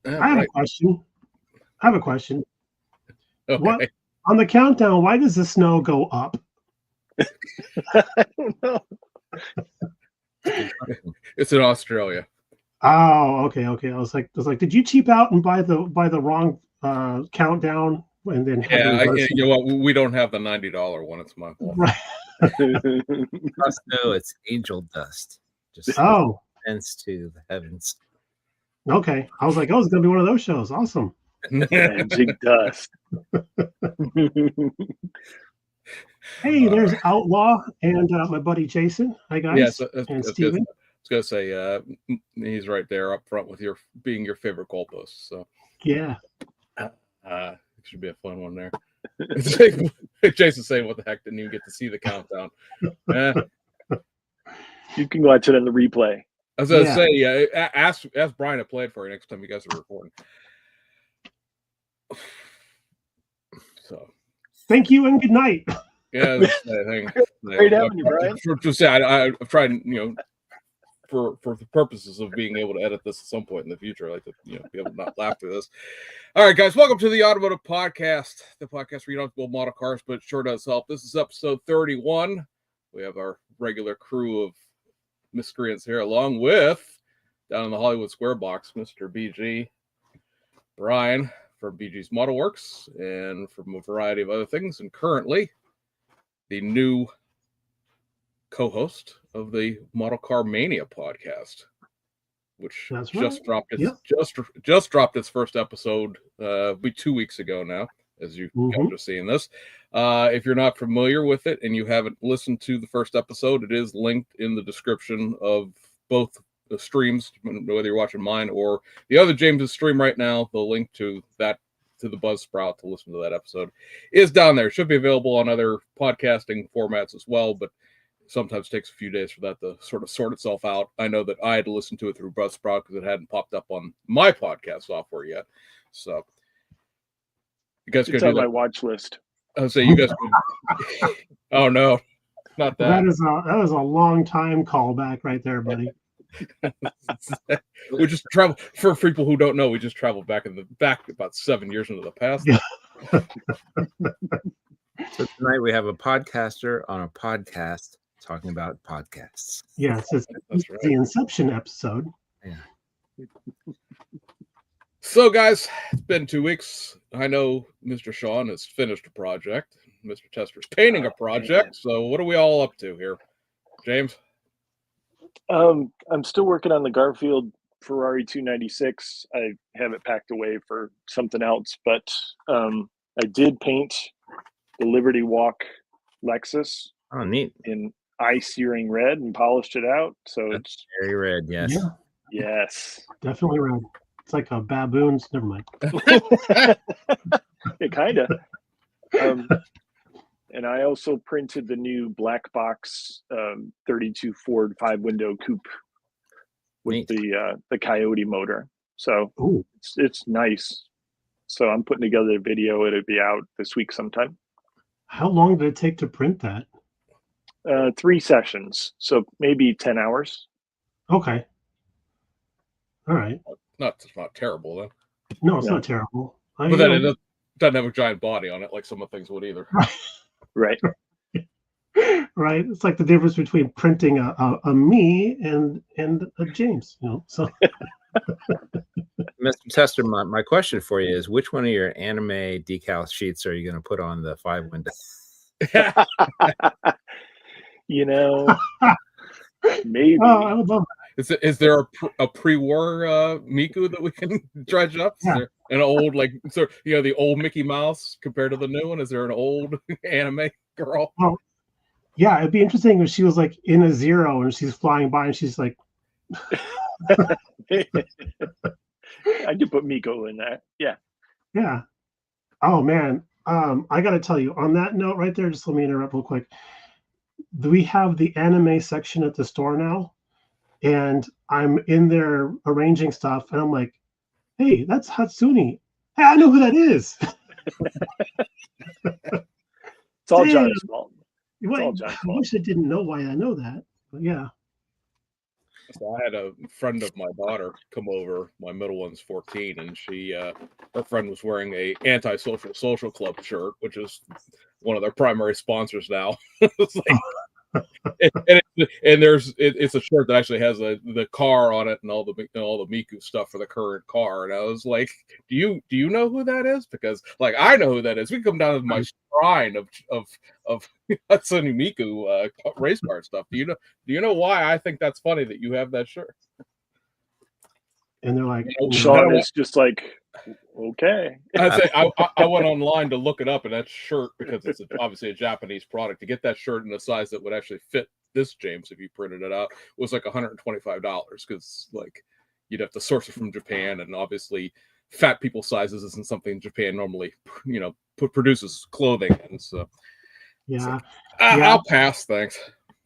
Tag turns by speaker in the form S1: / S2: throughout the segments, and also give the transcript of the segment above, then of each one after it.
S1: I have a question.
S2: Okay.
S1: What on the countdown? Why does the snow go up?
S3: I don't know.
S2: It's in Australia.
S1: Oh, okay. I was like, did you cheap out and buy the wrong countdown and then
S2: you know what? We don't have the $90 one. It's my fault.
S1: Right.
S4: No, it's angel dust. Just sense to the heavens.
S1: Okay. I was like, it's gonna be one of those shows. Awesome.
S3: Magic dust.
S1: Hey, there's Outlaw and my buddy Jason. Hi guys. And Steven.
S2: I was gonna say he's right there up front with being your favorite goalpost. So
S1: yeah.
S2: It should be a fun one there. Jason's saying, "What the heck? Didn't even get to see the countdown."
S3: You can watch it on the replay.
S2: I was gonna say, ask Brian to play it for you next time you guys are recording. So,
S1: thank you and good night.
S2: Yeah, that's the thing.
S3: Great having you, Brian.
S2: I've tried, for the purposes of being able to edit this at some point in the future, I like to, be able to not laugh through this. All right, guys, welcome to the Automotive Podcast, the podcast where you don't build model cars, but it sure does help. This is episode 31. We have our regular crew of miscreants here, along with, down in the Hollywood Square box, Mr. BG, Brian from BG's Model Works, and from a variety of other things, and currently the new co-host of the Model Car Mania Podcast, which just dropped its first episode be 2 weeks ago now, as you guys are seeing this. If you're not familiar with it and you haven't listened to the first episode, it is linked in the description of both the streams, whether you're watching mine or the other James's stream right now. The link to the Buzzsprout to listen to that episode is down there. It should be available on other podcasting formats as well, but sometimes takes a few days for that to sort of sort itself out. I know that I had to listen to it through Buzzsprout because it hadn't popped up on my podcast software yet. So you guys
S3: it's on my watch list.
S2: I would say you guys could... Oh no, not that.
S1: That is a long time callback right there, buddy.
S2: We just travel for people who don't know. We just traveled back about 7 years into the past.
S4: So tonight we have a podcaster on a podcast talking about podcasts.
S1: Yes, it's right. The Inception episode.
S4: Yeah.
S2: So, guys, it's been 2 weeks. I know Mr. Sean has finished a project. Mr. Tester's painting a project. So, what are we all up to here, James?
S3: I'm still working on the Garfield Ferrari 296. I have it packed away for something else, but I did paint the Liberty Walk Lexus.
S4: Oh, neat.
S3: In eye-searing red and polished it out. So it's
S4: very red, yes.
S1: Yeah.
S3: Yes.
S1: Definitely red. It's like a baboon's. Never mind.
S3: It kind of. And I also printed the new black box 32 Ford 5-window coupe with the Coyote motor. So it's nice. So I'm putting together a video. It'll be out this week sometime.
S1: How long did it take to print that?
S3: 3 sessions. So maybe 10 hours.
S1: Okay. All right.
S2: It's not terrible then.
S1: No, it's not terrible.
S2: But then it doesn't have a giant body on it like some of the things would either.
S3: Right.
S1: Right. It's like the difference between printing a me and a James, so.
S4: Mr. Tester, my question for you is, which one of your anime decal sheets are you going to put on the 5-window?
S3: Maybe.
S1: Oh, I would love
S2: that. Is there a pre-war Miku that we can dredge up? Is there an old, the old Mickey Mouse compared to the new one? Is there an old anime girl?
S1: Well, yeah, it'd be interesting if she was like in a Zero and she's flying by and she's like.
S3: I could put Miko in that. Yeah.
S1: Yeah. Oh man. I gotta tell you, on that note right there, just let me interrupt real quick. We have the anime section at the store now, and I'm in there arranging stuff, and I'm like, hey, that's Hatsune. Hey, I know who that is.
S3: It's all John's fault.
S1: I wish I didn't know why I know that, but yeah.
S2: So I had a friend of my daughter come over. My middle one's 14, and her friend was wearing a anti-social social club shirt, which is one of their primary sponsors now. It's like, it's a shirt that actually has the car on it and all the Miku stuff for the current car. And I was like, do you know who that is? Because like I know who that is. We come down to my shrine of Hatsune Miku race car stuff. Do you know why I think that's funny that you have that shirt?
S1: And they're like,
S3: Sean is just like, okay.
S2: I'd say I went online to look it up, and that shirt, because it's obviously a Japanese product, to get that shirt in a size that would actually fit this James if you printed it out was like $125, because like you'd have to source it from Japan, and obviously fat people sizes isn't something Japan normally produces clothing, and so
S1: yeah,
S2: I'll pass. Thanks.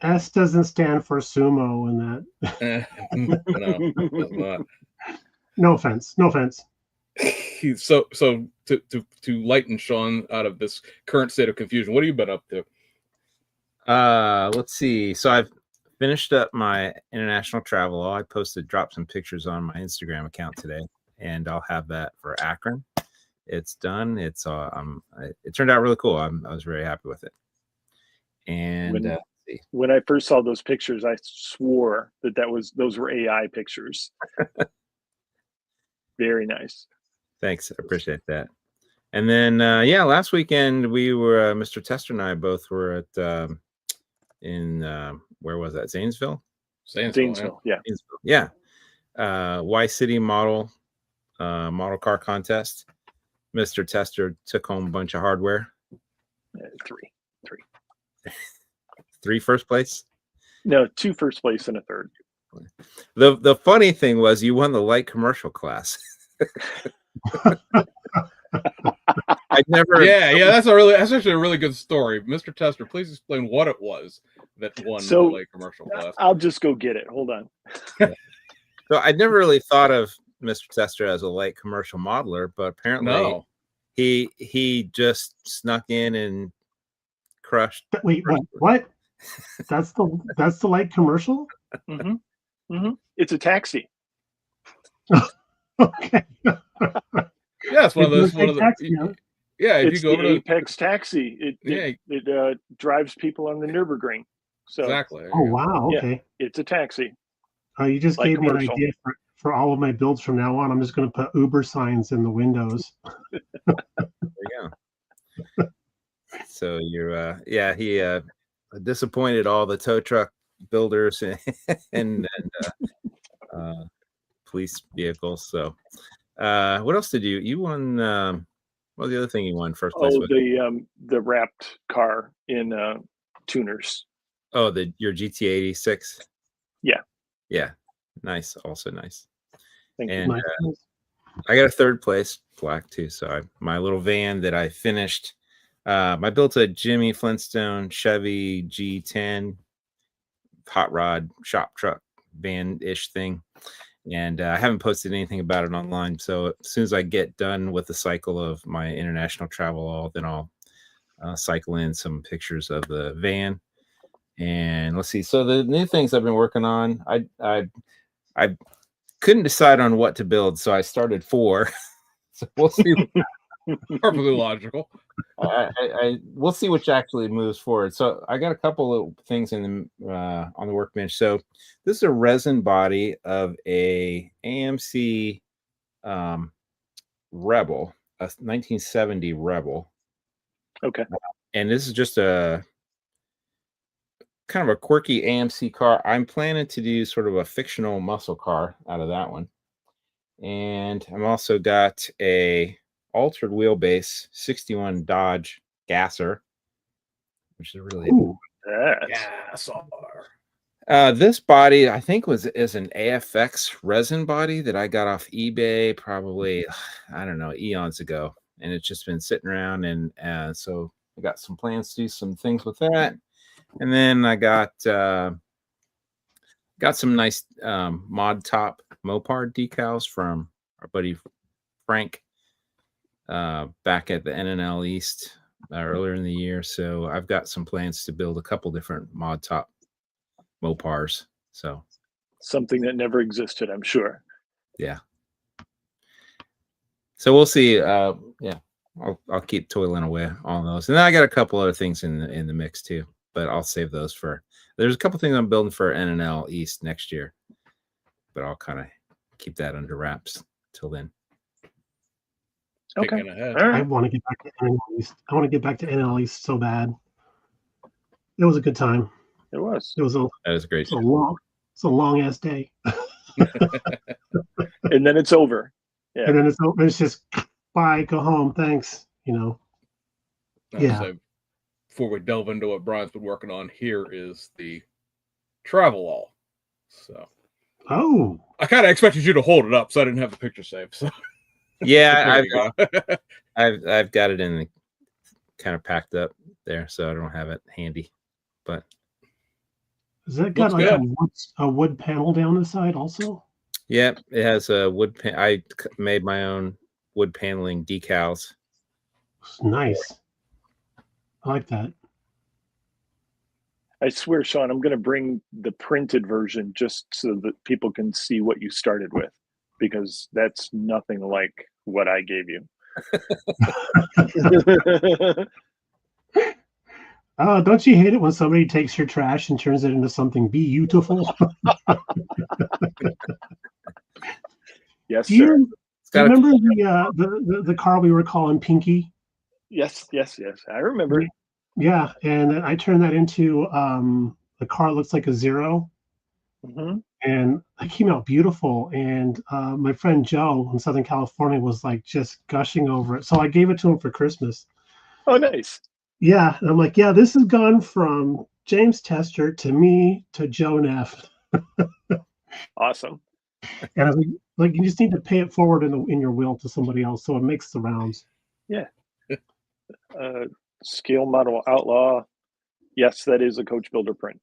S1: S doesn't stand for sumo in that.
S2: No, it does not.
S1: No offense.
S2: So to lighten Sean out of this current state of confusion, what have you been up to?
S4: Let's see. So I've finished up my international travel. I dropped some pictures on my Instagram account today, and I'll have that for Akron. It's done. It turned out really cool. I was very happy with it. And
S3: when I first saw those pictures, I swore those were AI pictures. Very nice.
S4: Thanks. I appreciate that. And then, last weekend we were, Mr. Tester and I both were at, where was that? Zanesville?
S3: Zanesville, yeah.
S4: Yeah. Y-City model car contest. Mr. Tester took home a bunch of hardware.
S3: Three.
S4: 3 first place?
S3: No, 2 first place and a third.
S4: The funny thing was you won the light commercial class. I never.
S2: Yeah. That's actually a really good story. Mr. Tester, please explain what it was that won the light commercial class.
S3: I'll just go get it. Hold on.
S4: So I never really thought of Mr. Tester as a light commercial modeler, but apparently he just snuck in and crushed.
S1: Wait, what? That's the light commercial?
S3: Mm-hmm. Mm-hmm. It's a taxi.
S1: Okay.
S2: Yeah, it's one of those. Taxi, yeah, if
S3: it's
S2: you go
S3: the Apex Taxi. It drives people on the Nürburgring. So
S2: exactly.
S1: Oh wow. Okay.
S3: Yeah, it's a taxi.
S1: You just gave me an idea for all of my builds from now on. I'm just going to put Uber signs in the windows.
S4: There you go. So you're, he disappointed all the tow truck builders and police vehicles. So, what else did you won? What was the other thing you won first place?
S3: The wrapped car in tuners.
S4: Oh, your GT 86.
S3: Yeah.
S4: Nice. Also nice.
S3: Thank
S4: you.
S3: And
S4: I got a third place black too. So my little van that I finished. I built a Jimmy Flintstone Chevy G10 hot rod shop truck van-ish thing. And I haven't posted anything about it online. So as soon as I get done with the cycle of my international travel, then I'll cycle in some pictures of the van. And let's see. So the new things I've been working on, I couldn't decide on what to build. So I started 4. So we'll see.
S2: Perfectly logical.
S4: We'll see which actually moves forward. So I got a couple of things in the on the workbench. So this is a resin body of a AMC Rebel, a 1970 Rebel.
S3: Okay.
S4: And this is just a kind of a quirky AMC car. I'm planning to do sort of a fictional muscle car out of that one. And I'm also got a altered wheelbase 61 Dodge Gasser, which is really
S2: Gasser.
S4: This body I think is an AFX resin body that I got off eBay probably, I don't know, eons ago, and it's just been sitting around, and so I got some plans to do some things with that. And then I got some nice mod top Mopar decals from our buddy Frank back at the NNL East earlier in the year. So I've got some plans to build a couple different mod top Mopars. So
S3: Something that never existed, I'm sure.
S4: Yeah. So we'll see. I'll keep toiling away on those, and then I got a couple other things in the mix too, but I'll save those for. There's a couple things I'm building for NNL East next year, but I'll kind of keep that under wraps till then.
S3: Okay.
S1: I want to get back to NNL East. I want to get back to NNL East so bad. It was a good time.
S3: It was.
S4: That was great.
S1: It's a long ass day.
S3: And then it's over. Yeah.
S1: And then it's just bye, go home, thanks. Yeah.
S2: So before we delve into what Brian's been working on, here is the travel all. So I kind of expected you to hold it up, so I didn't have the picture saved. So
S4: yeah, I've got it in the kind of packed up there, so I don't have it handy. But
S1: has that got like a wood panel down the side also?
S4: Yeah, it has a wood. I made my own wood paneling decals.
S1: Nice. I like that.
S3: I swear, Sean, I'm going to bring the printed version just so that people can see what you started with, because that's nothing like what I gave you.
S1: Don't you hate it when somebody takes your trash and turns it into something beautiful?
S3: Yes,
S1: do you
S3: sir.
S1: Remember the car we were calling Pinky?
S3: Yes. I remember.
S1: Yeah, and I turned that into the car looks like a Zero.
S3: Mm-hmm.
S1: And it came out beautiful. And my friend Joe in Southern California was like just gushing over it. So I gave it to him for Christmas.
S3: Oh, nice.
S1: Yeah, and I'm like, yeah, this has gone from James Tester to me to Joe Neff.
S3: Awesome.
S1: And I was like, you just need to pay it forward in your will to somebody else so it makes the rounds.
S3: Yeah. Scale model outlaw. Yes, that is a Coach Builder print.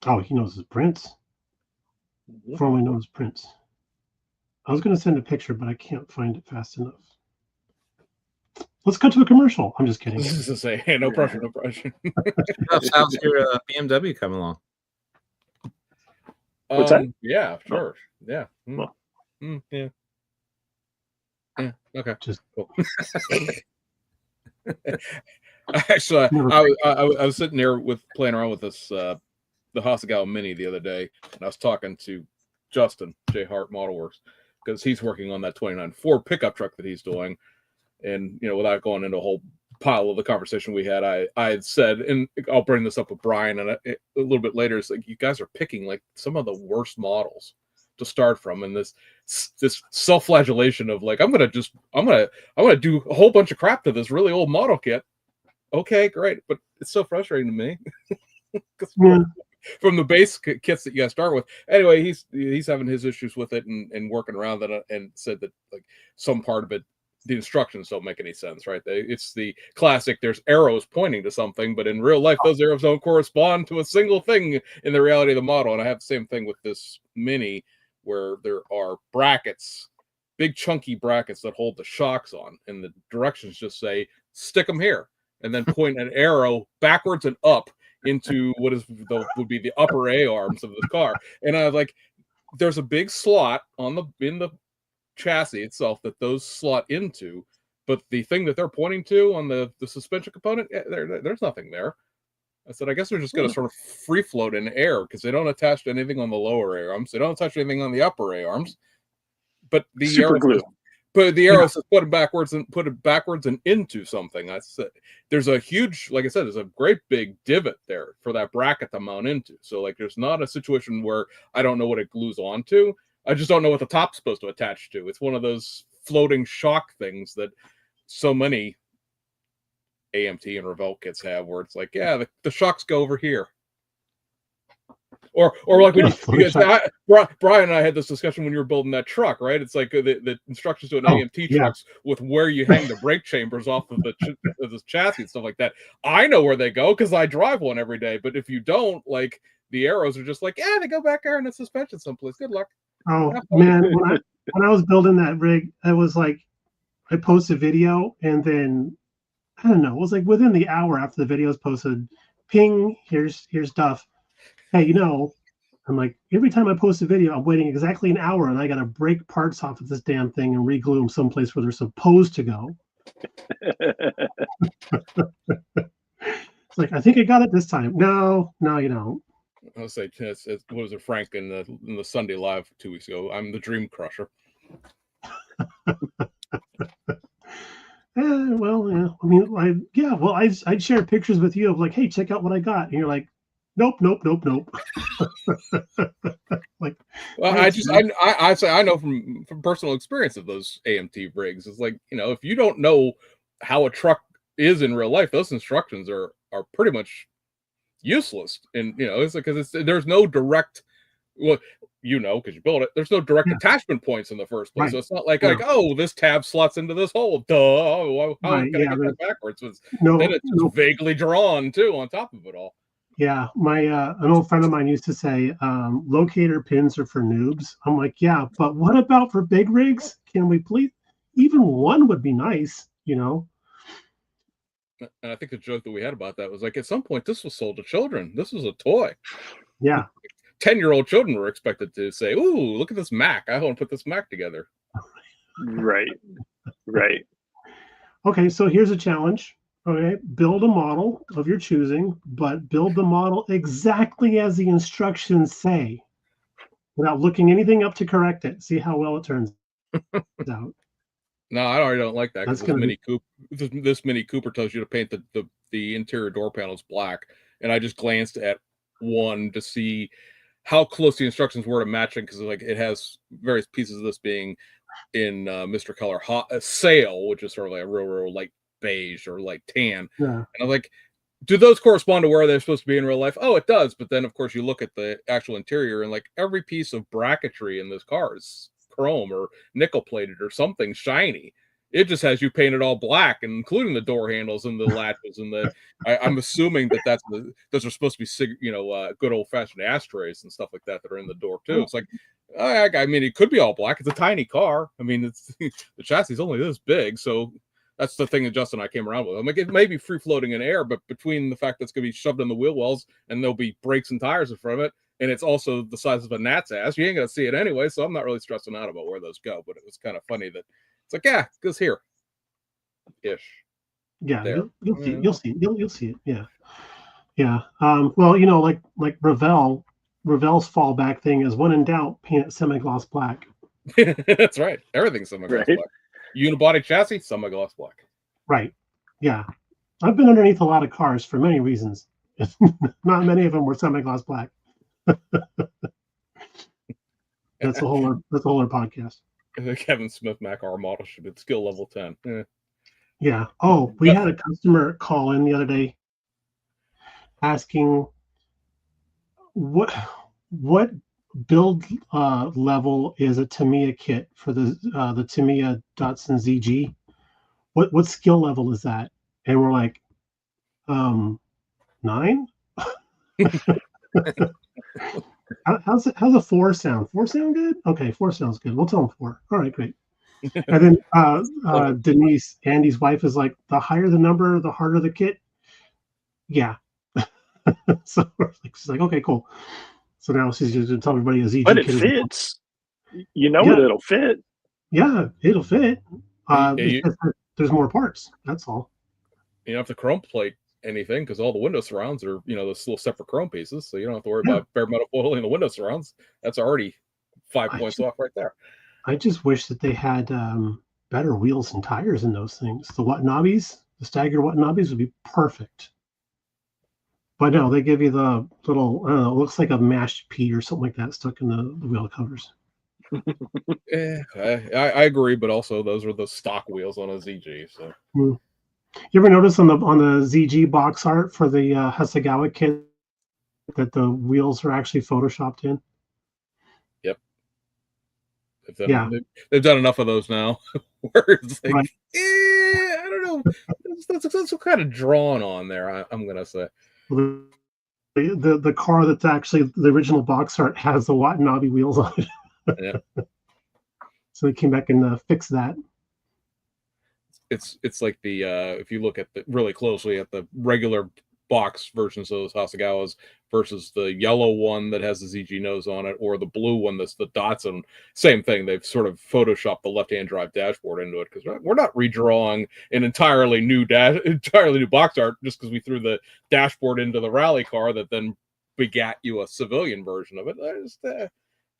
S1: Oh, he knows his prints. Mm-hmm. Formerly known as prints. I was going to send a picture, but I can't find it fast enough. Let's cut to a commercial. I'm just kidding.
S2: This is to say, hey, no pressure, no pressure.
S4: How's your BMW coming along?
S3: What's that?
S2: Yeah, sure. Yeah.
S3: Well.
S2: Yeah. Yeah. Okay.
S1: Just
S2: cool. Actually, I was sitting there playing around with this the Hasegawa Mini the other day, and I was talking to Justin J. Hart Model Works because he's working on that 29 Ford pickup truck that he's doing. And, without going into a whole pile of the conversation we had, I had said, and I'll bring this up with Brian and a little bit later, it's like, you guys are picking like some of the worst models to start from. And this self-flagellation of like, I'm going to do a whole bunch of crap to this really old model kit. Okay, great. But it's so frustrating to me. From the base kits that you guys start with. Anyway, he's having his issues with it and working around that, and said that like some part of it, the instructions don't make any sense, right? It's the classic, there's arrows pointing to something, but in real life, those arrows don't correspond to a single thing in the reality of the model. And I have the same thing with this Mini, where there are brackets, big chunky brackets that hold the shocks on, and the directions just say, stick them here, and then point an arrow backwards and up into what would be the upper A arms of the car. And I was like, there's a big slot in the chassis itself that those slot into, but the thing that they're pointing to on the suspension component, there's nothing there. I said, I guess they're just going to sort of free float in air because they don't attach to anything on the lower A arms. They don't attach to anything on the upper A arms. But the arrows is put it backwards and into something. There's a huge, like I said, there's a great big divot there for that bracket to mount into. So like, there's not a situation where I don't know what it glues onto. I just don't know what the top's supposed to attach to. It's one of those floating shock things that so many AMT and Revolt kits have, where it's like, yeah, the shocks go over here. Or like when Brian and I had this discussion when you were building that truck, right? It's like the instructions to an AMT trucks with where you hang the brake chambers off of the chassis and stuff like that. I know where they go because I drive one every day. But if you don't, like, the arrows are just like, yeah, they go back there in the suspension someplace. Good luck.
S1: Oh man, when I was building that rig, I was like, I posted a video, and then I don't know, it was like within the hour after the video was posted, ping, here's Duff. Hey, I'm like, every time I post a video, I'm waiting exactly an hour, and I got to break parts off of this damn thing and re-glue them someplace where they're supposed to go. It's like, I think I got it this time. No, you don't.
S2: I'll say, what was it, Frank, in the Sunday Live 2 weeks ago? I'm the dream crusher.
S1: Well, yeah. I mean, I'd share pictures with you of like, hey, check out what I got, and you're like, nope. Like,
S2: well, I say I know from personal experience of those AMT rigs. It's like, if you don't know how a truck is in real life, those instructions are pretty much useless. And it's like, because there's no direct, well, because you built it, there's no direct attachment points in the first place. Right. So it's not like oh, this tab slots into this hole. Duh. How can I get that backwards? Then it's vaguely drawn too on top of it all.
S1: Yeah, my an old friend of mine used to say, locator pins are for noobs. I'm like, yeah, but what about for big rigs? Can we please? Even one would be nice,
S2: And I think the joke that we had about that was like, at some point, this was sold to children. This was a toy.
S1: Yeah.
S2: 10-year-old children were expected to say, ooh, look at this Mac. I want to put this Mac together.
S3: Right.
S1: Okay, so here's a challenge. Okay, build a model of your choosing, but build the model exactly as the instructions say, without looking anything up to correct it. See how well it turns out.
S2: No, I already don't like that, because this Mini Cooper tells you to paint the interior door panels black, and I just glanced at one to see how close the instructions were to matching, because like it has various pieces of this being in Mr. Color Sail, which is sort of like a real light beige or light tan.
S1: Yeah.
S2: And I'm like, do those correspond to where they're supposed to be in real life? Oh, it does. But then of course you look at the actual interior, and like every piece of bracketry in this car is chrome or nickel plated or something shiny. It just has you painted all black, including the door handles and the latches and I'm assuming those are supposed to be good old fashioned ashtrays and stuff like that are in the door too. It's like, I mean, it could be all black. It's a tiny car. I mean, it's the chassis is only this big, so that's the thing that Justin and I came around with. I'm like, it may be free floating in air, but between the fact that it's going to be shoved in the wheel wells and there'll be brakes and tires in front of it, and it's also the size of a gnat's ass, you ain't going to see it anyway. So I'm not really stressing out about where those go. But it was kind of funny that it's like, yeah, it goes here, ish.
S1: Yeah, you'll see it. Yeah. Well, like Revell's fallback thing is, when in doubt, paint it semi-gloss black.
S2: That's right. Everything's semi-gloss black. Unibody chassis, semi-gloss black.
S1: Right. Yeah. I've been underneath a lot of cars for many reasons. Not many of them were semi-gloss black. That's a whole other podcast.
S2: The Kevin Smith Mac R model should be skill level 10.
S1: Yeah. Oh, we had a customer call in the other day asking what build level is a Tamiya kit for the Tamiya Datsun ZG. What skill level is that? And we're like, 9. How's a 4 sound? 4 sound good? Okay, 4 sounds good. We'll tell them 4. All right, great. And then Denise, Andy's wife, is like, the higher the number, the harder the kit. Yeah. So she's like, okay, cool. So now she's just going to tell everybody a ZG
S3: but it kit fits. It'll fit.
S1: Yeah, it'll fit. There's more parts. That's all.
S2: You don't have to chrome plate anything, because all the window surrounds are, those little separate chrome pieces. So you don't have to worry about bare metal foiling the window surrounds. That's already 5 points off right there.
S1: I just wish that they had better wheels and tires in those things. The staggered Watanabes would be perfect. But no, they give you the little, I don't know, it looks like a mashed pea or something like that stuck in the wheel covers.
S2: I agree, but also those are the stock wheels on a ZG. So
S1: you ever notice on the ZG box art for the Hasegawa kit that the wheels are actually photoshopped in?
S2: Yep. They've done enough of those now where it's like, right. I don't know, that's kind of drawn on there, I'm gonna say.
S1: The car that's actually the original box art has the Watanabe wheels on it.
S2: Yeah.
S1: So they came back and fixed that.
S2: It's like the if you look at really closely at the regular box versions of those Hasegawas versus the yellow one that has the ZG nose on it, or the blue one that's the Datsun. Same thing. They've sort of photoshopped the left-hand drive dashboard into it, because we're not redrawing an entirely new box art just because we threw the dashboard into the rally car that then begat you a civilian version of it. Just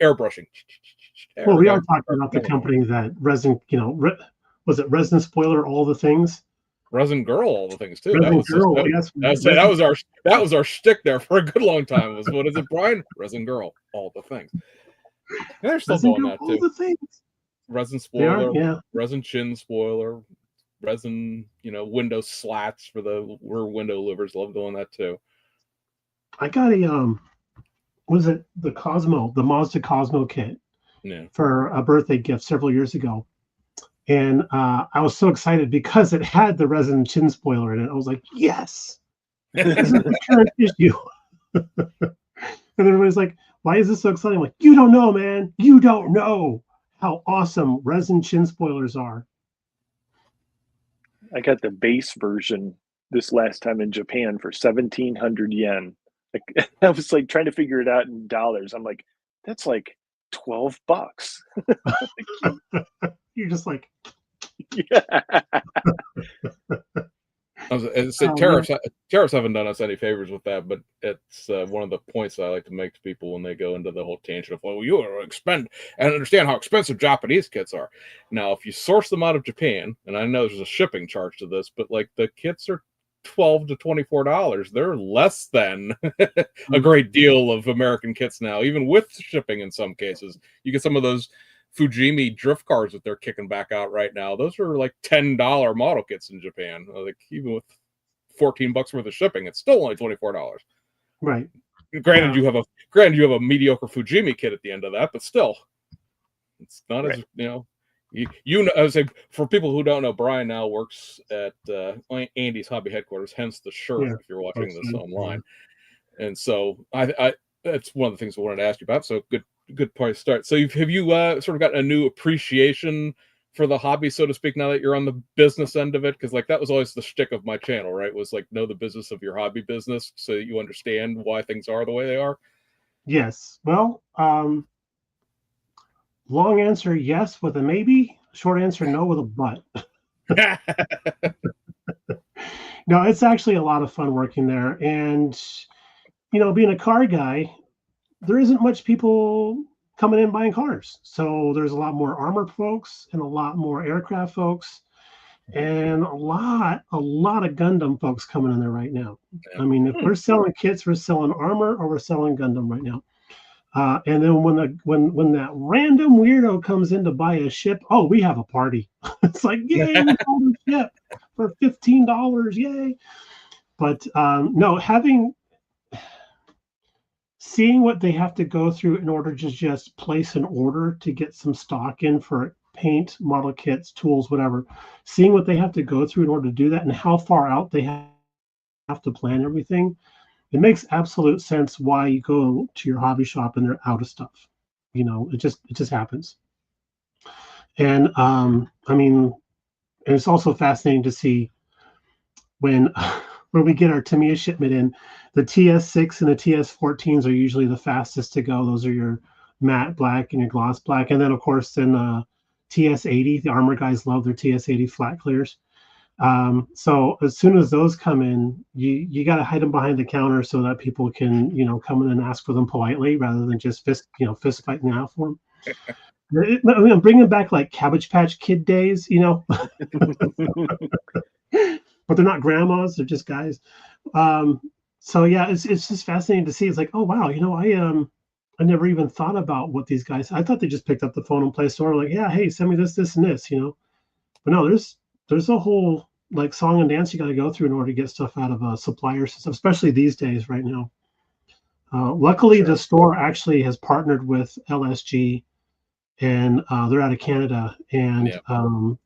S2: airbrushing.
S1: Well, we are talking about the company that resin, was it Resin Spoiler, all the things?
S2: Resin Girl, all the things too.
S1: Resin Girl,
S2: that was our shtick there for a good long time. Was, what is it, Brian? Resin Girl, all the things. And they're still doing that too.
S1: All the things.
S2: Resin spoiler, resin chin spoiler, resin, window slats for the rear window louvers. Love doing that too.
S1: I got a was it the Mazda Cosmo kit for a birthday gift several years ago. And I was so excited because it had the resin chin spoiler in it. I was like, yes, this is the current issue. And everybody's like, why is this so exciting? I'm like, you don't know, man. You don't know how awesome resin chin spoilers are.
S3: I got the base version this last time in Japan for 1,700 yen. I was like trying to figure it out in dollars. I'm like, that's like $12.
S1: You're just like,
S3: yeah.
S2: Tariffs haven't done us any favors with that, but it's one of the points that I like to make to people when they go into the whole tangent of, well, you expend and understand how expensive Japanese kits are. Now, if you source them out of Japan, and I know there's a shipping charge to this, but like the kits are $12 to $24. They're less than a great deal of American kits now, even with shipping in some cases. You get some of those Fujimi drift cars that they're kicking back out right now. Those are like $10 model kits in Japan. Like even with $14 worth of shipping, it's still only $24.
S1: Right.
S2: Granted, you have a mediocre Fujimi kit at the end of that, but still, it's not as I would say, for people who don't know, Brian now works at Andy's hobby headquarters, hence the shirt if you're watching this online. And so I that's one of the things I wanted to ask you about. So good point to start. So have you sort of got a new appreciation for the hobby, so to speak, now that you're on the business end of it? Because like that was always the shtick of my channel, right? Was like, know the business of your hobby business so that you understand why things are the way they are. Yes.
S1: Well, long answer, yes, with a maybe. Short answer, no, with a but. No, it's actually a lot of fun working there. And, being a car guy, there isn't much people coming in buying cars. So there's a lot more armor folks and a lot more aircraft folks and a lot of Gundam folks coming in there right now. I mean, if we're selling kits, we're selling armor or we're selling Gundam right now. And then when that random weirdo comes in to buy a ship, oh, we have a party. It's like, yay, we sold a ship for $15, yay. But no, seeing what they have to go through in order to just place an order to get some stock in for paint, model kits, tools, whatever, seeing what they have to go through in order to do that and how far out they have to plan everything, it makes absolute sense why you go to your hobby shop and they're out of stuff. It just happens. And I mean, and it's also fascinating to see when we get our Tamiya shipment in. The TS6 and the TS14s are usually the fastest to go. Those are your matte black and your gloss black. And then, of course, TS80, the armor guys love their TS80 flat clears. So as soon as those come in, you got to hide them behind the counter so that people can, come in and ask for them politely rather than just fist fighting out for them. I'm bringing back like Cabbage Patch Kid days, but they're not grandmas; they're just guys. So yeah, it's just fascinating to see. It's like, oh wow, I never even thought about what these guys. I thought they just picked up the phone and Play Store, like, yeah, hey, send me this, and this, But no, there's a whole like song and dance you got to go through in order to get stuff out of suppliers, especially these days right now. Luckily, the store actually has partnered with LSG, and they're out of Canada, and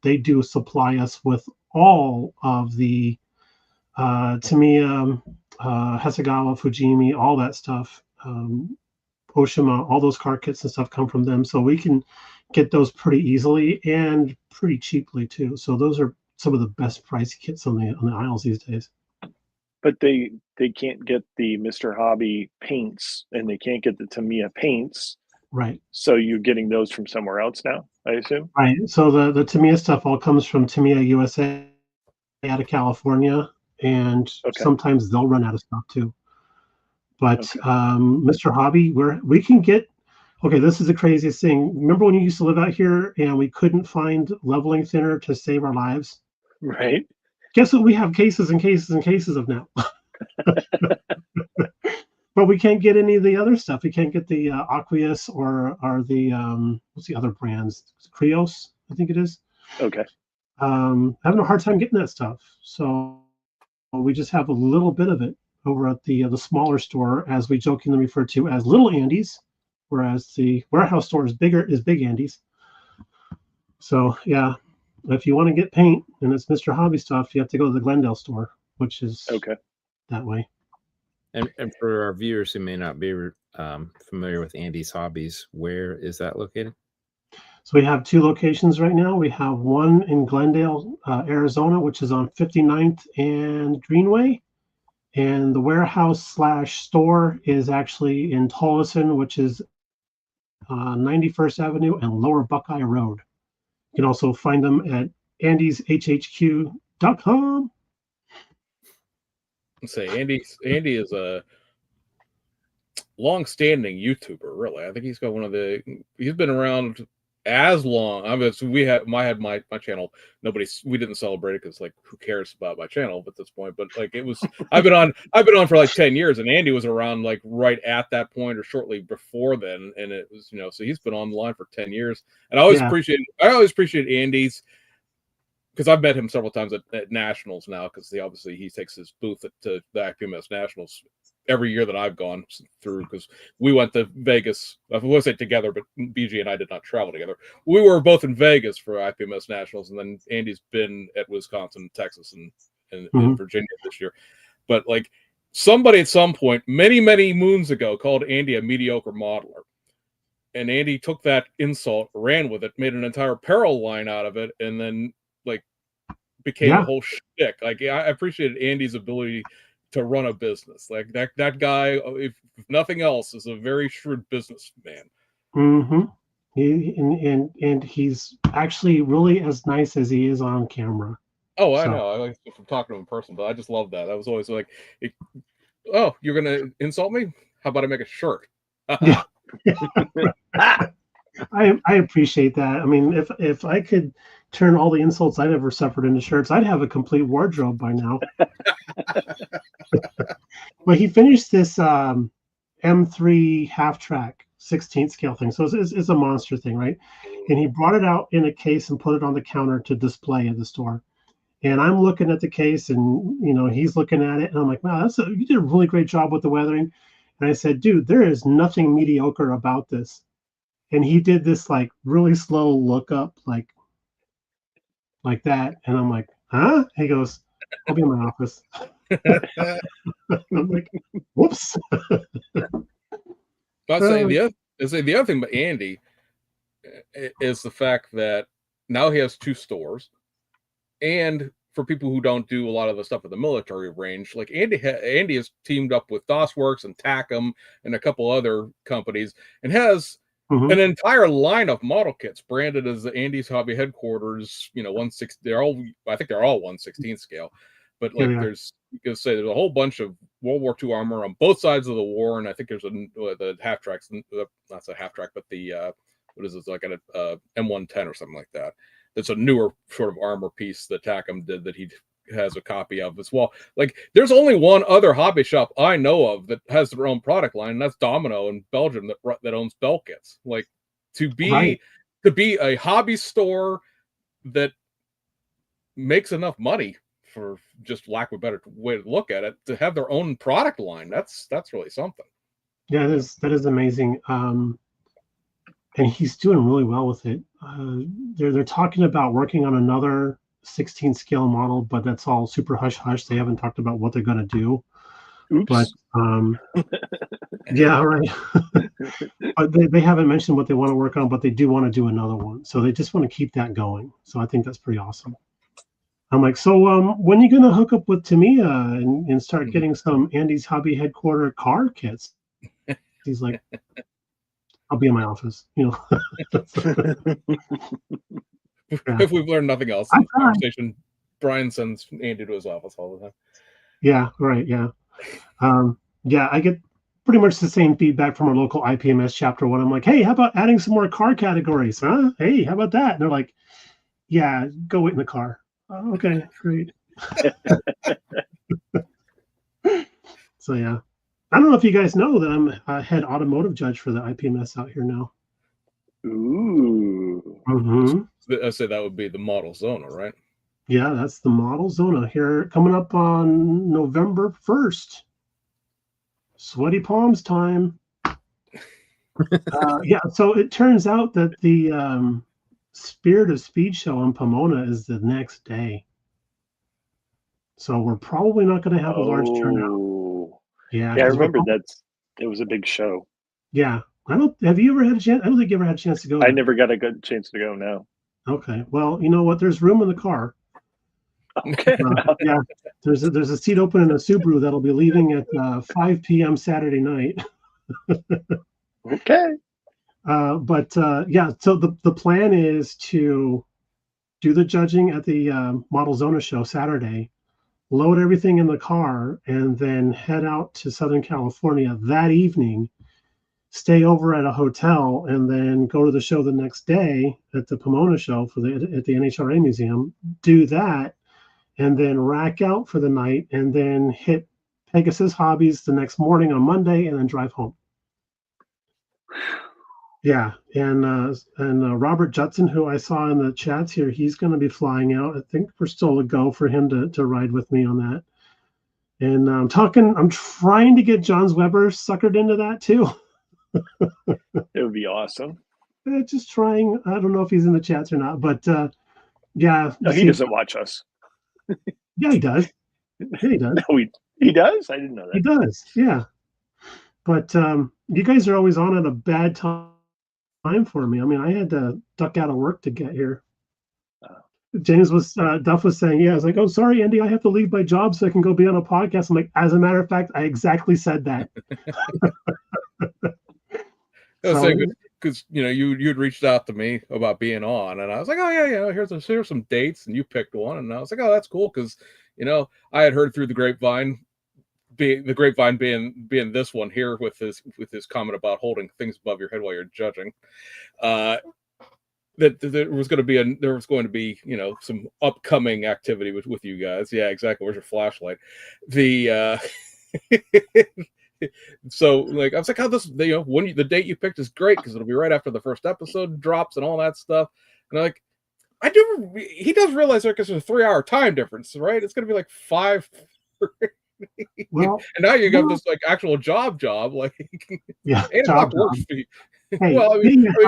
S1: they do supply us with all of the Tamiya, Hasegawa, Fujimi, all that stuff, Oshima, all those car kits and stuff come from them, so we can get those pretty easily and pretty cheaply too. So those are some of the best price kits on the aisles these days.
S3: But they can't get the Mr. Hobby paints, and they can't get the Tamiya paints.
S1: Right.
S3: So you're getting those from somewhere else now, I assume?
S1: Right. So the Tamiya stuff all comes from Tamiya USA out of California, and sometimes they'll run out of stuff too. But Mr. Hobby, we can get. Okay, this is the craziest thing. Remember when you used to live out here and we couldn't find leveling thinner to save our lives?
S3: Right.
S1: Guess what? We have cases and cases and cases of now. But we can't get any of the other stuff. We can't get the Aqueous or the what's the other brands? Krios, I think it is.
S3: Okay.
S1: Having a hard time getting that stuff. So we just have a little bit of it over at the smaller store, as we jokingly refer to as Little Andy's, whereas the warehouse store is Big Andy's. So yeah, if you want to get paint and it's Mr. Hobby stuff, you have to go to the Glendale store, which is that way.
S4: And for our viewers who may not be familiar with Andy's Hobbies, where is that located?
S1: So we have 2 locations right now. We have one in Glendale, Arizona, which is on 59th and Greenway. And the warehouse / store is actually in Tolleson, which is 91st Avenue and Lower Buckeye Road. You can also find them at andyshhq.com.
S2: Say Andy is a long-standing YouTuber, really. I think he's got he's been around as long. I mean, so I had my channel. We didn't celebrate it because, like, who cares about my channel at this point? But like, it was I've been on for like 10 years, and Andy was around like right at that point or shortly before then, and it was, so he's been on the line for 10 years, and I always appreciate Andy's, because I've met him several times at Nationals now, because he takes his booth at the IPMS Nationals every year that I've gone through, because we went to Vegas. I won't say together, but BG and I did not travel together. We were both in Vegas for IPMS Nationals, and then Andy's been at Wisconsin, Texas, and Virginia this year. But like, somebody at some point, many, many moons ago, called Andy a mediocre modeler. And Andy took that insult, ran with it, made an entire apparel line out of it, and then became a whole shtick. Like, I appreciated Andy's ability to run a business. Like that guy, if nothing else, is a very shrewd businessman.
S1: And he's actually really as nice as he is on camera.
S2: Oh, I know. I like from talking to him in person, but I just love that. I was always like, "Oh, you're gonna insult me? How about I make a shirt?"
S1: Yeah. I appreciate that. I mean, if I could turn all the insults I've ever suffered into shirts, I'd have a complete wardrobe by now. Well, he finished this M3 half-track 16th scale thing, so it's a monster thing, right? And he brought it out in a case and put it on the counter to display at the store. And I'm looking at the case, and he's looking at it, and I'm like, wow, you did a really great job with the weathering. And I said, dude, there is nothing mediocre about this. And he did this like really slow look up, like that. And I'm like, huh? He goes, I'll be in my office. I'm like, whoops.
S2: I'll say the other thing about Andy is the fact that now he has 2 stores. And for people who don't do a lot of the stuff at the military range, like Andy has teamed up with DOSWorks and TACM and a couple other companies, and has an entire line of model kits branded as the Andy's Hobby headquarters. 1/6. I think they're all 1/16 scale, but like there's a whole bunch of World War II armor on both sides of the war, and I think there's the half tracks, not a half track, but the what is it, like an M110 or something like that. That's a newer sort of armor piece that TACM did that he has a copy of as well. Like, there's only one other hobby shop I know of that has their own product line, and that's Domino in Belgium that owns bell kits. Like, to be a hobby store that makes enough money, for just lack of a better way to look at it, to have their own product line, that's really something.
S1: Yeah, that is amazing. And he's doing really well with it. They're talking about working on another 16 scale model, but that's all super hush hush. They haven't talked about what they're going to do.
S3: Oops.
S1: But yeah, right. But they haven't mentioned what they want to work on, but they do want to do another one. So they just want to keep that going. So I think that's pretty awesome. I'm like, so when are you gonna hook up with Tamiya and start getting some Andy's Hobby Headquarter car kits? He's like, I'll be in my office, you know.
S2: If we've learned nothing else in this conversation, Bryan sends Andy to his office all the time.
S1: Yeah, right. Yeah. Yeah, I get pretty much the same feedback from our local IPMS chapter when I'm like, hey, how about adding some more car categories? Huh? Hey, how about that? And they're like, yeah, go wait in the car. Oh, okay, great. So, yeah. I don't know if you guys know that I'm a head automotive judge for the IPMS out here now.
S3: Ooh.
S2: I say that would be the Model Zona, right?
S1: Yeah, that's the Model Zona here coming up on November 1st. Sweaty palms time. Yeah, so it turns out that the Spirit of Speed show in Pomona is the next day. So we're probably not going to have a large turnout.
S3: Yeah, I remember it was a big show.
S1: Yeah. Have you ever had a chance? I don't think you ever had a chance to go there.
S3: I never got a good chance to go, no.
S1: Okay. Well, you know what? There's room in the car.
S3: Okay.
S1: Yeah. There's a seat open in a Subaru that'll be leaving at 5 p.m. Saturday night.
S3: Okay.
S1: But yeah, so the plan is to do the judging at the Model Zona show Saturday, load everything in the car, and then head out to Southern California that evening, stay over at a hotel, and then go to the show the next day at the Pomona show at the NHRA Museum, do that, and then rack out for the night, and then hit Pegasus Hobbies the next morning on Monday, and then drive home. Yeah, and Robert Judson, who I saw in the chats here, he's going to be flying out. I think we're still a go for him to ride with me on that. And I'm trying to get Johns Weber suckered into that too.
S3: It would be awesome.
S1: Just trying. I don't know if he's in the chats or not, but yeah.
S3: No, he doesn't watch us.
S1: Yeah, he does. Yeah, he does.
S3: No, he does? I didn't know that.
S1: He does, yeah. But you guys are always on at a bad time for me. I mean, I had to duck out of work to get here. Duff was saying, yeah, I was like, oh, sorry, Andy, I have to leave my job so I can go be on a podcast. I'm like, as a matter of fact, I exactly said that.
S2: Because you'd reached out to me about being on, and I was like, oh yeah, here's some dates, and you picked one, and I was like, oh, that's cool, because I had heard through the grapevine being this one here with his comment about holding things above your head while you're judging, that there was going to be some upcoming activity with you guys. Yeah, exactly. Where's your flashlight? So like I was like, this when the date you picked is great because it'll be right after the first episode drops and all that stuff. And I'm like, he does realize there's a 3-hour time difference, right? It's going to be like 5. Well, and now you got this like actual job like
S1: yeah,
S2: 8 o'clock works for you.
S1: Hey, well, being a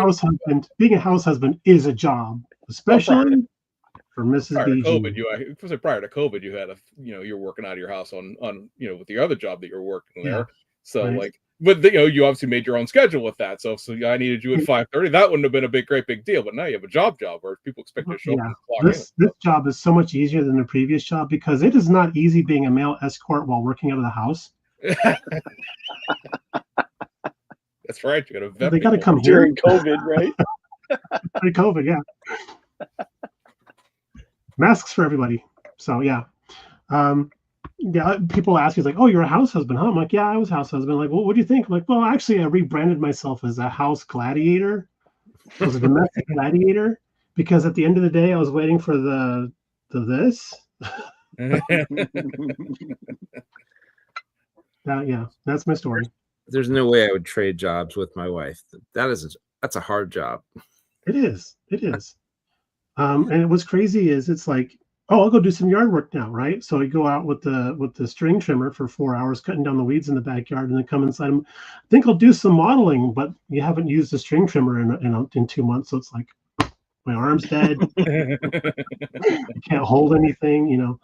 S1: house husband is a job, especially for Mrs. BG.
S2: Prior to COVID, you had you're working out of your house on with the other job that you're working there. So right. Like, but you obviously made your own schedule with that. So I needed you at 5:30. That wouldn't have been a great big deal. But now you have a job where people expect you to show up and clock in.
S1: This job is so much easier than the previous job because it is not easy being a male escort while working out of the house.
S2: That's right. You got to vet.
S1: They got to come
S3: during COVID, right?
S1: During COVID, yeah. Masks for everybody. So yeah. Yeah, people ask me, like, oh, you're a house husband, huh? I'm like, yeah, I was house husband. Like, well, what do you think? I'm like, well, actually, I rebranded myself as a house gladiator. I was a domestic gladiator because at the end of the day, I was waiting for this. Yeah, that's my story.
S4: There's no way I would trade jobs with my wife. That's a hard job.
S1: It is. And what's crazy is it's like, oh, I'll go do some yard work now, right? So you go out with the string trimmer for 4 hours, cutting down the weeds in the backyard, and then come inside. I think I'll do some modeling, but you haven't used the string trimmer in 2 months, so it's like my arm's dead. I can't hold anything,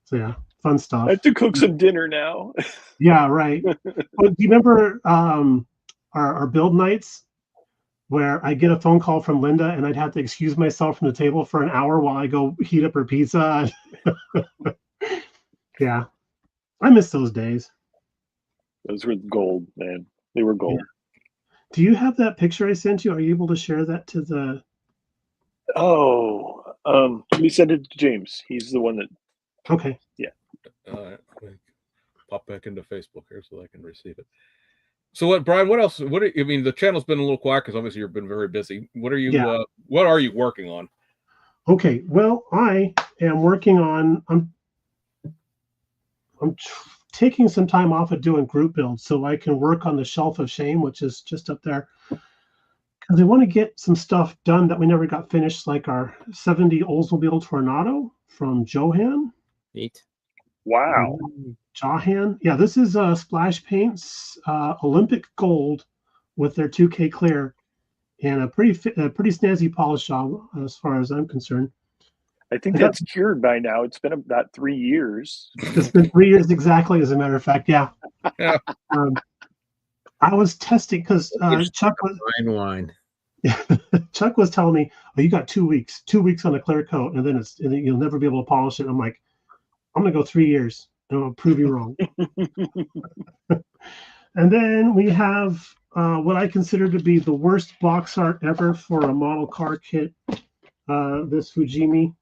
S1: So yeah, fun stuff.
S3: I have to cook some dinner now.
S1: Yeah, right. Well, do you remember our build nights? where I get a phone call from Linda and I'd have to excuse myself from the table for an hour while I go heat up her pizza. Yeah, I miss those days.
S3: Those were gold, man. They were gold.
S1: Yeah. Do you have that picture I sent you? Are you able to share that to the...
S3: Oh, let me send it to James. He's the one that...
S1: Okay.
S3: Yeah.
S2: Pop back into Facebook here so I can receive it. So what, Bryan, what else? I mean, the channel's been a little quiet because obviously you've been very busy. What are you, what are you working on?
S1: Okay. Well, I am working on, I'm taking some time off of doing group builds so I can work on the Shelf of Shame, which is just up there. Because I want to get some stuff done that we never got finished, like our 70 Oldsmobile Tornado from Johan.
S4: Neat.
S3: Wow.
S1: Johan. Yeah, this is Splash Paints Olympic Gold with their 2K clear and a pretty snazzy polish job as far as I'm concerned.
S3: I think that's cured by now. It's been about 3 years.
S1: It's been 3 years exactly, as a matter of fact. Yeah. I was testing because Chuck was
S4: wine.
S1: Chuck was telling me, "Oh, you got 2 weeks. 2 weeks on a clear coat, and then you'll never be able to polish it." I'm like, "I'm gonna go 3 years, and I'll prove you wrong." And then we have what I consider to be the worst box art ever for a model car kit. This Fujimi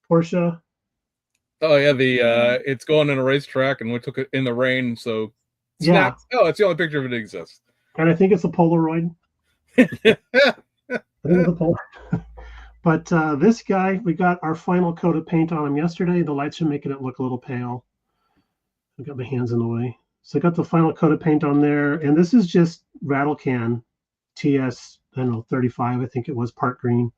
S1: Porsche.
S2: Oh yeah, it's going in a racetrack, and we took it in the rain, so
S1: yeah.
S2: Oh, it's the only picture of it that exists.
S1: And I think it's a Polaroid. But this guy, we got our final coat of paint on him yesterday. The lights are making it look a little pale. I've got my hands in the way. So I got the final coat of paint on there. And this is just Rattle Can TS, 35, I think it was, part green.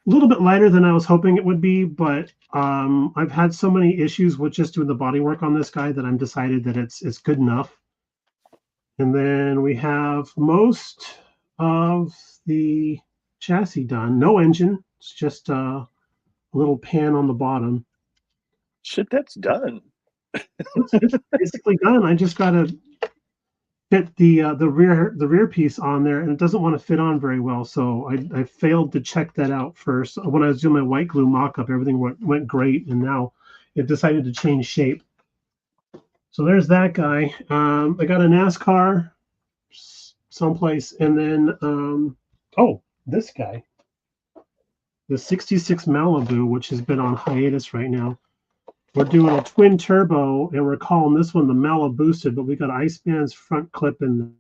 S1: A little bit lighter than I was hoping it would be, but I've had so many issues with just doing the body work on this guy that I'm decided that it's good enough. And then we have most of the chassis done. No engine. It's just a little pan on the bottom.
S3: Shit, that's done.
S1: It's basically done. I just got to fit the rear piece on there, and it doesn't want to fit on very well. So I failed to check that out first. When I was doing my white glue mock-up, everything went great, and now it decided to change shape. So there's that guy. I got a NASCAR someplace, and then this guy, the 66 Malibu, which has been on hiatus right now. We're doing a twin turbo, and we're calling this one the Maliboosted, but we got Iceman's front clip in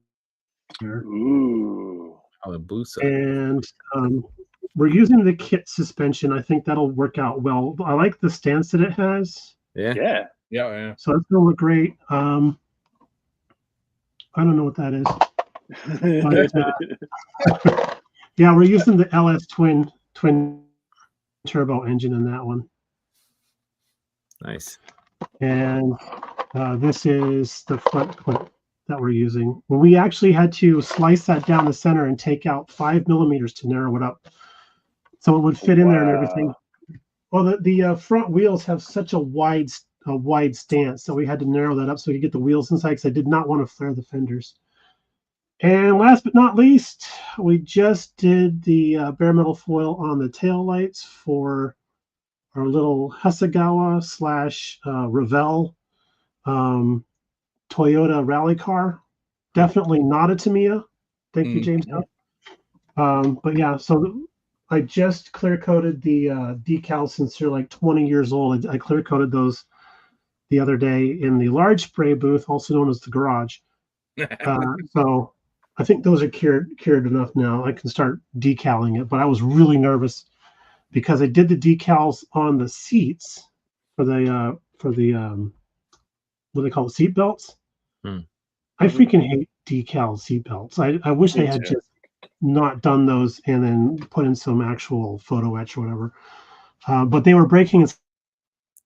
S1: there.
S3: Ooh,
S4: Malibusa.
S1: And we're using the kit suspension. I think that'll work out well. I like the stance that it has.
S3: Yeah.
S1: So it's gonna look great. I don't know what that is. But, yeah, we're using the LS twin turbo engine in that one.
S4: Nice.
S1: And this is the front clip that we're using. Well, we actually had to slice that down the center and take out 5 millimeters to narrow it up, so it would fit in there and everything. Well, the front wheels have such a wide stance, so we had to narrow that up so we could get the wheels inside, because I did not want to flare the fenders. And last but not least, we just did the bare metal foil on the tail lights for our little Hasegawa / Revell Toyota rally car. Definitely not a Tamiya. Thank you, James. But yeah, so I just clear coated the decals since they're like 20 years old. I clear coated those the other day in the large spray booth, also known as the garage. So I think those are cured enough now. I can start decaling it, but I was really nervous because I did the decals on the seats for the what do they call it, seat belts. I freaking hate decal seat belts. I wish they had just not done those and then put in some actual photo etch or whatever. But they were breaking and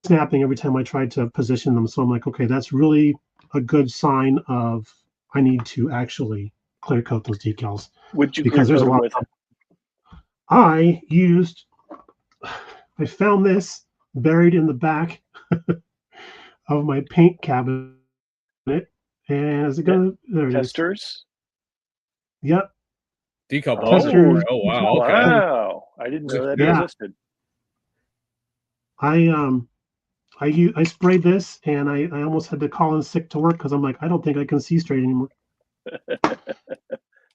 S1: snapping every time I tried to position them. So I'm like, okay, that's really a good sign of I need to actually clear coat those decals.
S3: Would you
S1: because there's a lot of I found this buried in the back of my paint cabinet. And is it gonna there it
S3: testers?
S1: Is. Yep.
S2: Decal
S3: ball.
S2: Oh wow! Okay.
S3: Wow! I didn't know that existed.
S1: I sprayed this, and I almost had to call in sick to work because I'm like, I don't think I can see straight anymore.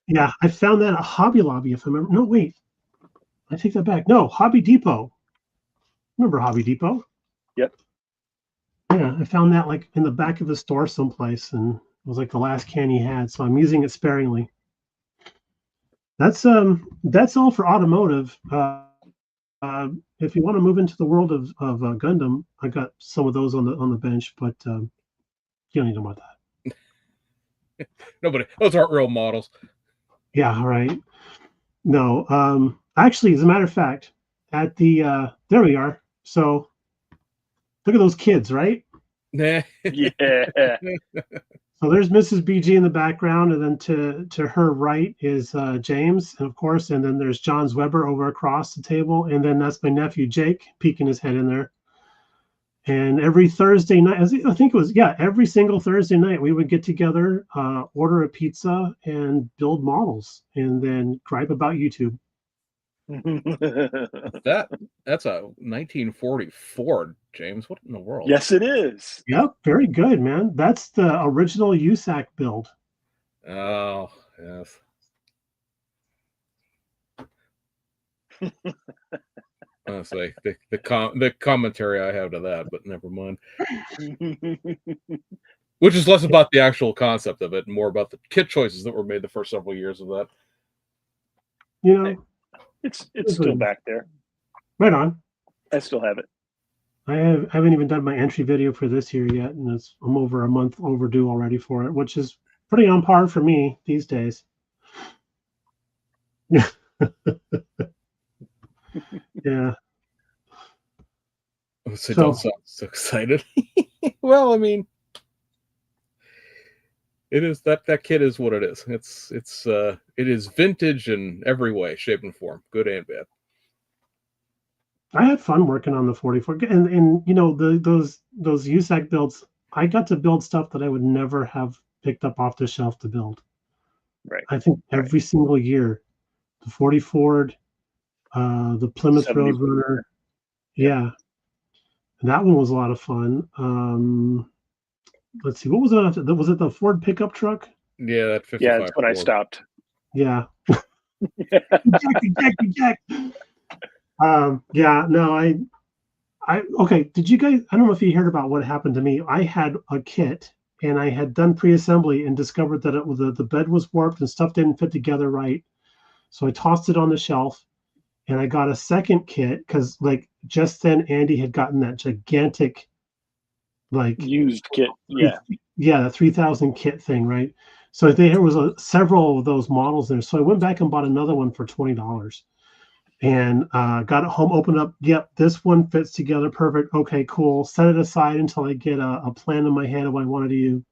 S1: Yeah, I found that at Hobby Lobby, if I remember. No, wait, I take that back. No, Hobby Depot. Remember Hobby Depot?
S3: Yep.
S1: Yeah, I found that like in the back of the store someplace, and it was like the last can he had, so I'm using it sparingly. That's all for automotive. If you want to move into the world of Gundam, I got some of those on the bench, but you don't need to know about that.
S2: Nobody. Those aren't real models.
S1: Yeah, right. No, actually, as a matter of fact, at the there we are. So look at those kids, right?
S3: Yeah.
S1: So there's Mrs. BG in the background, and then to her right is James, and of course, and then there's John's Weber over across the table, and then that's my nephew Jake peeking his head in there. And every Thursday night, I think it was, every single Thursday night, we would get together, order a pizza, and build models, and then gripe about YouTube.
S2: That's a 1940 Ford, James. What in the world?
S3: Yes, it is.
S1: Yep, very good, man. That's the original USAC build.
S2: Oh, yes. Honestly, the commentary I have to that, but never mind. Which is less about the actual concept of it and more about the kit choices that were made the first several years of that.
S1: You know,
S3: it's still back there.
S1: Right on.
S3: I still have it.
S1: I haven't even done my entry video for this year yet, and I'm over a month overdue already for it, which is pretty on par for me these days. Yeah. Yeah.
S2: So don't sound so excited. Well, I mean, it is that kit is what it is. It is vintage in every way, shape, and form, good and bad.
S1: I had fun working on the 44, and you know those USAC builds. I got to build stuff that I would never have picked up off the shelf to build.
S3: Right.
S1: I think every single year, the 40 Ford, the Plymouth Roadrunner, yeah, and that one was a lot of fun. Let's see, what was it? Was it the Ford pickup truck?
S2: Yeah, that 55.
S3: Yeah, that's when I stopped.
S1: Yeah. Jack. Yeah, no, I okay. Did you guys? I don't know if you heard about what happened to me. I had a kit, and I had done pre-assembly and discovered that the bed was warped and stuff didn't fit together right. So I tossed it on the shelf, and I got a second kit because, like, just then Andy had gotten that gigantic, like,
S3: used kit. Yeah,
S1: the 3000 kit thing, right? So there was several of those models there. So I went back and bought another one for $20. And got it home, opened up. Yep, this one fits together perfect. Okay, cool. Set it aside until I get a plan in my head of what I wanted to do.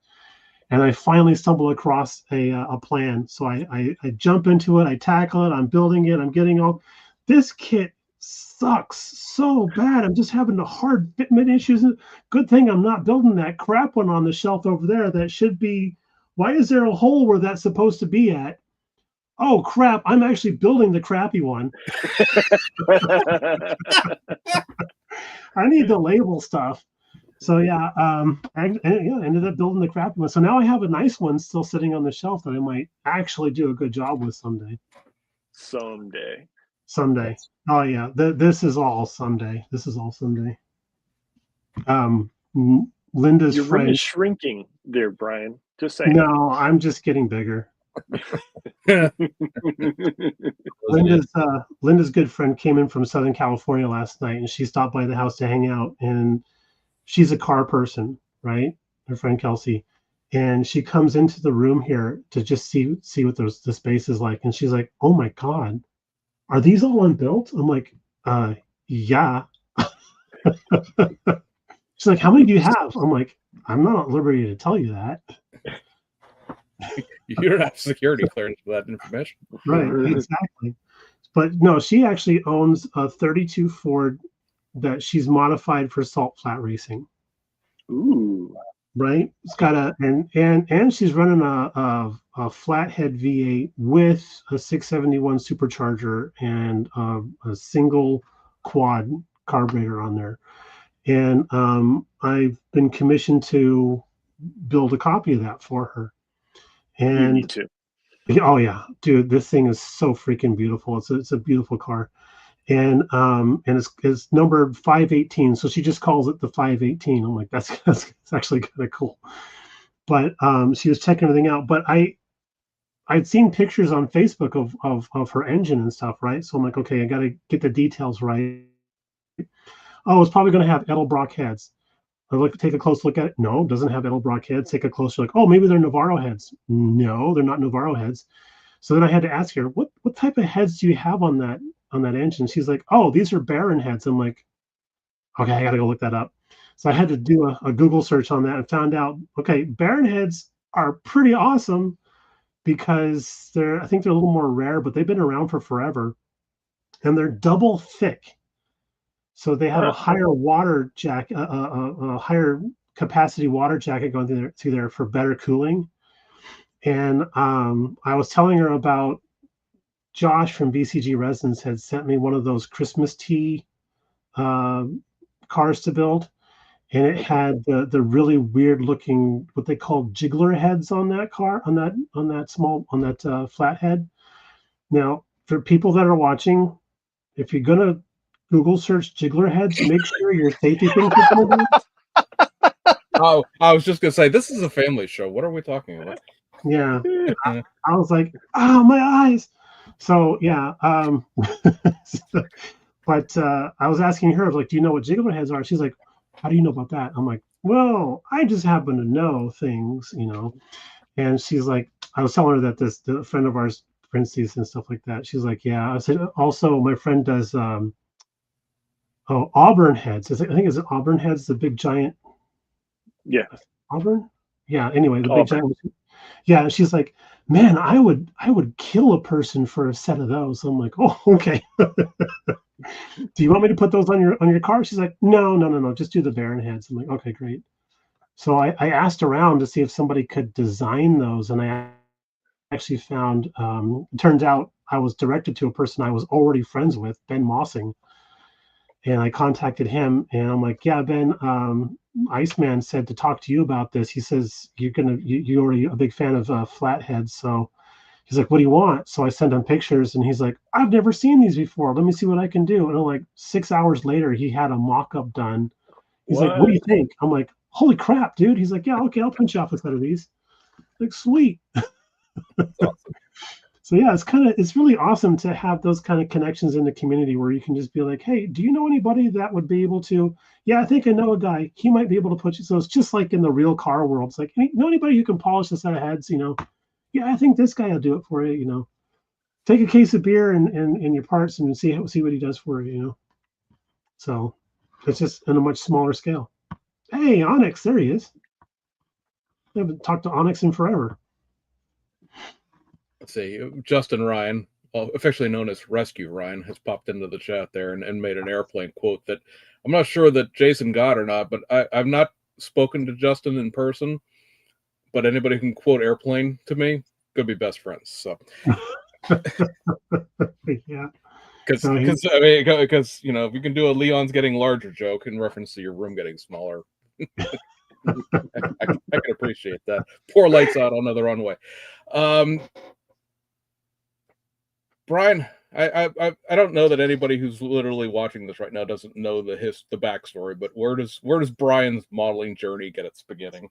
S1: And I finally stumbled across a plan. So I jump into it. I tackle it. I'm building it. I'm getting all. This kit sucks so bad. I'm just having the hard fitment issues. Good thing I'm not building that crap one on the shelf over there. That should be. Why is there a hole where that's supposed to be at? Oh crap, I'm actually building the crappy one. I need to label stuff. So yeah, I ended up building the crappy one. So now I have a nice one still sitting on the shelf that I might actually do a good job with someday. Someday. Oh yeah, this is all someday. Linda's
S3: Your
S1: friend
S3: room is shrinking there, Brian. Just saying.
S1: No, I'm just getting bigger. Linda's good friend came in from Southern California last night, and she stopped by the house to hang out. And she's a car person, right? Her friend Kelsey, and she comes into the room here to just see what the space is like. And she's like, "Oh my God, are these all unbuilt?" I'm like, "Yeah." She's like, "How many do you have?" I'm like, "I'm not at liberty to tell you that."
S2: You don't have security clearance for that information.
S1: Right, exactly. But no, she actually owns a 32 Ford that she's modified for salt flat racing.
S3: Ooh.
S1: Right. It's got and she's running a flathead V8 with a 671 supercharger and a single quad carburetor on there. And I've been commissioned to build a copy of that for her. And
S3: you need to.
S1: Oh yeah, dude, this thing is so freaking beautiful. It's a beautiful car. And it's numbered 518, so she just calls it the 518. I'm like, that's actually kind of cool. But she was checking everything out. But I'd seen pictures on Facebook of her engine and stuff, right? So I'm like, okay, I got to get the details right. Oh, it's probably going to have Edelbrock heads. I look, take a close look at it. No, it doesn't have Edelbrock heads. Take a closer look. Oh, maybe they're Navarro heads. No, they're not Navarro heads. So then I had to ask her, what type of heads do you have on that engine? She's like, oh, these are Baron heads. I'm like, okay, I got to go look that up. So I had to do a Google search on that and found out, okay, Baron heads are pretty awesome because I think they're a little more rare, but they've been around for forever. And they're double thick. So they have a higher water jacket, a higher capacity water jacket going through there for better cooling. And I was telling her about Josh from BCG Resins had sent me one of those Christmas tea cars to build, and it had the really weird looking what they call jiggler heads on that car, on that flathead. Now, for people that are watching, if you're gonna Google search jiggler heads, make sure your safety things are
S2: Oh, I was just gonna say this is a family show. What are we talking about?
S1: Yeah, I was like, oh, my eyes. So yeah, but I was asking her, like, do you know what jiggler heads are? She's like, how do you know about that? I'm like, well, I just happen to know things, And she's like, I was telling her that the friend of ours prints these and stuff like that. She's like, yeah. I said, also, my friend does Auburn heads. I think is it Auburn heads, the big giant.
S3: Yeah.
S1: Auburn. Yeah. Anyway, the big giant. Yeah. And she's like, man, I would kill a person for a set of those. I'm like, oh, okay. Do you want me to put those on your car? She's like, no, just do the Baron heads. I'm like, okay, great. So I asked around to see if somebody could design those, and I actually found. It turns out I was directed to a person I was already friends with, Ben Mossing, and I contacted him, and I'm like, yeah, Ben, Iceman said to talk to you about this. He says you're already a big fan of flatheads, so. He's like, what do you want? So I sent him pictures, and he's like, I've never seen these before. Let me see what I can do. And like 6 hours later, he had a mock-up done. He's like, what do you think? I'm like, holy crap, dude. He's like, yeah, okay, I'll print you off a set of these. Like, sweet.
S2: Awesome.
S1: So yeah, it's really awesome to have those kind of connections in the community where you can just be like, hey, do you know anybody that would be able to? Yeah, I think I know a guy. He might be able to put you. So it's just like in the real car world. It's like, hey, know anybody who can polish a set of heads, Yeah, I think this guy will do it for you, Take a case of beer and your parts and see what he does for you, So it's just on a much smaller scale. Hey, Onyx, there he is. I haven't talked to Onyx in forever.
S2: Let's see, Justin Ryan, officially known as Rescue Ryan, has popped into the chat there and made an airplane quote that I'm not sure that Jason got or not, but I've not spoken to Justin in person. But anybody who can quote airplane to me could be best friends. So,
S1: yeah,
S2: because if you can do a Leon's getting larger joke in reference to your room getting smaller, I can appreciate that. Pour lights out on the runway. Brian, I don't know that anybody who's literally watching this right now doesn't know the backstory, but where does Brian's modeling journey get its beginning?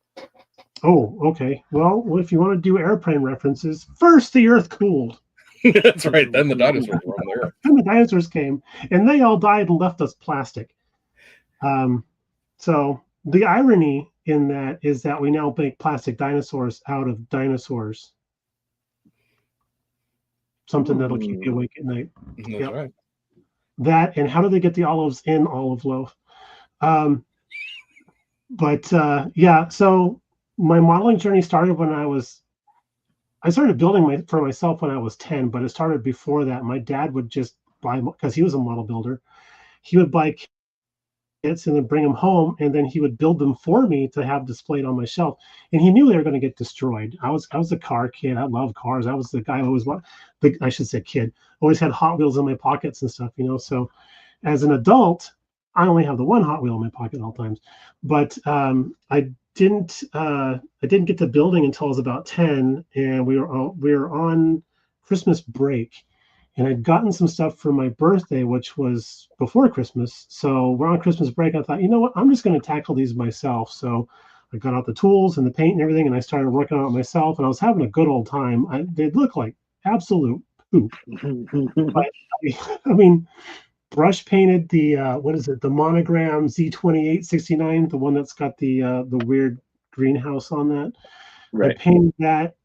S1: Oh, okay. Well, if you want to do airplane references, first the Earth cooled.
S2: That's right. Then the dinosaurs were on there.
S1: Then the dinosaurs came, and they all died and left us plastic. So the irony in that is that we now make plastic dinosaurs out of dinosaurs. Something that'll keep you awake at night.
S2: That's right.
S1: That, and how do they get the olives in olive loaf? Yeah, so my modeling journey started when I started building for myself when I was 10, but it started before that. My dad would just buy, because he was a model builder, he would buy kits and then bring them home, and then he would build them for me to have displayed on my shelf. And he knew they were going to get destroyed. I was a car kid. I love cars. I was the guy who always I should say kid, always had Hot Wheels in my pockets and stuff, So as an adult, I only have the one Hot Wheel in my pocket at all times. But I didn't get to building until I was about 10, and we were on Christmas break. And I'd gotten some stuff for my birthday, which was before Christmas. So we're on Christmas break. I thought, you know what? I'm just going to tackle these myself. So I got out the tools and the paint and everything, and I started working on it myself. And I was having a good old time. They look like absolute poop. But, I mean, brush painted the the Monogram Z2869, the one that's got the weird greenhouse on that. Right. I painted that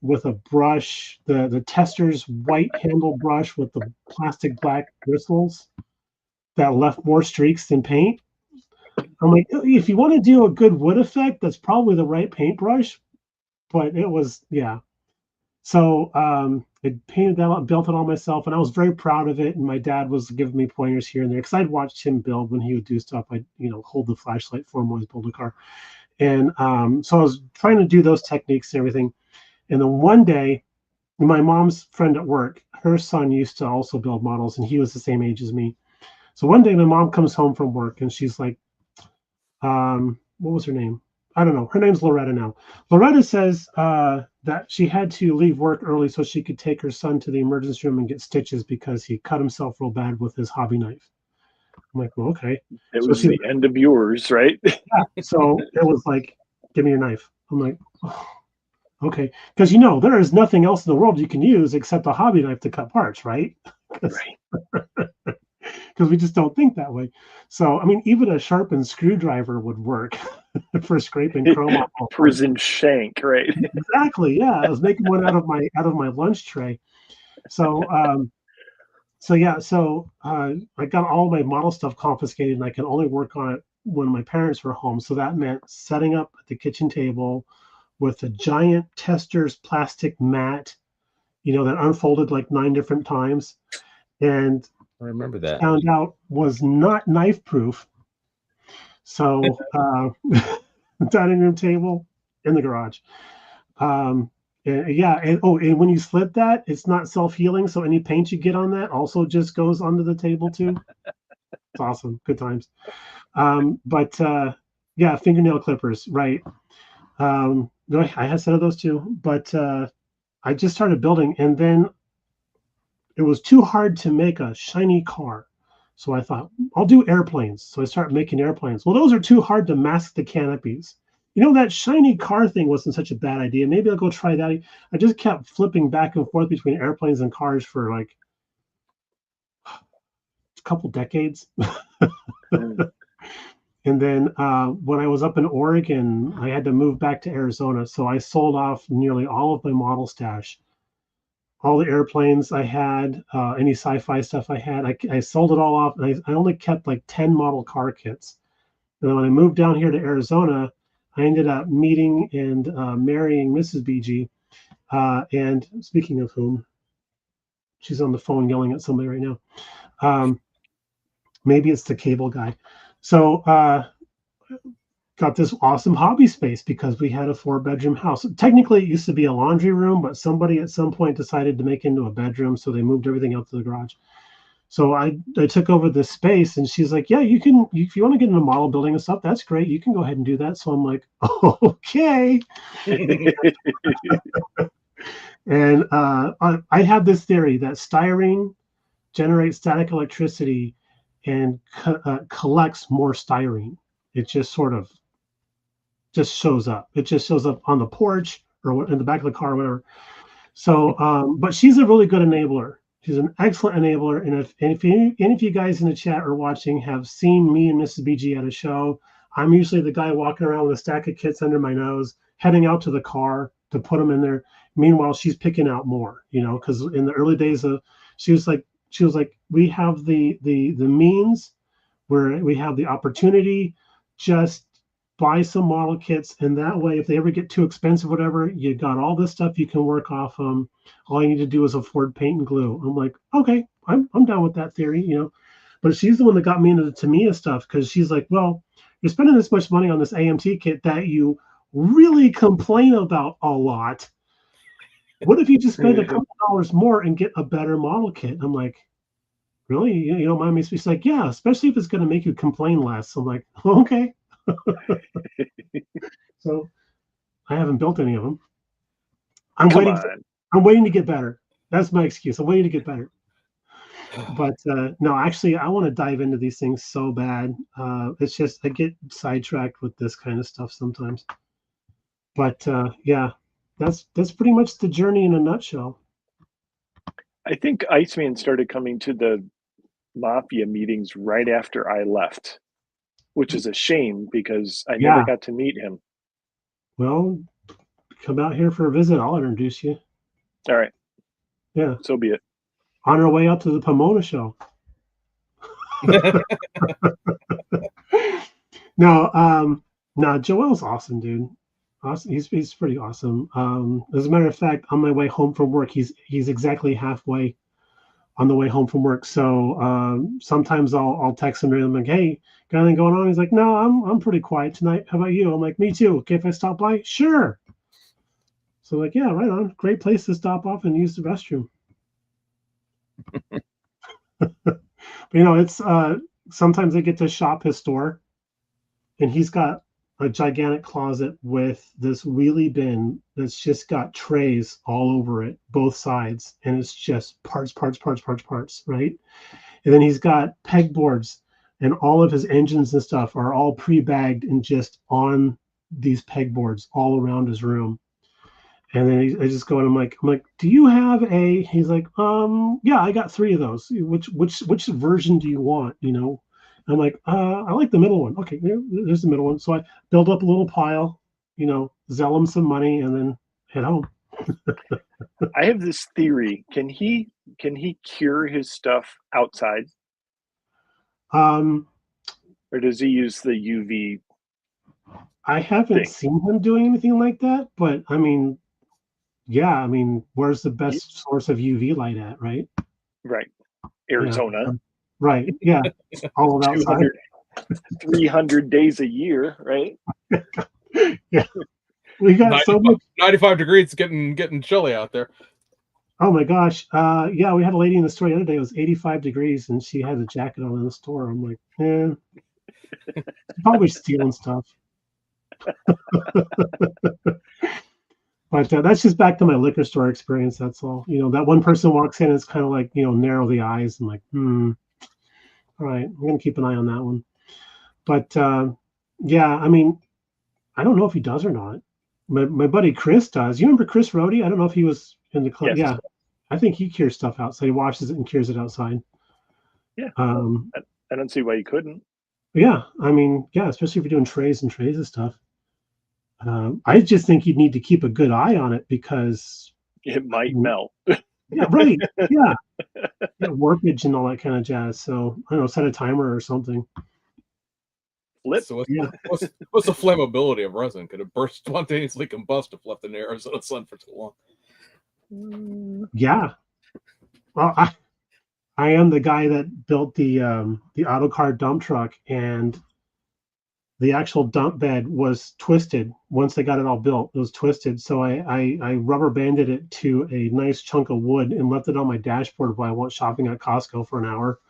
S1: with a brush, the Tester's white handle brush with the plastic black bristles that left more streaks than paint. I'm like, if you want to do a good wood effect, that's probably the right paintbrush. But it was, yeah. So I painted that out, built it all myself, and I was very proud of it. And my dad was giving me pointers here and there because I'd watched him build when he would do stuff. I'd hold the flashlight for him while he's building a car. And so I was trying to do those techniques and everything. And then one day, my mom's friend at work, her son used to also build models, and he was the same age as me. So one day, my mom comes home from work, and she's like, what was her name? I don't know. Her name's Loretta now. Loretta says that she had to leave work early so she could take her son to the emergency room and get stitches because he cut himself real bad with his hobby knife. I'm like, well, okay.
S3: It was the end of yours, right?
S1: Yeah. So it was like, give me your knife. I'm like, oh, okay. Because, there is nothing else in the world you can use except a hobby knife to cut parts, right?
S3: Right.
S1: Because we just don't think that way. So, I mean, even a sharpened screwdriver would work for scraping chrome off.
S3: Prison shank, right?
S1: Exactly. Yeah. I was making one out of my lunch tray. So, I got all my model stuff confiscated, and I could only work on it when my parents were home. So that meant setting up at the kitchen table with a giant Tester's plastic mat, that unfolded like 9 different times. And
S4: I remember that.
S1: Found out was not knife proof. So dining room table in the garage. And when you slit that, it's not self-healing, so any paint you get on that also just goes onto the table too. It's awesome. Good times. Fingernail clippers, right. I had a set of those too, but I just started building, and then it was too hard to make a shiny car. So I thought, I'll do airplanes. So I started making airplanes. Well, those are too hard to mask the canopies. That shiny car thing wasn't such a bad idea. Maybe I'll go try that. I just kept flipping back and forth between airplanes and cars for like a couple decades. And then when I was up in Oregon, I had to move back to Arizona. So I sold off nearly all of my model stash. All the airplanes I had, any sci-fi stuff I had, I sold it all off. And I only kept like 10 model car kits. And then when I moved down here to Arizona, I ended up meeting and marrying Mrs. BG. And speaking of whom, she's on the phone yelling at somebody right now. Maybe it's the cable guy. So got this awesome hobby space because we had a 4-bedroom house. Technically, it used to be a laundry room, but somebody at some point decided to make it into a bedroom, so they moved everything out to the garage. So I took over this space, and she's like, yeah, you can, if you want to get into model building and stuff, that's great. You can go ahead and do that. So I'm like, okay. And I have this theory that styrene generates static electricity and collects more styrene. It just sort of just shows up. It just shows up on the porch or in the back of the car or whatever. So, but she's a really good enabler. She's an excellent enabler. And if any of you guys in the chat or watching have seen me and Mrs. BG at a show, I'm usually the guy walking around with a stack of kits under my nose, heading out to the car to put them in there. Meanwhile, she's picking out more, because in the early days she was like, we have the means, where we have the opportunity, just buy some model kits, and that way, if they ever get too expensive, whatever, you got all this stuff you can work off them. All you need to do is afford paint and glue. I'm like, okay, I'm down with that theory, But she's the one that got me into the Tamiya stuff because she's like, well, you're spending this much money on this AMT kit that you really complain about a lot. What if you just spend a couple dollars more and get a better model kit? I'm like, really? You don't mind me? She's like, yeah, especially if it's going to make you complain less. I'm like, okay. So I haven't built any of them. I'm waiting to get better. That's my excuse. I'm waiting to get better. But no, actually, I want to dive into these things so bad. It's just I get sidetracked with this kind of stuff sometimes. But yeah, that's pretty much the journey in a nutshell.
S3: I think Iceman started coming to the Mafia meetings right after I left, which is a shame because I never got to meet him.
S1: Well, come out here for a visit. I'll introduce you.
S3: All right.
S1: Yeah.
S3: So be it. On
S1: our way out to the Pomona show. No, Joel's awesome, dude. Awesome. He's pretty awesome. As a matter of fact, on my way home from work, he's exactly halfway on the way home from work. So sometimes I'll text him and I'm like, hey, got anything going on? He's like, no, I'm pretty quiet tonight. How about you? I'm like, me too. Okay, if I stop by, sure. So like, yeah, right on. Great place to stop off and use the restroom. But it's sometimes I get to shop his store, and he's got a gigantic closet with this wheelie bin that's just got trays all over it, both sides, and it's just parts, right? And then he's got pegboards, and all of his engines and stuff are all pre-bagged and just on these pegboards all around his room. And then I just go and I'm like, do you have a? He's like, yeah, I got 3 of those. Which version do you want? I'm like, I like the middle one. Okay, there's the middle one. So I build up a little pile, zell him some money, and then head home.
S3: I have this theory. Can he cure his stuff outside? Or does he use the UV?
S1: I haven't seen him doing anything like that, but I mean, yeah, where's the best source of UV light at, right?
S3: Right. Arizona.
S1: Yeah. Right. Yeah. All of outside.
S3: 300 days a year, right?
S1: Yeah. We got so much.
S2: 95 degrees, getting chilly out there.
S1: Oh my gosh. Yeah, we had a lady in the store the other day. It was 85 degrees and she had a jacket on in the store. I'm like, probably stealing stuff. But that's just back to my liquor store experience. That's all. That one person walks in, it's kind of like, narrow the eyes. I'm like, all right, I'm going to keep an eye on that one. But yeah, I don't know if he does or not. My buddy Chris does. You remember Chris Rohde? I don't know if he was in the club. Yes. Yeah, I think he cures stuff outside. He washes it and cures it outside.
S3: Yeah. I don't see why you couldn't.
S1: Yeah, yeah, especially if you're doing trays and stuff. I just think you'd need to keep a good eye on it because
S3: it might melt.
S1: Yeah, right. Yeah. Warpage and all that kind of jazz. So I don't know, set a timer or something.
S2: So what's the flammability of resin? Could it burst spontaneously combust if left in the Arizona sun for too long?
S1: Yeah. Well, I am the guy that built the auto car dump truck, and the actual dump bed was twisted. Once they got it all built, it was twisted. So I rubber banded it to a nice chunk of wood and left it on my dashboard while I went shopping at Costco for an hour.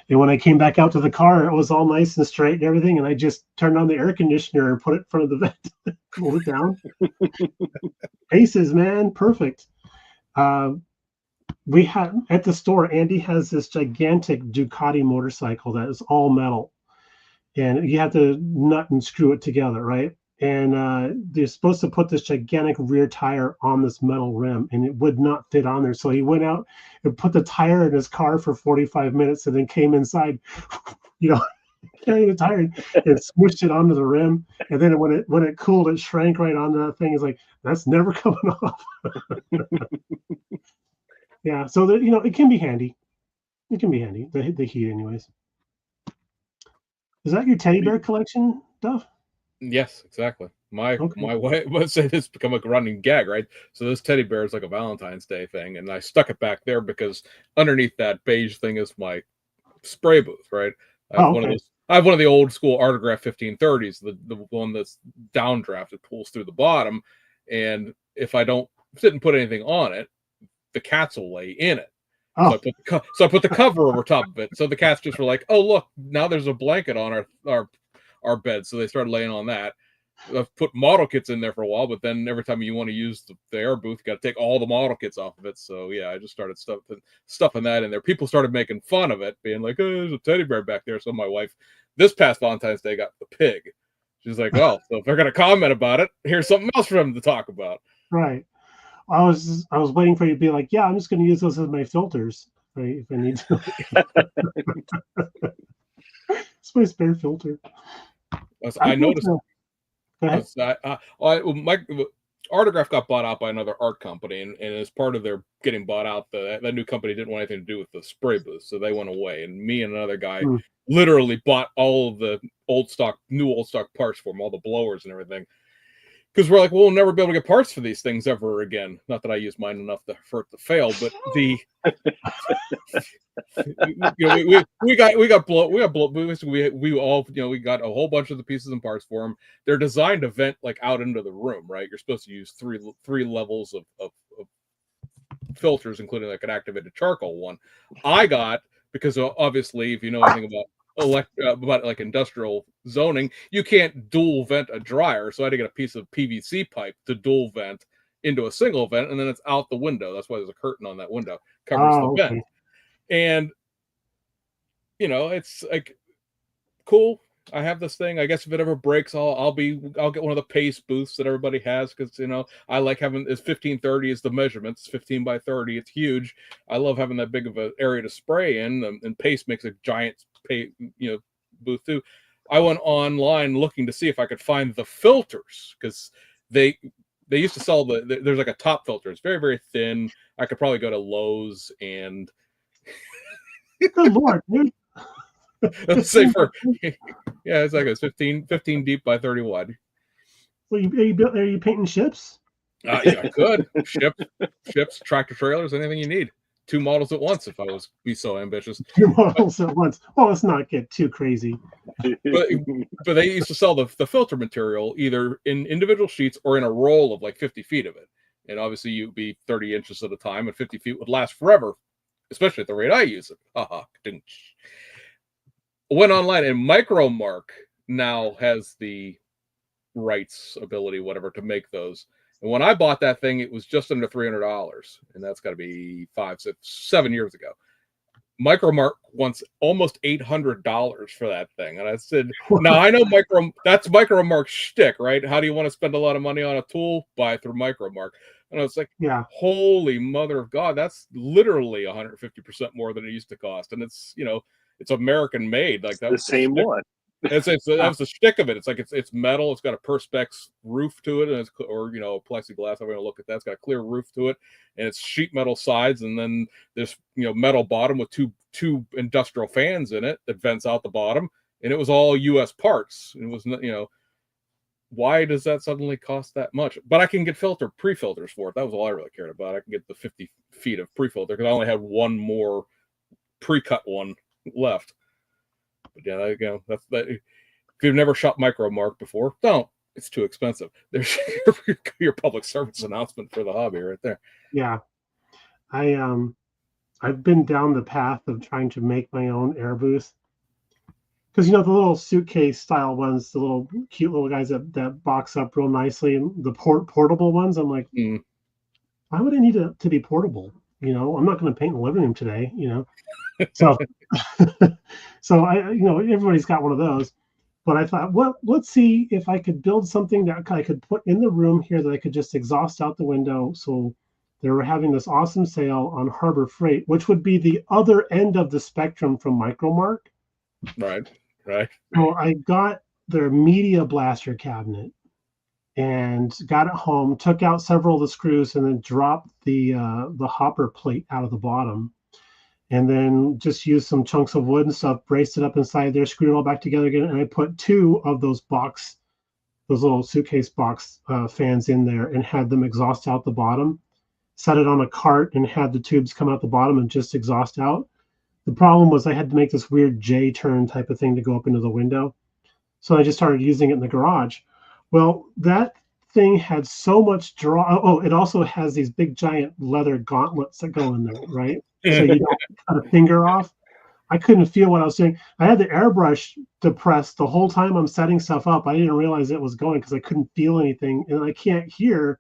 S1: And when I came back out to the car, it was all nice and straight and everything. And I just turned on the air conditioner and put it in front of the vent, cooled it down. Aces, man, perfect. We had at the store, Andy has this gigantic Ducati motorcycle that is all metal. And you have to nut and screw it together, right? And they're supposed to put this gigantic rear tire on this metal rim, and it would not fit on there. So he went out and put the tire in his car for 45 minutes and then came inside, carrying the tire and smushed it onto the rim. And then when it cooled, it shrank right onto that thing. It's like, that's never coming off. Yeah, so that it can be handy. It can be handy, the heat anyways. Is that your teddy bear collection, Duff?
S2: Yes, exactly. My wife would say this become a running gag, right? So this teddy bear is like a Valentine's Day thing, and I stuck it back there because underneath that beige thing is my spray booth, right? I have one of those. I have one of the old school Artograph 1530s, the one that's downdraft. It pulls through the bottom, and if I didn't put anything on it, the cats will lay in it. So I put the cover over top of it. So the cats just were like, "Oh, look, now there's a blanket on our bed." So they started laying on that. I've put model kits in there for a while, but then every time you want to use the air booth, you got to take all the model kits off of it. So yeah, I just started stuffing that in there. People started making fun of it, being like, "Oh, there's a teddy bear back there." So my wife, this past Valentine's Day, got the pig. She's like, "Oh, so if they're gonna comment about it, here's something else for them to talk about."
S1: Right. I was waiting for you to be like, "Yeah, I'm just going to use those as my filters, right? If I need to." It's my spare filter.
S2: I noticed. My Artograph got bought out by another art company, and as part of their getting bought out, that new company didn't want anything to do with the spray booth, so they went away. And me and another guy literally bought all of the new old stock parts for them, all the blowers and everything, because we're like, we'll never be able to get parts for these things ever again. Not that I use mine enough for it to fail, but we got a whole bunch of the pieces and parts for them. They're designed to vent like out into the room, right? You're supposed to use three levels of filters, including like an activated charcoal one. I got, because obviously, if you know anything about like industrial zoning, you can't dual vent a dryer, so I had to get a piece of PVC pipe to dual vent into a single vent, and then it's out the window. That's why there's a curtain on that window, covers the vent. And it's like, cool, I have this thing. I guess if it ever breaks, I'll get one of the paste booths that everybody has, because I like having, it's 1530 is the measurement. It's 15 by 30. It's huge. I love having that big of an area to spray in, and paste makes a giant booth too. I went online looking to see if I could find the filters, because they used to sell there's like a top filter. It's very, very thin. I could probably go to Lowe's and
S1: good Lord, dude.
S2: Let's say it's like a 15 deep by 30 wide.
S1: Well, are you painting ships?
S2: Yeah, I could. Ships, tractor trailers, anything you need. 2 models at once if I was be so ambitious.
S1: 2 models at once. Oh, let's not get too crazy.
S2: But they used to sell the filter material either in individual sheets or in a roll of like 50 feet of it. And obviously you'd be 30 inches at a time, and 50 feet would last forever, especially at the rate I use it. Went online, and Micromark now has the rights ability, whatever, to make those. And when I bought that thing, it was just under $300, and that's got to be 5, 6, 7 years ago. Micromark wants almost $800 for that thing, and I said, "Now I know that's Micromark's shtick, right? How do you want to spend a lot of money on a tool? Buy it through Micromark." And I was like,
S1: "Yeah,
S2: holy mother of God, that's literally 150% more than it used to cost." And it's it's American made, like that.
S3: The same one.
S2: That was the shtick of it. It's like it's metal. It's got a Perspex roof to it, and plexiglass. I'm going to look at that. It's got a clear roof to it, and it's sheet metal sides, and then there's metal bottom with two industrial fans in it that vents out the bottom, and it was all U.S. parts. It was why does that suddenly cost that much? But I can get pre-filters for it. That was all I really cared about. I can get the 50 feet of pre-filter because I only had one more pre-cut one left. But yeah, that's that. If you've never shopped Micromark before, don't. It's too expensive. There's your public service announcement for the hobby right there.
S1: Yeah, I've been down the path of trying to make my own air booth, because the little suitcase style ones, the little cute little guys that box up real nicely, and the portable ones. I'm like, why would I need it to be portable? I'm not going to paint the living room today. So, everybody's got one of those, but I thought, well, let's see if I could build something that I could put in the room here that I could just exhaust out the window. So they were having this awesome sale on Harbor Freight, which would be the other end of the spectrum from Micromark.
S2: Right.
S1: So I got their media blaster cabinet and got it home, took out several of the screws, and then dropped the hopper plate out of the bottom. And then just used some chunks of wood and stuff, braced it up inside there, screwed it all back together again. And I put 2 of those little suitcase box fans in there and had them exhaust out the bottom, set it on a cart and had the tubes come out the bottom and just exhaust out. The problem was I had to make this weird J turn type of thing to go up into the window. So I just started using it in the garage. Well, that thing had so much draw. Oh, it also has these big giant leather gauntlets that go in there, right? So you don't cut a finger off. I couldn't feel what I was doing. I had the airbrush depressed the whole time I'm setting stuff up. I didn't realize it was going because I couldn't feel anything, and I can't hear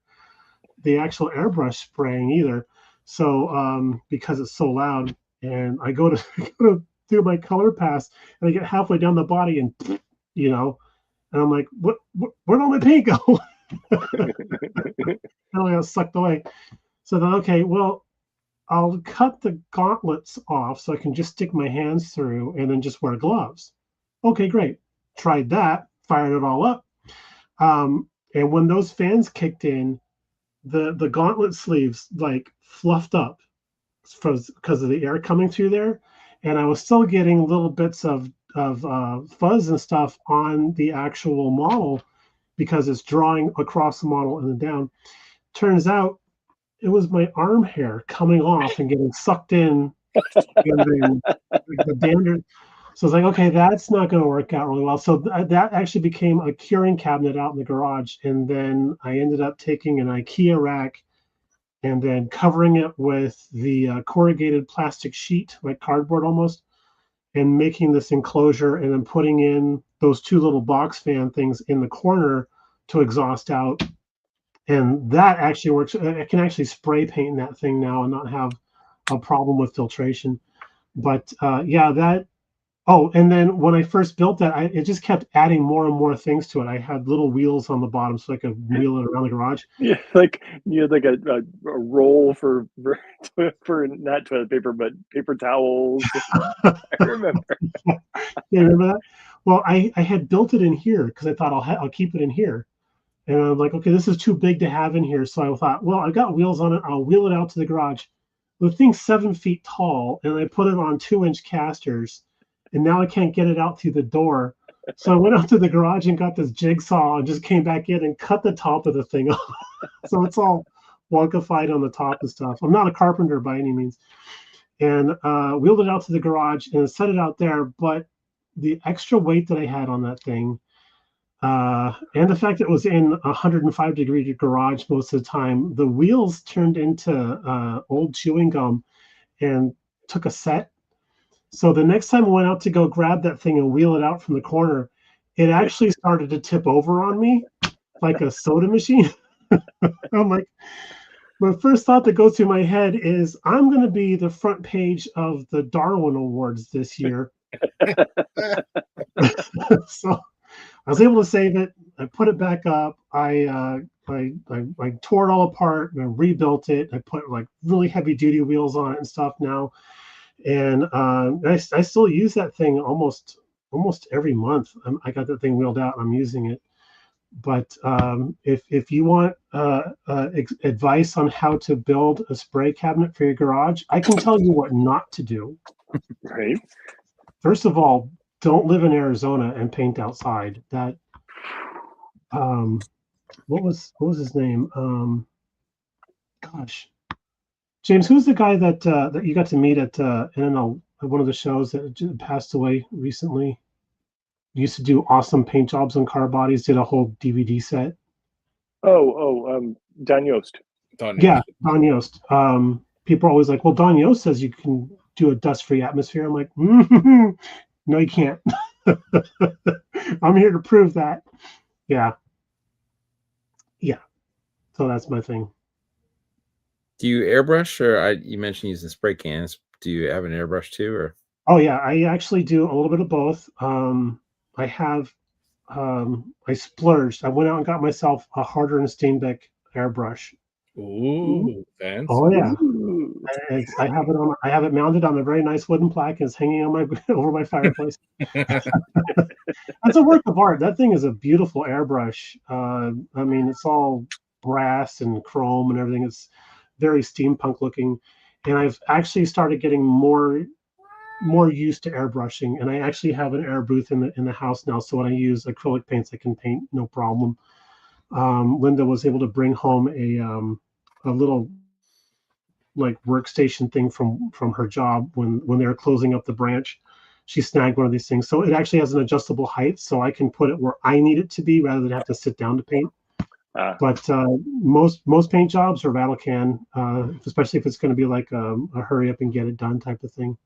S1: the actual airbrush spraying either. So because it's so loud, and I go to do my color pass, and I get halfway down the body, and and I'm like, where'd all my paint go? And I got sucked away. So then, okay, well, I'll cut the gauntlets off so I can just stick my hands through and then just wear gloves. Okay, great. Tried that, fired it all up. And when those fans kicked in, the gauntlet sleeves like fluffed up because of the air coming through there. And I was still getting little bits of fuzz and stuff on the actual model because it's drawing across the model and then down. Turns out it was my arm hair coming off and getting sucked in, and then the dander. So it's like, okay, that's not going to work out really well. So that actually became a curing cabinet out in the garage, and then I ended up taking an IKEA rack and then covering it with the corrugated plastic sheet, like cardboard almost, and making this enclosure, and then putting in those two little box fan things in the corner to exhaust out. And that actually works. I can actually spray paint in that thing now and not have a problem with filtration. But yeah, that. Oh, and then when I first built that, it just kept adding more and more things to it. I had little wheels on the bottom so I could wheel it around the garage.
S3: Yeah, like you had like a roll for not toilet paper, but paper towels. I remember.
S1: Yeah, remember that? Well, I had built it in here because I thought I'll keep it in here. And I'm like, okay, this is too big to have in here. So I thought, well, I got wheels on it. I'll wheel it out to the garage. The thing's 7 feet tall, and I put it on 2-inch casters, and now I can't get it out through the door. So I went out to the garage and got this jigsaw and just came back in and cut the top of the thing off. So it's all wonkified on the top and stuff. I'm not a carpenter by any means. And wheeled it out to the garage and set it out there. But the extra weight that I had on that thing, and the fact that it was in a 105-degree garage most of the time, the wheels turned into old chewing gum and took a set. So the next time I went out to go grab that thing and wheel it out from the corner, it actually started to tip over on me like a soda machine. I'm like, my first thought that goes through my head is, I'm going to be the front page of the Darwin Awards this year. So I was able to save it. I put it back up. I tore it all apart and I rebuilt it. I put like really heavy duty wheels on it and stuff now. And I still use that thing almost every month. I got that thing wheeled out and I'm using it. But if you want advice on how to build a spray cabinet for your garage, I can tell you what not to do.
S3: Right.
S1: First of all, don't live in Arizona and paint outside. That what was his name? Gosh, James, who's the guy that you got to meet at one of the shows that passed away recently? He used to do awesome paint jobs on car bodies. Did a whole DVD set.
S3: Don Yost.
S1: Yeah, Don Yost. People are always like, well, Don Yost says you can do a dust-free atmosphere. I'm like, no, you can't. I'm here to prove that. Yeah. So that's my thing.
S4: Do you airbrush, or you mentioned using spray cans? Do you have an airbrush too, or?
S1: Oh yeah, I actually do a little bit of both. I splurged. I went out and got myself a Harder and Steenbeck airbrush.
S2: Ooh, fancy.
S1: Oh yeah. I have it mounted on a very nice wooden plaque. It's hanging on my over my fireplace. That's a work of art. That thing is a beautiful airbrush. I mean, it's all brass and chrome and everything. It's very steampunk looking, and I've actually started getting more used to airbrushing. And I actually have an air booth in the house now. So when I use acrylic paints, I can paint no problem. Linda was able to bring home a little like workstation thing from her job when they were closing up the branch. She snagged one of these things, so it actually has an adjustable height, so I can put it where I need it to be rather than have to sit down to paint. But most paint jobs are rattle can, especially if it's going to be like a hurry up and get it done type of thing.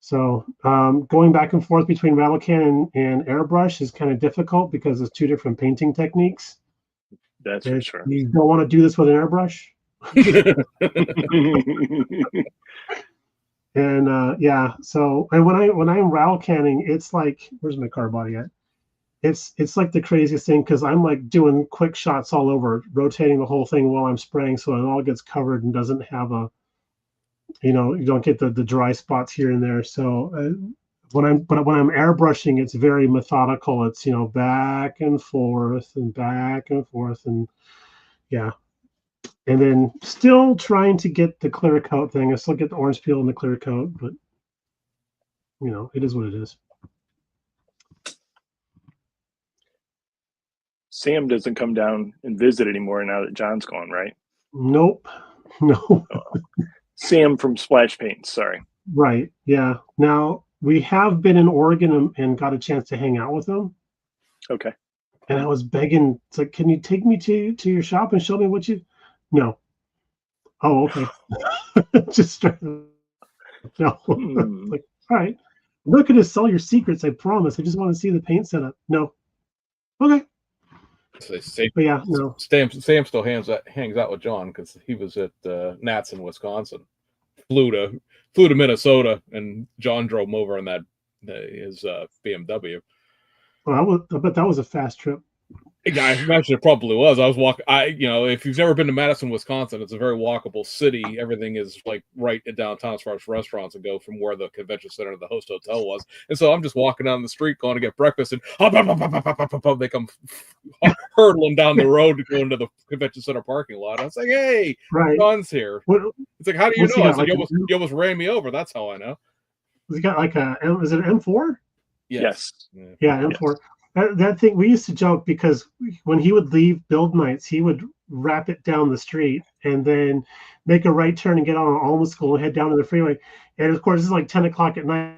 S1: So going back and forth between rattle can and airbrush is kind of difficult because it's two different painting techniques.
S3: That's for sure.
S1: You don't want to do this with an airbrush. And so and when I'm rattle canning, it's like, where's my car body at? It's like the craziest thing because I'm like doing quick shots all over, rotating the whole thing while I'm spraying, so it all gets covered and doesn't have a, you don't get the dry spots here and there. So when I'm airbrushing, it's very methodical. It's back and forth and yeah. And then still trying to get the clear coat thing. I still get the orange peel and the clear coat, but it is what it is.
S3: Sam doesn't come down and visit anymore now that John's gone, right?
S1: Nope. No.
S3: Sam from Splash Paints, sorry.
S1: Right. Yeah. Now we have been in Oregon and got a chance to hang out with him.
S3: Okay.
S1: And I was begging, it's like, can you take me to your shop and show me what you? No. Oh, okay. Just straight. No. Like, all right. I'm not going to sell your secrets. I promise. I just want to see the paint setup. No. Okay. But yeah, no.
S2: Sam still hangs out with John because he was at Nats in Wisconsin. Flew to Minnesota, and John drove him over in his BMW.
S1: Well, I bet that was a fast trip.
S2: I imagine it probably was. I was walking. If you've never been to Madison, Wisconsin, it's a very walkable city. Everything is like right in downtown as far as restaurants go from where the convention center and the host hotel was. And so I'm just walking down the street going to get breakfast, and they come hurtling down the road to go into the convention center parking lot. I was like, "Hey, John's here." It's like, "How do you know?" I said, "You almost ran me over." That's how I know.
S1: He got like is it an M4?
S3: Yes.
S1: Yeah, M4. Yes. That thing, we used to joke because when he would leave build nights, he would wrap it down the street and then make a right turn and get on Alma School and head down to the freeway. And of course, it's like 10 o'clock at night.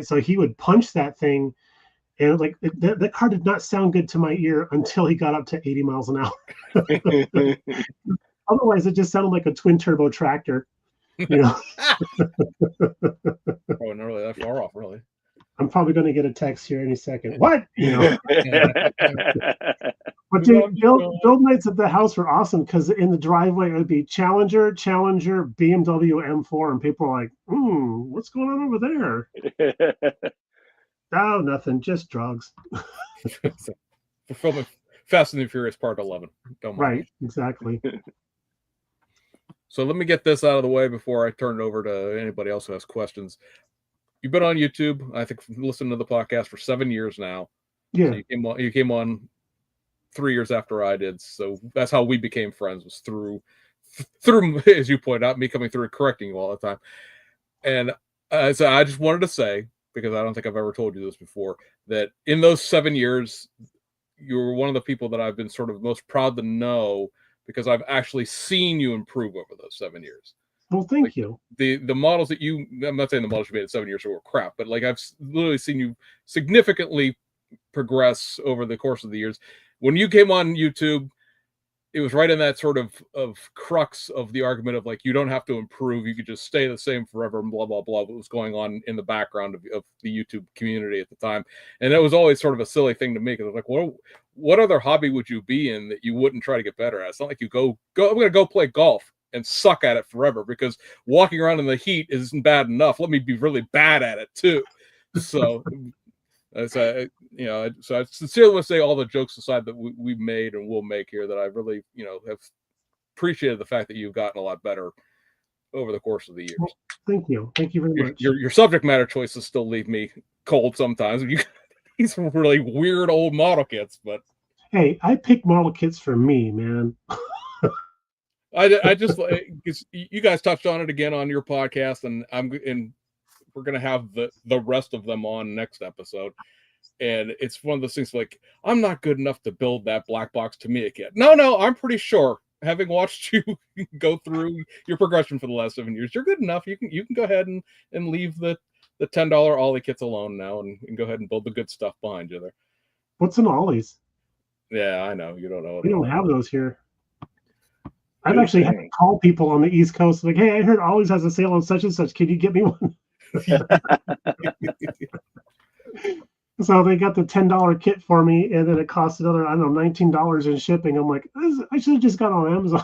S1: So he would punch that thing. And like that car did not sound good to my ear until he got up to 80 miles an hour. Otherwise, it just sounded like a twin turbo tractor.
S2: Probably not really that far off, really.
S1: I'm probably going to get a text here any second. What? But dude, build nights at the house were awesome because in the driveway it would be Challenger, BMW M4, and people are like, what's going on over there? Oh, nothing, just drugs.
S2: We're filming Fast and the Furious Part 11. Don't mind.
S1: Right, exactly.
S2: So let me get this out of the way before I turn it over to anybody else who has questions. You've been on YouTube, I think, listening to the podcast for 7 years now.
S1: Yeah.
S2: So you came on 3 years after I did. So that's how we became friends, was through, as you point out, me coming through and correcting you all the time. And so I just wanted to say, because I don't think I've ever told you this before, that in those 7 years, you were one of the people that I've been sort of most proud to know because I've actually seen you improve over those 7 years.
S1: Well, thank you.
S2: The models that I'm not saying the models you made in 7 years were crap, but like I've literally seen you significantly progress over the course of the years. When you came on YouTube, it was right in that sort of crux of the argument of like, you don't have to improve. You could just stay the same forever and blah, blah, blah. What was going on in the background of the YouTube community at the time. And it was always sort of a silly thing to me because I was like, what other hobby would you be in that you wouldn't try to get better at? It's not like you go, I'm going to go play golf and suck at it forever because walking around in the heat isn't bad enough. Let me be really bad at it too. So, so I sincerely want to say, all the jokes aside that we made and will make here, that I really, have appreciated the fact that you've gotten a lot better over the course of the years.
S1: Well, thank you very much.
S2: Your subject matter choices still leave me cold sometimes. These really weird old model kits, but
S1: hey, I pick model kits for me, man.
S2: I just, because you guys touched on it again on your podcast, and we're gonna have the rest of them on next episode. And it's one of those things like, I'm not good enough to build that black box Tamiya kit. No, I'm pretty sure having watched you go through your progression for the last 7 years, you're good enough. You can go ahead and leave the $10 ollie kits alone now, and go ahead and build the good stuff behind you there.
S1: What's an ollies?
S2: Yeah, I know you don't know.
S1: We don't have those here. I've actually had to call people on the East Coast like, hey, I heard Ollies has a sale on such and such. Can you get me one? So they got the $10 kit for me, and then it cost another, I don't know, $19 in shipping. I'm like, I should have just got on Amazon.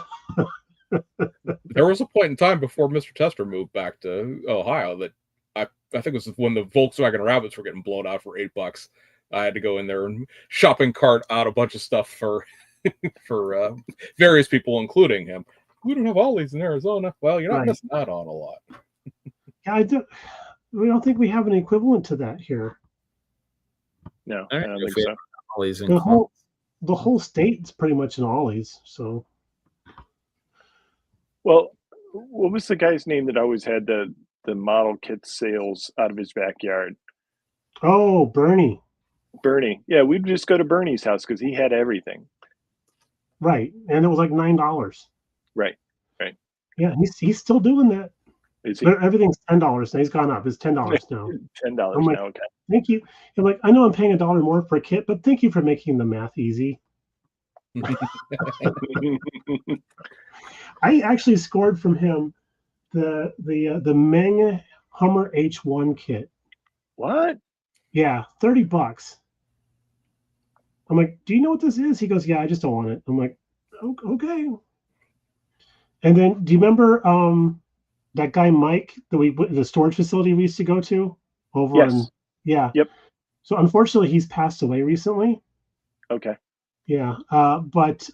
S2: There was a point in time before Mr. Tester moved back to Ohio that I think it was when the Volkswagen Rabbits were getting blown out for $8. I had to go in there and shopping cart out a bunch of stuff for various people, including him. We don't have ollies in Arizona. Well, you're not missing out on a lot.
S1: Yeah, we don't think we have an equivalent to that here.
S3: No, I don't think so.
S1: The whole state's pretty much an ollies. So,
S3: well, what was the guy's name that always had the model kit sales out of his backyard?
S1: Oh, Bernie.
S3: Yeah, we'd just go to Bernie's house because he had everything.
S1: Right, and it was like $9.
S3: Right.
S1: Yeah, he's still doing that.
S3: Is he?
S1: Everything's $10 now. He's gone up. It's $10 now.
S3: $10 now. Okay.
S1: Thank you. I'm like, I know I'm paying $1 more per kit, but thank you for making the math easy. I actually scored from him the Meng Hummer H1 kit.
S3: What?
S1: Yeah, $30. I'm like, do you know what this is? He goes, yeah, I just don't want it. I'm like, okay. And then, do you remember that guy Mike the storage facility we used to go to over?
S3: Yes.
S1: Yep. So unfortunately, he's passed away recently.
S3: Okay.
S1: Yeah, but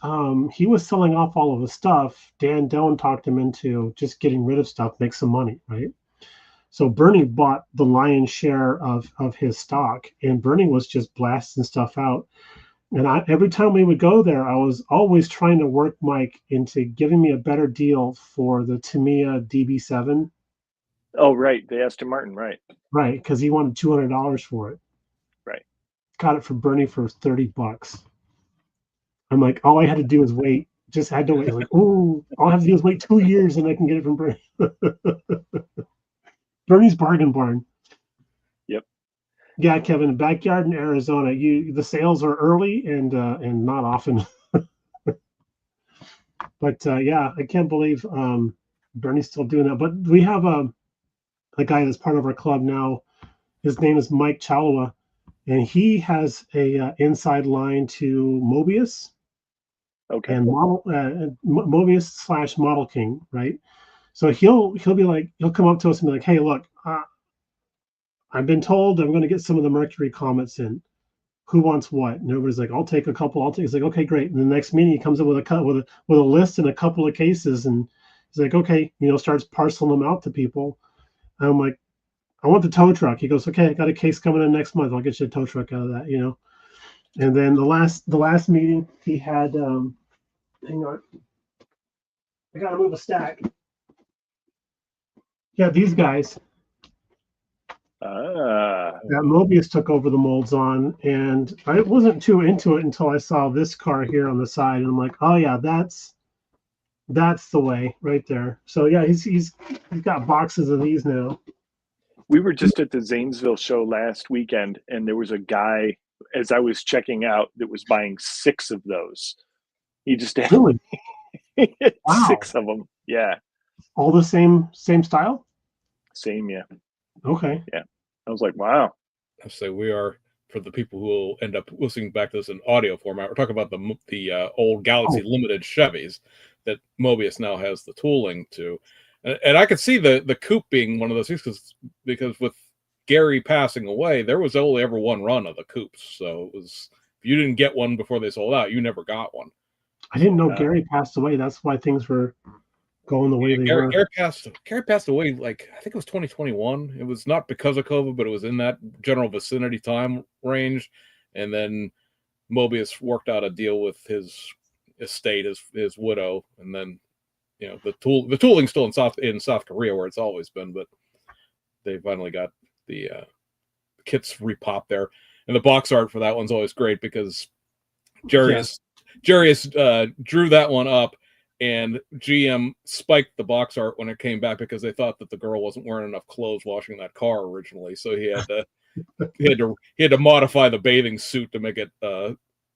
S1: he was selling off all of the stuff. Dan Doan talked him into just getting rid of stuff, make some money, right? So Bernie bought the lion's share of his stock, and Bernie was just blasting stuff out. And every time we would go there, I was always trying to work Mike into giving me a better deal for the Tamiya DB7.
S3: Oh, right. The Aston Martin, right.
S1: Right, because he wanted $200 for it.
S3: Right.
S1: Got it for Bernie for $30. I'm like, all I had to do is wait. Just had to wait. Like, all I have to do is wait 2 years and I can get it from Bernie. Bernie's bargain barn.
S3: Yep.
S1: Yeah, Kevin, backyard in Arizona, the sales are early and not often. But yeah, I can't believe Bernie's still doing that. But we have a guy that's part of our club now. His name is Mike Chalawa, and he has a inside line to Mobius.
S3: Okay.
S1: And Mobius / Model King, right? So he'll be like, he'll come up to us and be like, hey, look, I've been told I'm going to get some of the Mercury Comets in. Who wants what? And everybody's like, I'll take a couple. He's like, okay, great. And the next meeting, he comes up with a list and a couple of cases, and he's like, okay, starts parceling them out to people. And I'm like, I want the tow truck. He goes, okay, I got a case coming in next month. I'll get you a tow truck out of that, And then the last meeting he had, hang on, I got to move a stack. Yeah, these guys. That Mobius took over the molds on, and I wasn't too into it until I saw this car here on the side, and I'm like, oh yeah, that's the way right there. So yeah, he's got boxes of these now.
S3: We were just at the Zanesville show last weekend, and there was a guy, as I was checking out, that was buying 6 of those. He just had
S1: really?
S3: Wow. 6 of them. Yeah.
S1: All the same style?
S3: Same, yeah.
S1: Okay.
S3: Yeah. I was like, wow.
S2: I'll say we are, for the people who will end up listening back to this in audio format, we're talking about the old Galaxy Limited Chevys that Mobius now has the tooling to. And I could see the coupe being one of those things because with Gary passing away, there was only ever one run of the coupes. So it was, if you didn't get one before they sold out, you never got one.
S1: I didn't know Gary passed away. That's why things were going the way they were.
S2: Gary passed away, like, I think it was 2021. It was not because of COVID, but it was in that general vicinity time range. And then Mobius worked out a deal with his estate, his widow, and then the tooling's still in South Korea where it's always been, but they finally got the kits repopped there. And the box art for that one's always great because Jerry drew that one up, and GM spiked the box art when it came back because they thought that the girl wasn't wearing enough clothes washing that car originally. So he had to modify the bathing suit to make it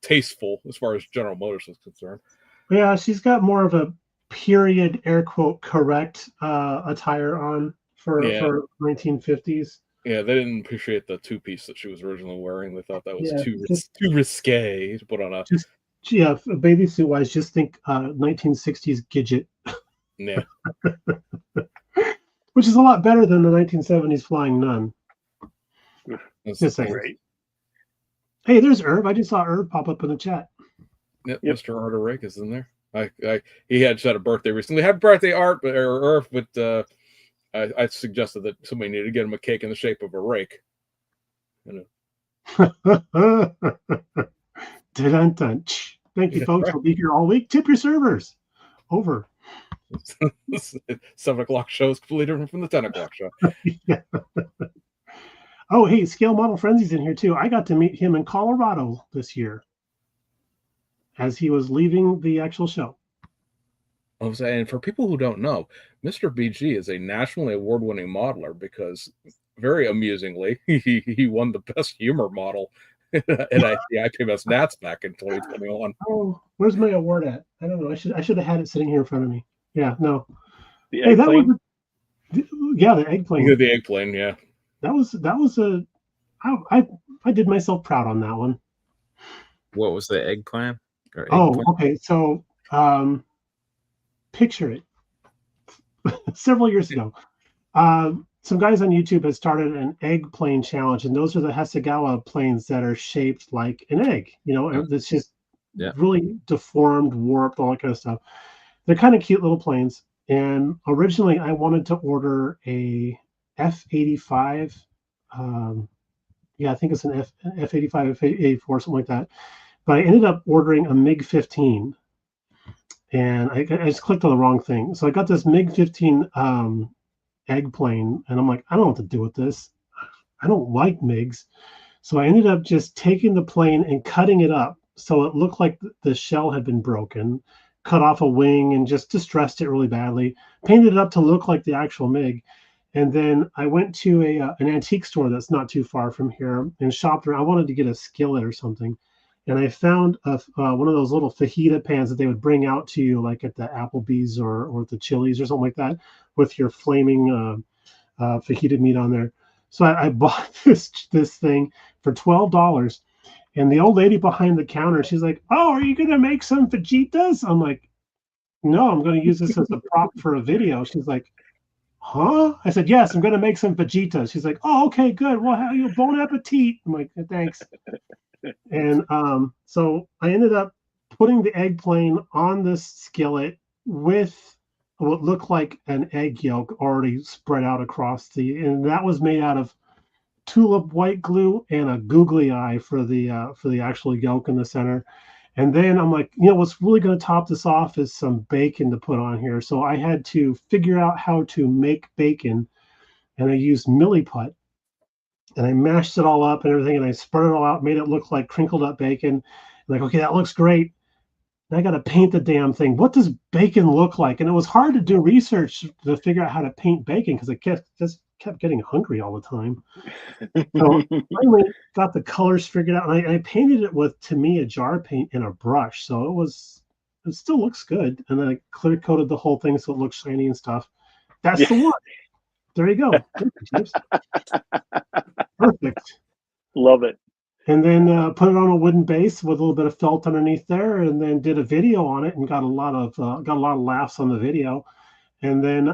S2: tasteful as far as General Motors is concerned.
S1: Yeah, she's got more of a period air quote correct attire on for 1950s.
S2: Yeah, they didn't appreciate the two-piece that she was originally wearing. They thought that was too risque to put on a.
S1: Bathing suit wise, just think 1960s Gidget.
S2: Yeah.
S1: Which is a lot better than the 1970s Flying Nun. Just saying.
S3: Great.
S1: Hey, there's Herb. I just saw Herb pop up in the chat.
S2: Yep. Mr. Art Rake is in there. He had a birthday recently. Happy birthday, Art, but I suggested that somebody needed to get him a cake in the shape of a rake. Thank you, folks. We'll be here all week. Tip your servers. Over. 7 o'clock show is completely different from the 10 o'clock show.
S1: Yeah. Oh, hey, Scale Model Frenzy's in here too. I got to meet him in Colorado this year as he was leaving the actual show.
S2: And for people who don't know, Mr. BG is a nationally award-winning modeler because, very amusingly, he won the best humor model at the IPMS Nats back in 2021.
S1: Oh, where's my award at? I don't know. I should have had it sitting here in front of me. Yeah, no.
S3: The egg plane?
S1: The egg plane.
S2: Yeah, the egg plane, yeah.
S1: That was I did myself proud on that one.
S4: What was the egg plan?
S1: Okay. So picture it. Several years ago, some guys on YouTube had started an egg plane challenge, and those are the Hasegawa planes that are shaped like an egg. It's just really deformed, warped, all that kind of stuff. They're kind of cute little planes. And originally, I wanted to order a F-85. I think it's an F-85, F-84, something like that. But I ended up ordering a MiG-15. And I just clicked on the wrong thing. So I got this MiG-15 egg plane, and I'm like, I don't know what to do with this. I don't like MiGs. So I ended up just taking the plane and cutting it up so it looked like the shell had been broken, cut off a wing and just distressed it really badly, painted it up to look like the actual MiG. And then I went to an antique store that's not too far from here and shopped around. I wanted to get a skillet or something. And I found one of those little fajita pans that they would bring out to you, like at the Applebee's or the Chili's or something like that, with your flaming fajita meat on there. So I bought this thing for $12. And the old lady behind the counter, she's like, "Oh, are you going to make some fajitas?" I'm like, "No, I'm going to use this as a prop for a video." She's like, "Huh?" I said, "Yes, I'm going to make some fajitas." She's like, "Oh, okay, good. Well, how you bon appetit." I'm like, "Thanks." And so I ended up putting the egg plane on this skillet with what looked like an egg yolk already spread out across and that was made out of tulip white glue and a googly eye for the actual yolk in the center. And then I'm like, what's really going to top this off is some bacon to put on here. So I had to figure out how to make bacon, and I used Milliput. And I mashed it all up and everything, and I spread it all out, made it look like crinkled up bacon. I'm like, okay, that looks great. And I got to paint the damn thing. What does bacon look like? And it was hard to do research to figure out how to paint bacon because I kept getting hungry all the time. So finally got the colors figured out, and I painted it with Tamiya jar paint and a brush. So it still looks good. And then I clear coated the whole thing so it looks shiny and stuff. That's the one. There you go. Perfect.
S3: Love it.
S1: And then put it on a wooden base with a little bit of felt underneath there, and then did a video on it and got a lot of laughs on the video. And then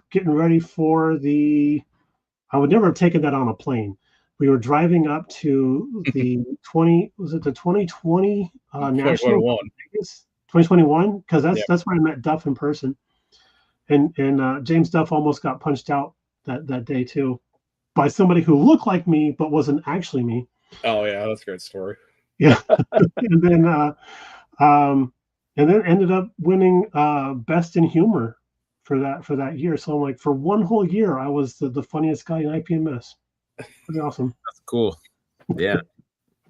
S1: getting ready for I would never have taken that on a plane. We were driving up to the 2020 national 2021, because that's where I met Duff in person. And James Duff almost got punched out that day too by somebody who looked like me but wasn't actually me.
S2: Oh yeah, that's a great story.
S1: Yeah. and then ended up winning best in humor for that year. So I'm like, for one whole year I was the funniest guy in IPMS. Pretty awesome.
S4: That's cool. Yeah.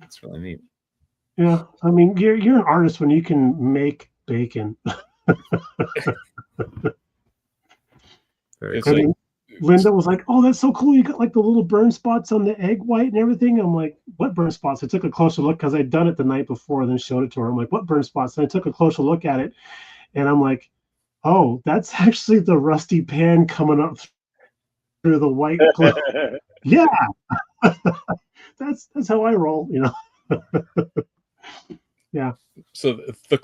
S4: That's really neat.
S1: Yeah. I mean, you're an artist when you can make bacon.
S4: Very
S1: cool. And Linda was like, "Oh, that's so cool! You got like the little burn spots on the egg white and everything." I'm like, "What burn spots?" I took a closer look because I'd done it the night before, and then showed it to her. I'm like, "What burn spots?" And I took a closer look at it, and I'm like, "Oh, that's actually the rusty pan coming up through the white glue." Yeah, that's how I roll, you know. Yeah.
S2: So the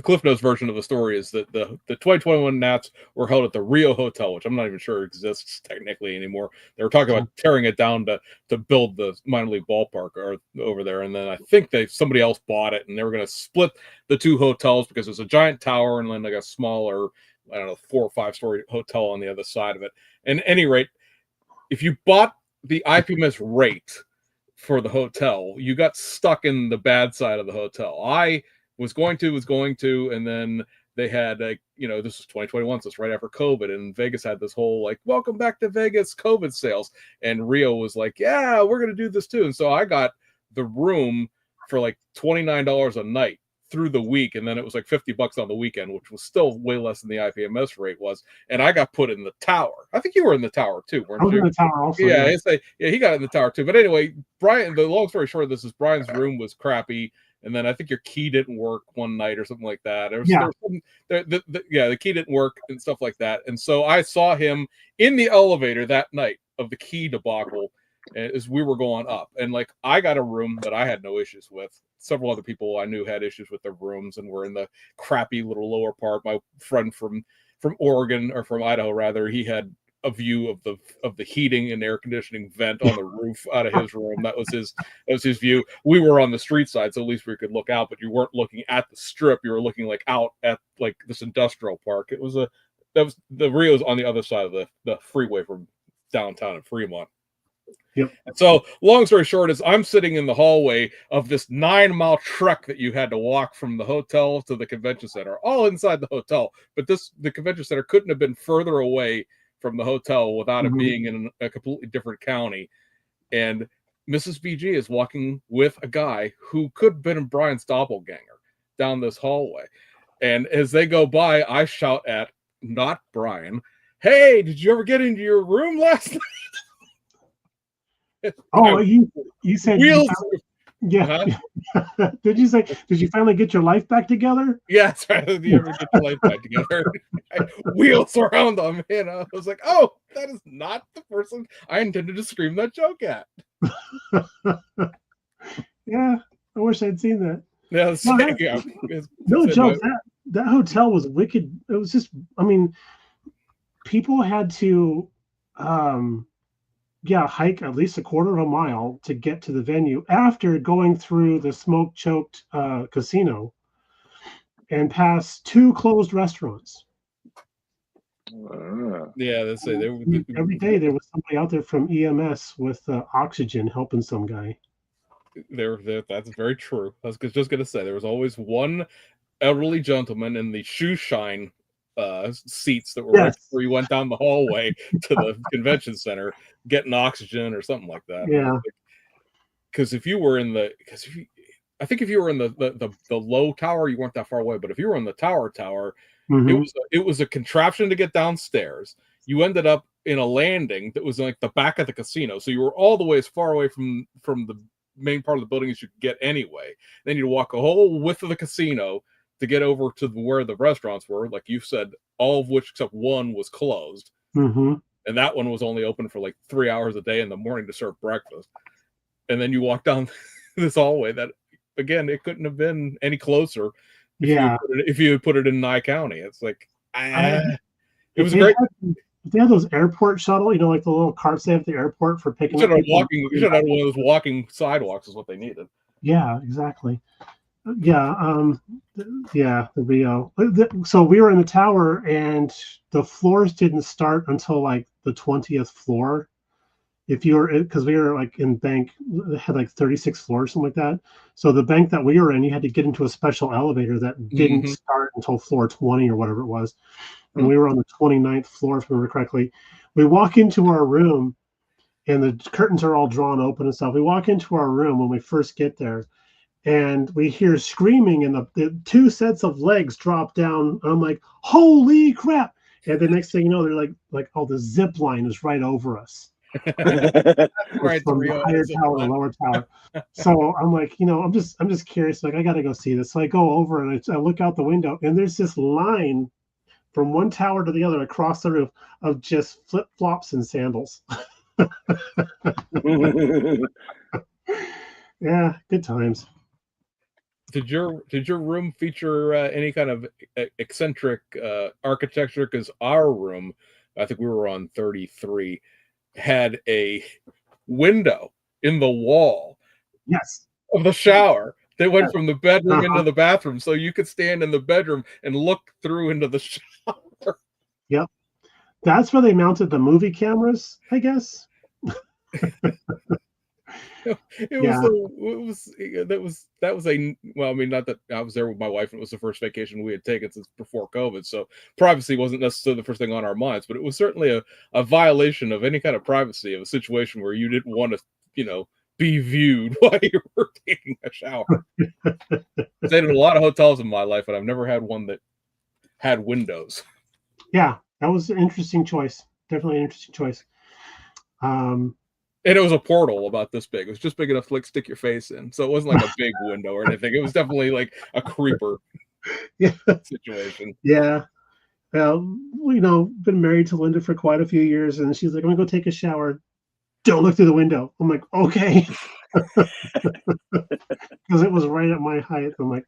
S2: Cliff Notes version of the story is that the 2021 Nats were held at the Rio Hotel, which I'm not even sure exists technically anymore. They were talking about tearing it down to build the minor league ballpark over there, and then I think somebody else bought it, and they were going to split the two hotels because there's a giant tower and then like a smaller, I don't know, 4 or 5 story hotel on the other side of it. And at any rate, if you bought the IPMS rate for the hotel, you got stuck in the bad side of the hotel. I was going to, and then they had this was 2021, so it's right after COVID, and Vegas had this whole like welcome back to Vegas COVID sales, and Rio was like, yeah, we're gonna do this too. And so I got the room for like $29 a night through the week, and then it was like $50 on the weekend, which was still way less than the IPMS rate was. And I got put in the tower. I think you were in the tower too, weren't you?
S1: I was in the tower also.
S2: Yeah, he got in the tower too. But anyway, Brian, the long story short of this is Brian's room was crappy, and then I think your key didn't work one night or something like that. The key didn't work and stuff like that. And so I saw him in the elevator that night of the key debacle as we were going up, and like I got a room that I had no issues with. Several other people I knew had issues with their rooms and were in the crappy little lower part. My friend from Oregon, or from Idaho rather, he had a view of the heating and air conditioning vent on the roof out of his room. That was his view. We were on the street side, so at least we could look out, but you weren't looking at the strip. You were looking like out at like this industrial park. The Rio's on the other side of the freeway from downtown in Fremont.
S1: Yep.
S2: And so, long story short, is I'm sitting in the hallway of this 9-mile trek that you had to walk from the hotel to the convention center, all inside the hotel. But the convention center couldn't have been further away from the hotel without it being in a completely different county. And Mrs. BG is walking with a guy who could have been Brian's doppelganger down this hallway. And as they go by, I shout at, not Brian, "Hey, did you ever get into your room last night?"
S1: Oh, you said
S2: wheels.
S1: Yeah. Did you say, did you finally get your life back together?
S2: Yeah, that's right. Did you ever get your life back together? Wheels around them. And I was like, oh, that is not the person I intended to scream that joke at.
S1: Yeah, I wish I'd seen that.
S2: Yeah,
S1: no joke. That hotel was wicked. It was just, I mean, people had to hike at least a quarter of a mile to get to the venue after going through the smoke-choked casino and past 2 closed restaurants.
S2: Yeah, that's it.
S1: Every day there was somebody out there from EMS with oxygen helping some guy.
S2: That's very true. I was just going to say, there was always one elderly gentleman in the shoe shine seats that were right before you went down the hallway to the convention center getting oxygen or something like that.
S1: Yeah.
S2: Because if you were in the low tower, you weren't that far away. But if you were in the tower, it was a contraption to get downstairs. You ended up in a landing that was like the back of the casino, so you were all the way as far away from the main part of the building as you could get anyway. Then you'd walk a whole width of the casino to get over to where the restaurants were, like you said, all of which except one was closed.
S1: Mm-hmm.
S2: And that one was only open for like 3 hours a day in the morning to serve breakfast. And then you walk down this hallway that, again, it couldn't have been any closer if you had put it in Nye County. It's like, it was great.
S1: If they had those airport shuttle, like the little carts they have at the airport for picking up people.
S2: You should have one of those walking sidewalks is what they needed.
S1: Yeah, exactly. The Rio. So we were in the tower, and the floors didn't start until like the 20th floor. Because we were like in bank, it had like 36 floors, something like that. So the bank that we were in, you had to get into a special elevator that didn't start until floor 20 or whatever it was. And we were on the 29th floor, if I remember correctly. We walk into our room, and the curtains are all drawn open and stuff. We walk into our room when we first get there, and we hear screaming, and the two sets of legs drop down. I'm like, holy crap. And the next thing you know, they're like, oh, the zip line is right over us.
S2: Right,
S1: from the higher tower to lower tower. So I'm like, I'm just curious. Like, I got to go see this. So I go over and I look out the window, and there's this line from one tower to the other across the roof of just flip flops and sandals. Yeah, good times.
S2: Did your room feature any kind of eccentric architecture? Because our room, I think we were on 33, had a window in the wall.
S1: Yes.
S2: Of the shower. They went from the bedroom into the bathroom, so you could stand in the bedroom and look through into the shower.
S1: Yep. That's where they mounted the movie cameras, I guess.
S2: That was a, well, I mean, not that I was there with my wife and it was the first vacation we had taken since before COVID, so privacy wasn't necessarily the first thing on our minds, but it was certainly a violation of any kind of privacy of a situation where you didn't want to, be viewed while you were taking a shower. I stayed in a lot of hotels in my life, and I've never had one that had windows.
S1: Yeah, that was an interesting choice. Definitely an interesting choice.
S2: And it was a portal about this big. It was just big enough to like stick your face in. So it wasn't like a big window or anything. It was definitely like a creeper situation.
S1: Yeah. Well, been married to Linda for quite a few years, and she's like, I'm gonna go take a shower. Don't look through the window. I'm like, okay. Because it was right at my height. I'm like,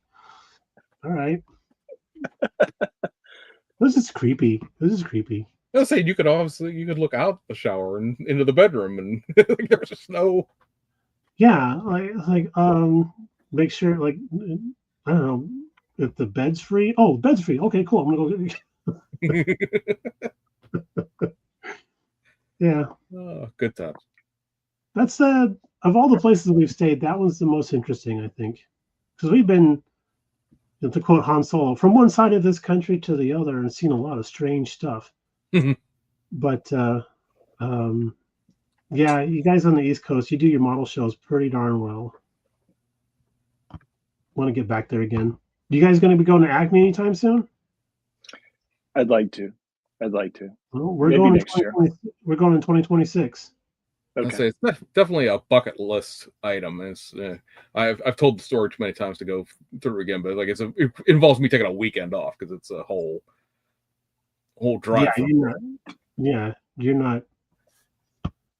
S1: all right. This is creepy. I
S2: was saying you could look out the shower and into the bedroom, and like, there was just no.
S1: Yeah, make sure, like, I don't know if the bed's free. Oh, bed's free. Okay, cool. I'm gonna go. Yeah.
S2: Oh, good times.
S1: That's of all the places we've stayed, that was the most interesting, I think, because we've been, to quote Han Solo, from one side of this country to the other and seen a lot of strange stuff. But yeah, you guys on the East Coast, you do your model shows pretty darn well. Want to get back there again. You guys going to be going to Acme anytime soon?
S3: I'd like to.
S1: Well, we're going next year. We're going in 2026.
S2: Okay. I'd say it's definitely a bucket list item. It's I've told the story too many times to go through again, but like it involves me taking a weekend off because it's a whole drive.
S1: Yeah, you're not.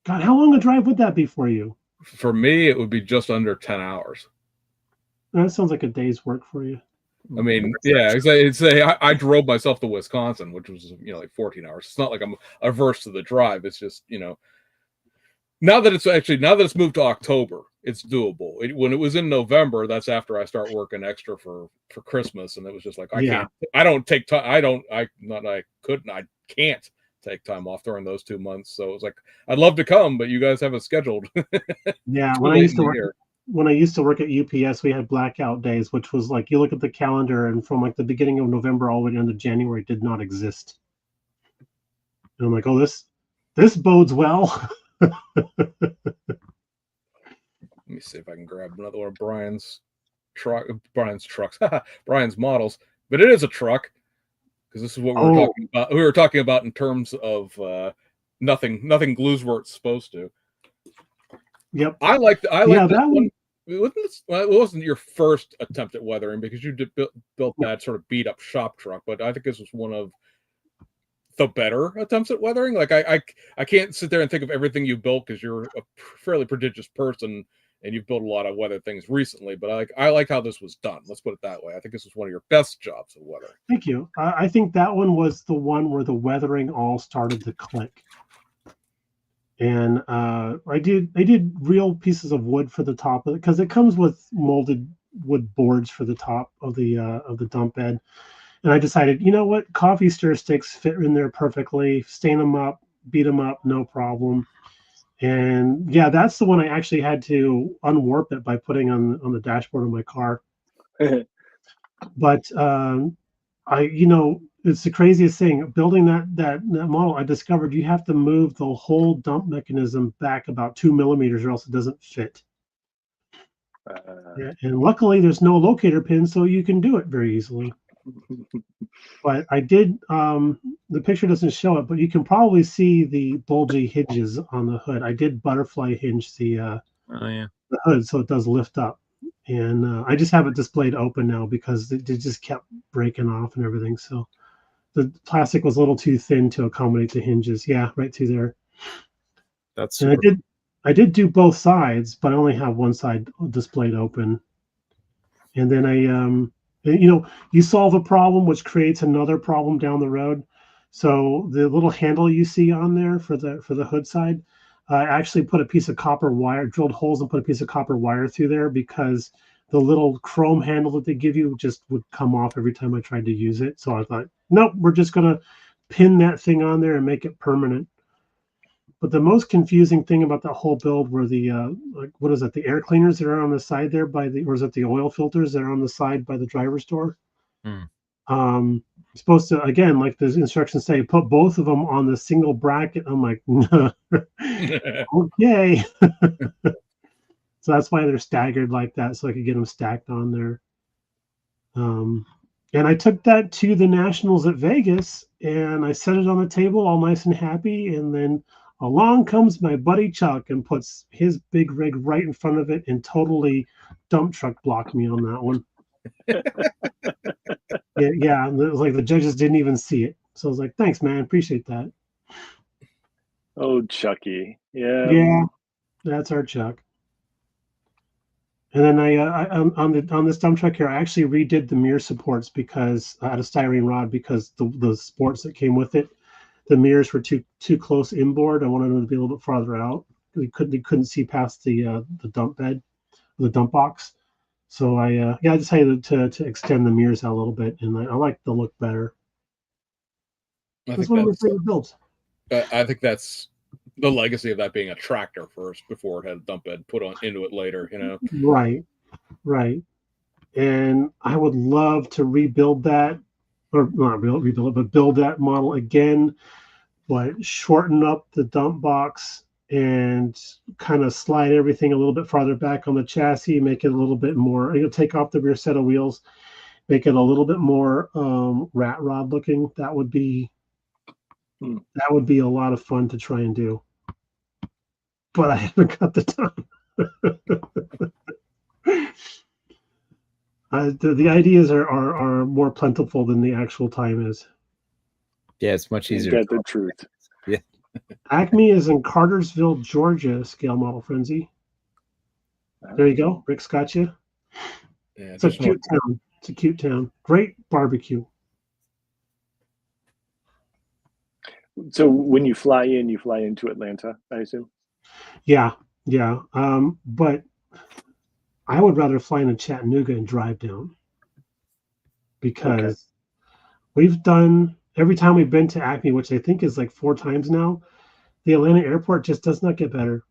S1: God, how long a drive would that be for you?
S2: For me, it would be just under 10 hours.
S1: That sounds like a day's work for you.
S2: I mean, yeah, I drove myself to Wisconsin, which was like 14 hours. It's not like I'm averse to the drive. It's just now that it's moved to October, it's doable. When it was in November, that's after I start working extra for Christmas, and it was just like I can't take time off during those 2 months. So it was like I'd love to come, but you guys have it scheduled.
S1: Yeah, when I used to work at UPS, we had blackout days, which was like you look at the calendar, and from like the beginning of November all the way down to January did not exist. And I'm like, oh, this bodes well.
S2: Let me see if I can grab another one of Brian's trucks, Brian's models, but it is a truck because this is what we were talking about. We were talking about in terms of nothing glues where it's supposed to.
S1: Yep,
S2: I like that one. It wasn't your first attempt at weathering because you built that sort of beat up shop truck, but I think this was one of the better attempts at weathering. Like I can't sit there and think of everything you built because you're a fairly prodigious person and you've built a lot of weather things recently, but I like how this was done. Let's put it that way. I think this was one of your best jobs at weathering.
S1: Thank you. I think that one was the one where the weathering all started to click. And I did real pieces of wood for the top of it because it comes with molded wood boards for the top of the dump bed. And I decided, you know what, coffee stir sticks fit in there perfectly. Stain them up, beat them up, no problem. And yeah, that's the one I actually had to unwarp it by putting on the dashboard of my car. But it's the craziest thing. Building that model, I discovered you have to move the whole dump mechanism back about 2 millimeters or else it doesn't fit. Yeah, and luckily there's no locator pin, so you can do it very easily. But I did, the picture doesn't show it, but you can probably see the bulgy hinges on the hood. I did butterfly hinge the hood so it does lift up. And I just have it displayed open now because it just kept breaking off and everything. So the plastic was a little too thin to accommodate the hinges. Yeah, right through there.
S4: That's
S1: and I did do both sides, but I only have one side displayed open. And then you solve a problem, which creates another problem down the road. So the little handle you see on there for the hood side, I actually put a piece of copper wire, drilled holes and put a piece of copper wire through there because the little chrome handle that they give you just would come off every time I tried to use it. So I thought, nope, we're just going to pin that thing on there and make it permanent. But the most confusing thing about that whole build were the what is it? The air cleaners that are on the side there or is it the oil filters that are on the side by the driver's door? Supposed to, again, like the instructions say, put both of them on the single bracket. I'm like, okay. So that's why they're staggered like that, so I could get them stacked on there. And I took that to the Nationals at Vegas, and I set it on the table all nice and happy, and then along comes my buddy Chuck and puts his big rig right in front of it and totally dump truck blocked me on that one. Yeah, it was like the judges didn't even see it. So I was like, thanks, man. Appreciate that.
S3: Oh, Chucky. Yeah.
S1: Yeah, that's our Chuck. And then I on this dump truck here, I actually redid the mirror supports because I had a styrene rod because the sports that came with it, the mirrors were too close inboard. I wanted them to be a little bit farther out. They couldn't see past the dump bed, the dump box. So I decided to extend the mirrors out a little bit, and I like the look better. That's one of my favorite builds.
S2: I think that's the legacy of that being a tractor first before it had a dump bed put into it later,
S1: Right. And I would love to rebuild that, or not rebuild it, but build that model again, but shorten up the dump box and kind of slide everything a little bit farther back on the chassis, make it a little bit more, take off the rear set of wheels, make it a little bit more rat rod looking. That would be a lot of fun to try and do. But I haven't got the time. The ideas are more plentiful than the actual time is.
S4: Yeah, it's much easier.
S3: Get the truth.
S4: Yeah.
S1: Acme is in Cartersville, Georgia, Scale Model Frenzy. There you go. Rick's got you. Yeah, it's a cute town. It's a cute town. Great barbecue.
S3: So when you fly into Atlanta, I assume?
S1: Yeah. But I would rather fly into Chattanooga and drive down because we've done, every time we've been to Acme, which I think is like 4 times now, the Atlanta airport just does not get better.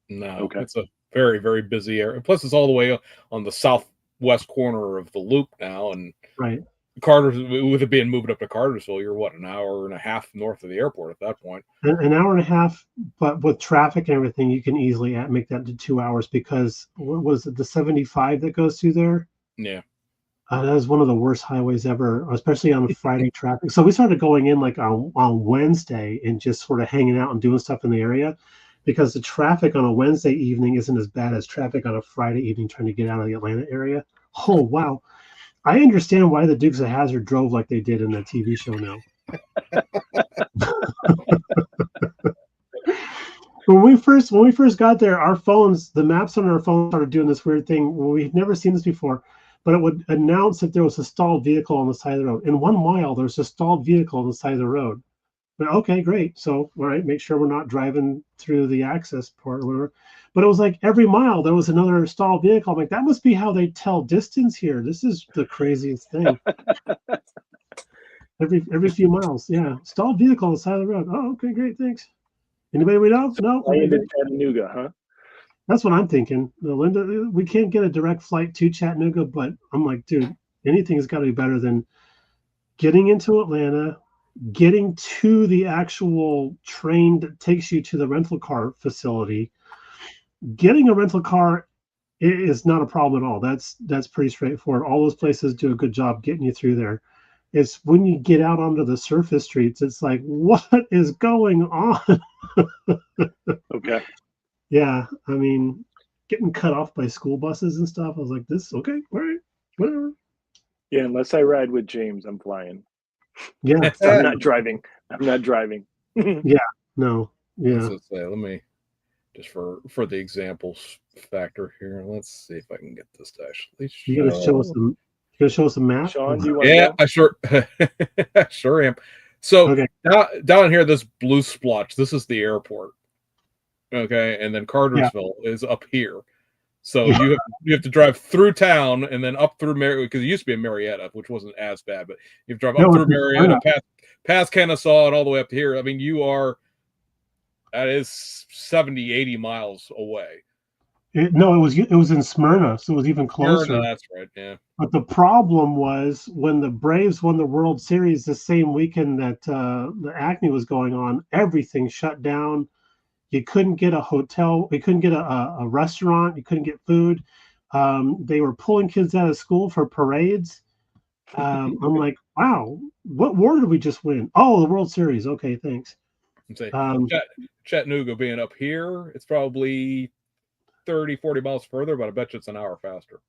S2: No, it's a very, very busy area. Plus, it's all the way on the southwest corner of the loop now. And
S1: right.
S2: With it being moved up to Cartersville, you're what, an hour and a half north of the airport at that point.
S1: An hour and a half, but with traffic and everything, you can easily make that to 2 hours because what was it, the 75 that goes through there?
S2: Yeah.
S1: That was one of the worst highways ever, especially on the Friday traffic. So we started going in like on Wednesday and just sort of hanging out and doing stuff in the area because the traffic on a Wednesday evening isn't as bad as traffic on a Friday evening trying to get out of the Atlanta area. Oh, wow. I understand why the Dukes of Hazzard drove like they did in that TV show now. When we first got there, our phones, the maps on our phone started doing this weird thing. Well, we've never seen this before, but it would announce if there was a stalled vehicle on the side of the road. In 1 mile, there's a stalled vehicle on the side of the road. But okay, great. So, all right, make sure we're not driving through the access port or whatever. But it was like every mile there was another stalled vehicle. I'm like, that must be how they tell distance here. This is the craziest thing. every few miles, yeah. Stalled vehicle on the side of the road. Oh, okay, great, thanks. Anybody we know? No.
S3: I ended Chattanooga, huh?
S1: That's what I'm thinking. Linda, we can't get a direct flight to Chattanooga, but I'm like, dude, anything's got to be better than getting into Atlanta, getting to the actual train that takes you to the rental car facility, getting a rental car it is not a problem at all. That's pretty straightforward. All those places do a good job getting you through there. It's when you get out onto the surface streets, it's like, what is going on?
S3: Okay.
S1: Yeah, I mean, getting cut off by school buses and stuff. I was like, this okay, all right, whatever.
S3: Yeah, unless I ride with James, I'm flying.
S1: Yeah,
S3: I'm not driving.
S1: Yeah, no, yeah.
S2: Let me just for the examples factor here. Let's see if I can get this to actually show.
S1: You gonna show us a map?
S3: Sean, do you want
S2: Yeah,
S3: to go?
S2: I sure am. So
S1: Okay.
S2: down here, this blue splotch, this is the airport. Okay, and then Cartersville is up here. So you have to drive through town and then up through Marietta, because it used to be in Marietta, which wasn't as bad, but you have to drive up through Marietta, past Kennesaw, and all the way up to here. I mean, that is 70, 80 miles away.
S1: It was in Smyrna, so it was even closer.
S2: Smyrna, that's right, yeah.
S1: But the problem was when the Braves won the World Series the same weekend that the Acme was going on, everything shut down. You couldn't get a hotel. You couldn't get a restaurant. You couldn't get food. They were pulling kids out of school for parades. I'm like, wow, what war did we just win? Oh, the World Series. Okay, thanks.
S2: Chattanooga being up here, it's probably 30, 40 miles further, but I bet you it's an hour faster.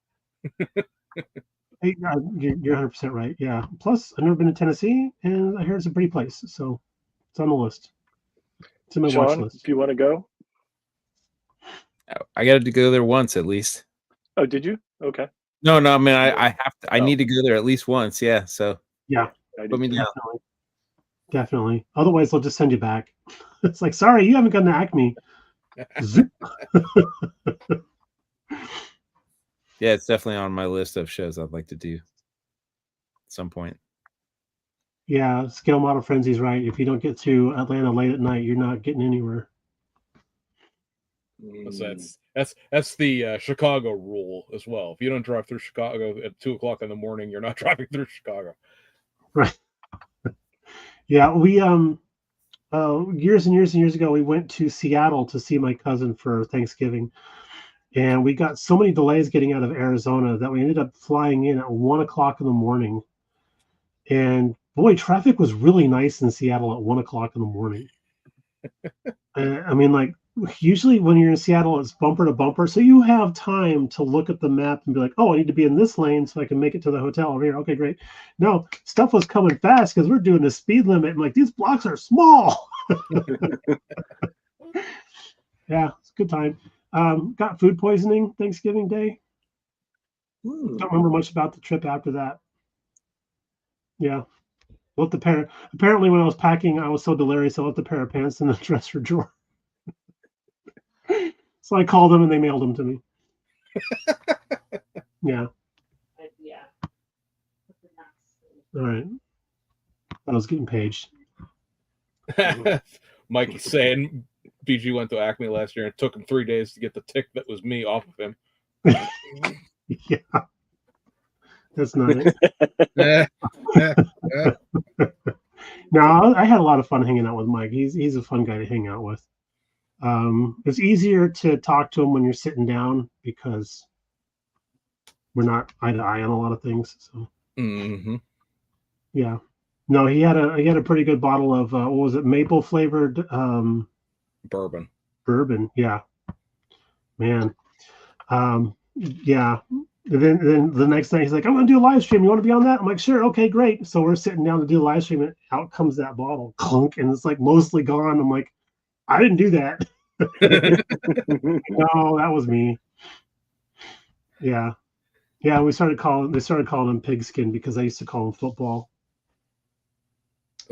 S1: You're 100% right. Yeah. Plus, I've never been to Tennessee, and I hear it's a pretty place. So it's on the list. It's in my watch list.
S3: If you want to go.
S4: I got to go there once at least.
S3: Oh, did you? Okay.
S4: No, I mean, I have to. I need to go there at least once. Yeah. So
S1: yeah,
S4: put me down.
S1: Definitely. Otherwise, they'll just send you back. It's like, sorry, you haven't gone to Acme.
S4: Yeah, it's definitely on my list of shows I'd like to do at some point.
S1: Yeah, Scale Model Frenzy's right. If you don't get to Atlanta late at night, you're not getting anywhere.
S2: So that's the Chicago rule as well. If you don't drive through Chicago at 2:00 in the morning, you're not driving through Chicago.
S1: Right. Yeah, we years and years and years ago, we went to Seattle to see my cousin for Thanksgiving, and we got so many delays getting out of Arizona that we ended up flying in at 1:00 in the morning. And boy, traffic was really nice in Seattle at 1:00 in the morning. I mean, like, usually when you're in Seattle, it's bumper to bumper. So you have time to look at the map and be like, oh, I need to be in this lane so I can make it to the hotel over here. Okay, great. No, stuff was coming fast because we're doing the speed limit. And like, these blocks are small. Yeah, it's a good time. Got food poisoning Thanksgiving Day. Don't remember much about the trip after that. Yeah. Apparently when I was packing, I was so delirious, I left a pair of pants in the dresser drawer. So I called them and they mailed them to me. Yeah. All right. I was getting paged.
S2: Mikey's saying BG went to Acme last year and it took him 3 days to get the tick that was me off of him.
S1: Yeah. That's not it. No, I had a lot of fun hanging out with Mike. He's a fun guy to hang out with. It's easier to talk to him when you're sitting down because we're not eye to eye on a lot of things. So yeah. No, he had a pretty good bottle of what was it, maple flavored
S2: bourbon.
S1: Yeah. Man. Yeah. And then the next night he's like, I'm gonna do a live stream. You want to be on that? I'm like, sure, okay, great. So we're sitting down to do a live stream, and out comes that bottle, clunk, and it's like mostly gone. I'm like, I didn't do that. No, that was me. Yeah. They started calling him pigskin because I used to call him football.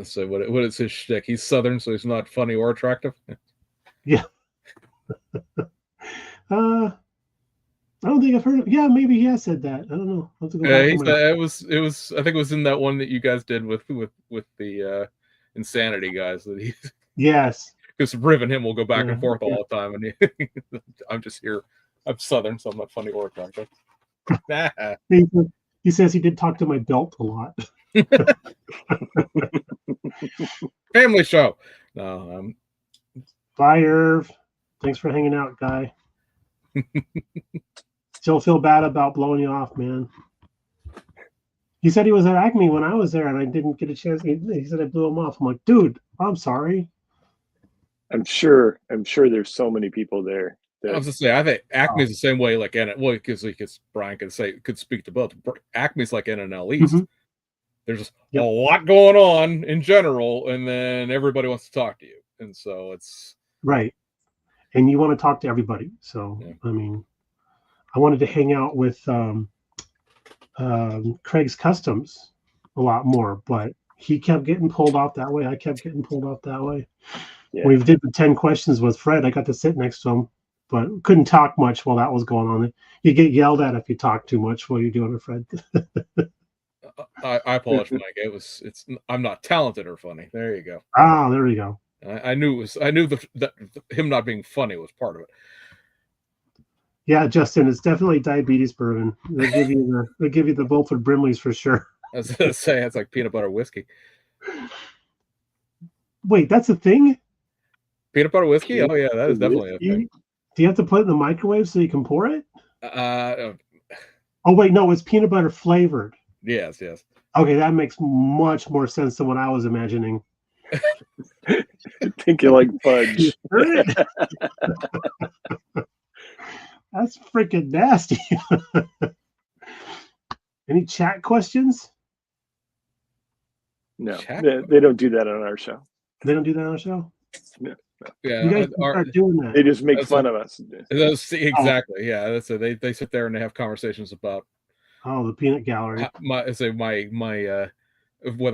S2: So what is his shtick? He's Southern, so he's not funny or attractive.
S1: Yeah. I don't think I've heard of. Yeah, maybe he has said that. I don't know. I'll have to go back
S2: it was. I think it was in that one that you guys did with the Insanity guys. That he. Yes. Because Riv and him will go back and forth all the time, and I'm just here. I'm Southern, so I'm not funny or attractive.
S1: He says he did talk to my belt a lot.
S2: Family show. No.
S1: Bye, Irv. Thanks for hanging out, guy. Still feel bad about blowing you off, man. He said he was at Acme when I was there, and I didn't get a chance. He said I blew him off. I'm like, dude, I'm sorry.
S3: I'm sure there's so many people there.
S2: I was just saying, I think Acme's the same way. Like, because Bryan could speak to both. Acme's like NNL East. Mm-hmm. There's just a lot going on in general, and then everybody wants to talk to you, and so it's
S1: right. And you want to talk to everybody. So I mean, I wanted to hang out with Craig's Customs a lot more, but he kept getting pulled off that way. I kept getting pulled off that way. Yeah. When we did the 10 questions with Fred, I got to sit next to him, but couldn't talk much while that was going on. You get yelled at if you talk too much while you're doing it, Fred.
S2: I apologize, Mike. I'm not talented or funny. There you go.
S1: Ah, there you go.
S2: I knew that him not being funny was part of it.
S1: Yeah, Justin, it's definitely diabetes bourbon. They'll give you the Wilford Brimleys for sure.
S2: I was gonna say it's like peanut butter whiskey.
S1: Wait, that's a thing?
S2: Peanut butter whiskey? Oh yeah, that is definitely a thing.
S1: Do you have to put it in the microwave so you can pour it? Oh wait, no, it's peanut butter flavored.
S2: Yes.
S1: Okay, that makes much more sense than what I was imagining.
S3: I think you like fudge.
S1: That's freaking nasty. Any chat questions?
S3: No, they don't do that on our show.
S1: They don't do that on our show?
S3: No.
S2: Yeah,
S1: you guys start doing that.
S3: They just make fun of us.
S2: Exactly. Yeah, that's it. They sit there and they have conversations about
S1: the peanut gallery.
S2: My whether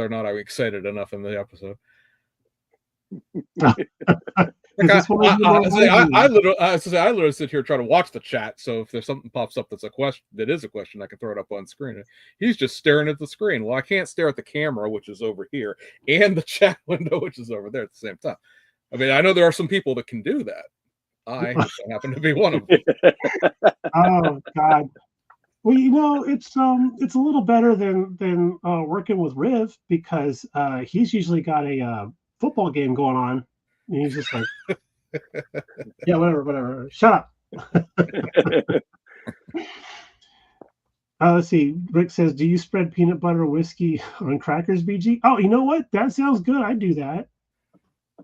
S2: or not I'm excited enough in the episode. I literally sit here trying to watch the chat. So if there's something pops up that's a question, I can throw it up on screen. He's just staring at the screen. Well, I can't stare at the camera, which is over here, and the chat window, which is over there at the same time. I mean, I know there are some people that can do that. I happen to be one of them.
S1: Oh God. Well, it's a little better than working with Riv because he's usually got a football game going on, and he's just like, yeah, whatever. Shut up. Let's see. Rick says, "Do you spread peanut butter whiskey on crackers, BG?" Oh, you know what? That sounds good. I do that.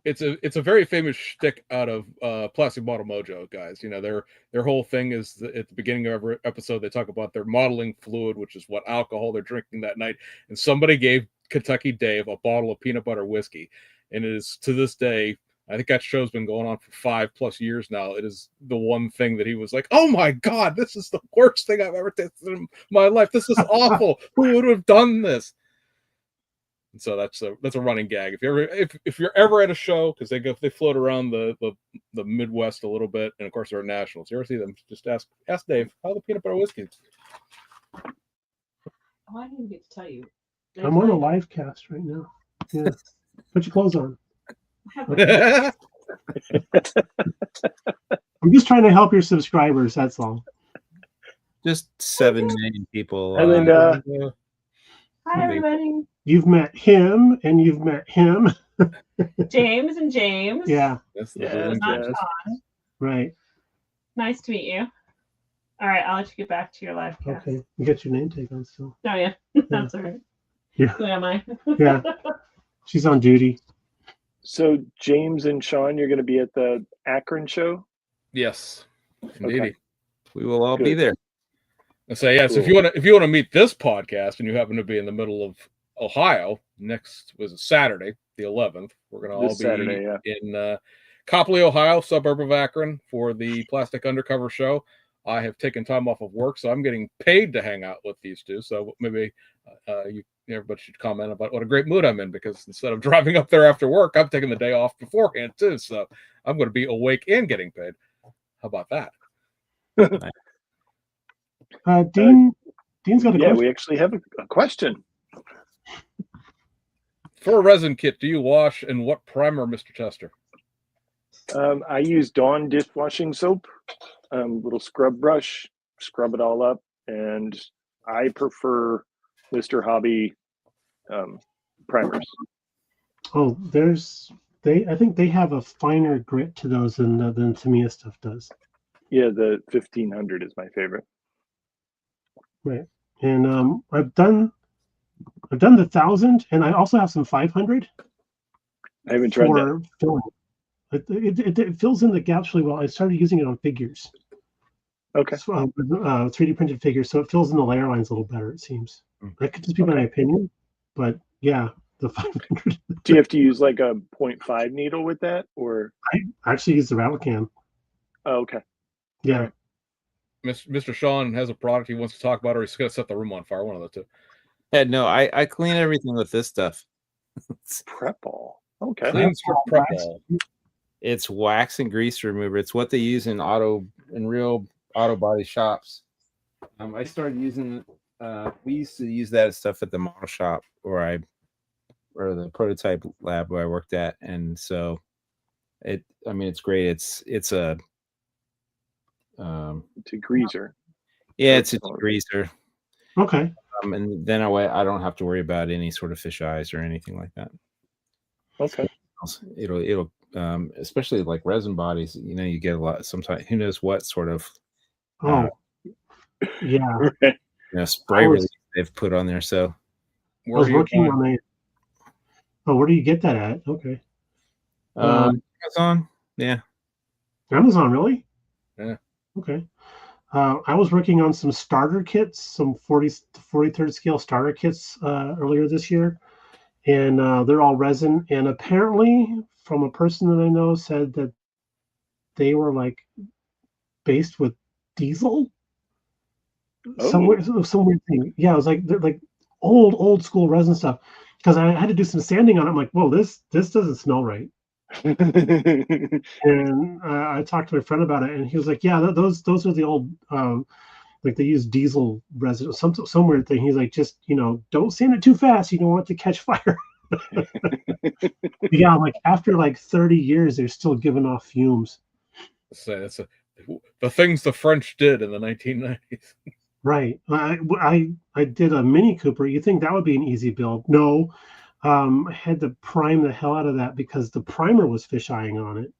S2: It's a very famous shtick out of Plastic Model Mojo guys. You know, their whole thing is at the beginning of every episode they talk about their modeling fluid, which is what alcohol they're drinking that night. And somebody gave Kentucky Dave a bottle of peanut butter whiskey, and it is to this day. I think that show's been going on for 5+ years now. It is the one thing that he was like, "Oh my God, this is the worst thing I've ever tasted in my life. This is awful. Who would have done this?" And so that's a running gag. If you're ever at a show, because they float around the Midwest a little bit, and of course they're nationals. You ever see them? Just ask Dave how the peanut butter whiskey.
S5: Oh, I didn't get to tell you.
S1: I'm on a live cast right now. Yeah, put your clothes on. I'm just trying to help your subscribers. That's all.
S4: Just 7 million people.
S5: Hi, everybody.
S1: You've met him, and you've met him.
S5: James and James.
S1: Yeah. Right.
S5: Nice to meet you. All right, I'll let you get back to your live cast.
S1: Okay, you get your name tag on still.
S5: Oh yeah, that's all right.
S1: Yeah.
S5: Who am I?
S1: Yeah. She's on duty.
S3: So James and Sean, you're going to be at the Akron show?
S2: Yes, indeed.
S3: Okay.
S4: We will all be there.
S2: I say yes. Cool. If you want to meet this podcast and you happen to be in the middle of Ohio, next was Saturday, the 11th. We're going to all be in Copley, Ohio, suburb of Akron, for the Plastic Undercover show. I have taken time off of work, so I'm getting paid to hang out with these two. So maybe everybody should comment about what a great mood I'm in, because instead of driving up there after work, I'm taking the day off beforehand too. So I'm going to be awake and getting paid. How about that?
S1: Dean's got a question.
S3: We actually have a question.
S2: For a resin kit, do you wash and what primer, Mr. Tester?
S3: I use Dawn dishwashing soap, little scrub brush, scrub it all up, and I prefer Mr. Hobby primers.
S1: Oh, I think they have a finer grit to those than Tamiya stuff does.
S3: Yeah, the 1500 is my favorite.
S1: Right. And I've done the 1,000, and I also have some 500.
S3: I haven't tried that.
S1: Filling. It fills in the gaps really well. I started using it on figures.
S3: Okay.
S1: So, 3D printed figures, so it fills in the layer lines a little better. It seems. That could just be my opinion, but yeah, the 500.
S3: Do you have to use like a 0.5 needle with that, or?
S1: I actually use the rattle can.
S3: Oh, okay.
S1: Yeah.
S3: Right.
S2: Mr. Sean has a product he wants to talk about, or he's going to set the room on fire. One of the two.
S4: Yeah, no, I clean everything with this stuff.
S3: Prep ball. Okay.
S2: Clean strip prep ball.
S4: It's wax and grease remover. It's what they use in real auto body shops. I started using. We used to use that stuff at the model shop or the prototype lab where I worked at, and so it's great. It's a
S3: greaser.
S4: Yeah, it's a degreaser.
S1: Okay.
S4: And then I don't have to worry about any sort of fish eyes or anything like that.
S3: Okay.
S4: It'll especially like resin bodies, you get a lot sometimes, who knows what sort of spray relief they've put on there. So
S1: I was working on it. Oh, where do you get that at? Okay.
S4: Amazon. Yeah.
S1: Amazon, really?
S2: Yeah.
S1: Okay. I was working on some starter kits, some 43rd scale starter kits earlier this year, and they're all resin. And apparently, from a person that I know, said that they were like based with diesel. Some weird thing. Yeah, it was like they're like old school resin stuff. Because I had to do some sanding on it. I'm like, whoa, this doesn't smell right. And I talked to my friend about it, and he was like, yeah, those are the old like they use diesel resin, some weird thing. He's like, just don't sand it too fast, you don't want it to catch fire. Yeah, like after like 30 years they're still giving off fumes.
S2: That's the things the French did in the 1990s.
S1: Right. I did a Mini Cooper. You think that would be an easy build? No. I had to prime the hell out of that because the primer was fish-eyeing on it.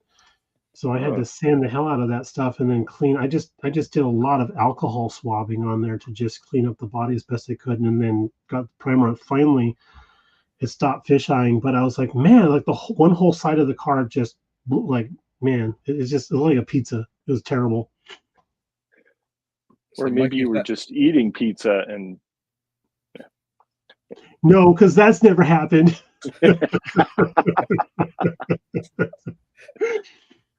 S1: So I had to sand the hell out of that stuff and then clean. I just did a lot of alcohol swabbing on there to just clean up the body as best I could, and then got the primer up. Finally, it stopped fish-eyeing. But I was like, man, like one whole side of the car just like, man, it was like a pizza. It was terrible.
S3: Or maybe you were just eating pizza and.
S1: No, because that's never happened.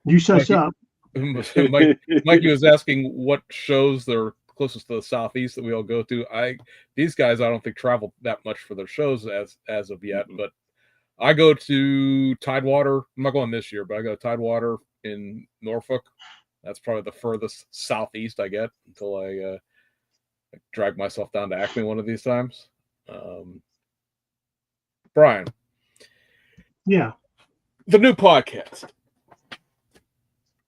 S1: You shut up.
S2: Mikey was asking what shows they're closest to the Southeast that we all go to. These guys I don't think travel that much for their shows as of yet, but I go to Tidewater. I'm not going this year, but I go to Tidewater in Norfolk. That's probably the furthest southeast I get until I drag myself down to Acme one of these times. Brian.
S1: Yeah.
S2: The new podcast.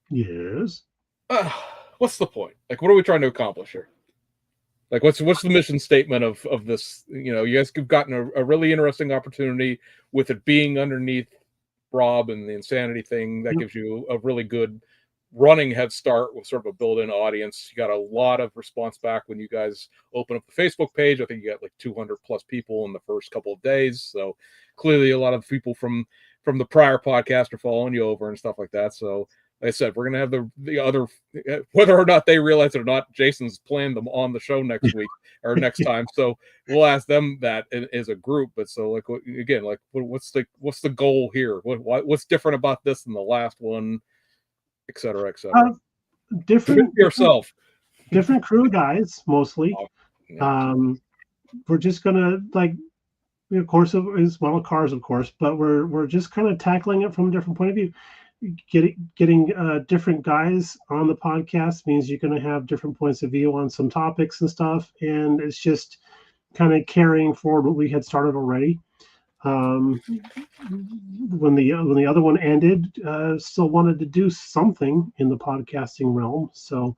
S1: Yes.
S2: What's the point? Like, what are we trying to accomplish here? Like, what's the mission statement of this? You guys have gotten a really interesting opportunity with it being underneath Rob and the Insanity thing. That gives you a really good running head start with sort of a built-in audience. You got a lot of response back when you guys open up the Facebook page. I think you got like 200 plus people in the first couple of days. So clearly a lot of people from the prior podcast are following you over and stuff like that. So like I said, we're going to have the other, whether or not they realize it or not, Jason's planned them on the show next week or next time. So we'll ask them that as a group. But so like, again, like what's the goal here? What's different about this than the last one? Et cetera, et cetera.
S1: Different
S2: yourself.
S1: Different crew guys, mostly. We're just gonna of course, as well cars, of course, but we're just kind of tackling it from a different point of view. Getting different guys on the podcast means you're going to have different points of view on some topics and stuff, and it's just kind of carrying forward what we had started already. When the other one ended, still wanted to do something in the podcasting realm. So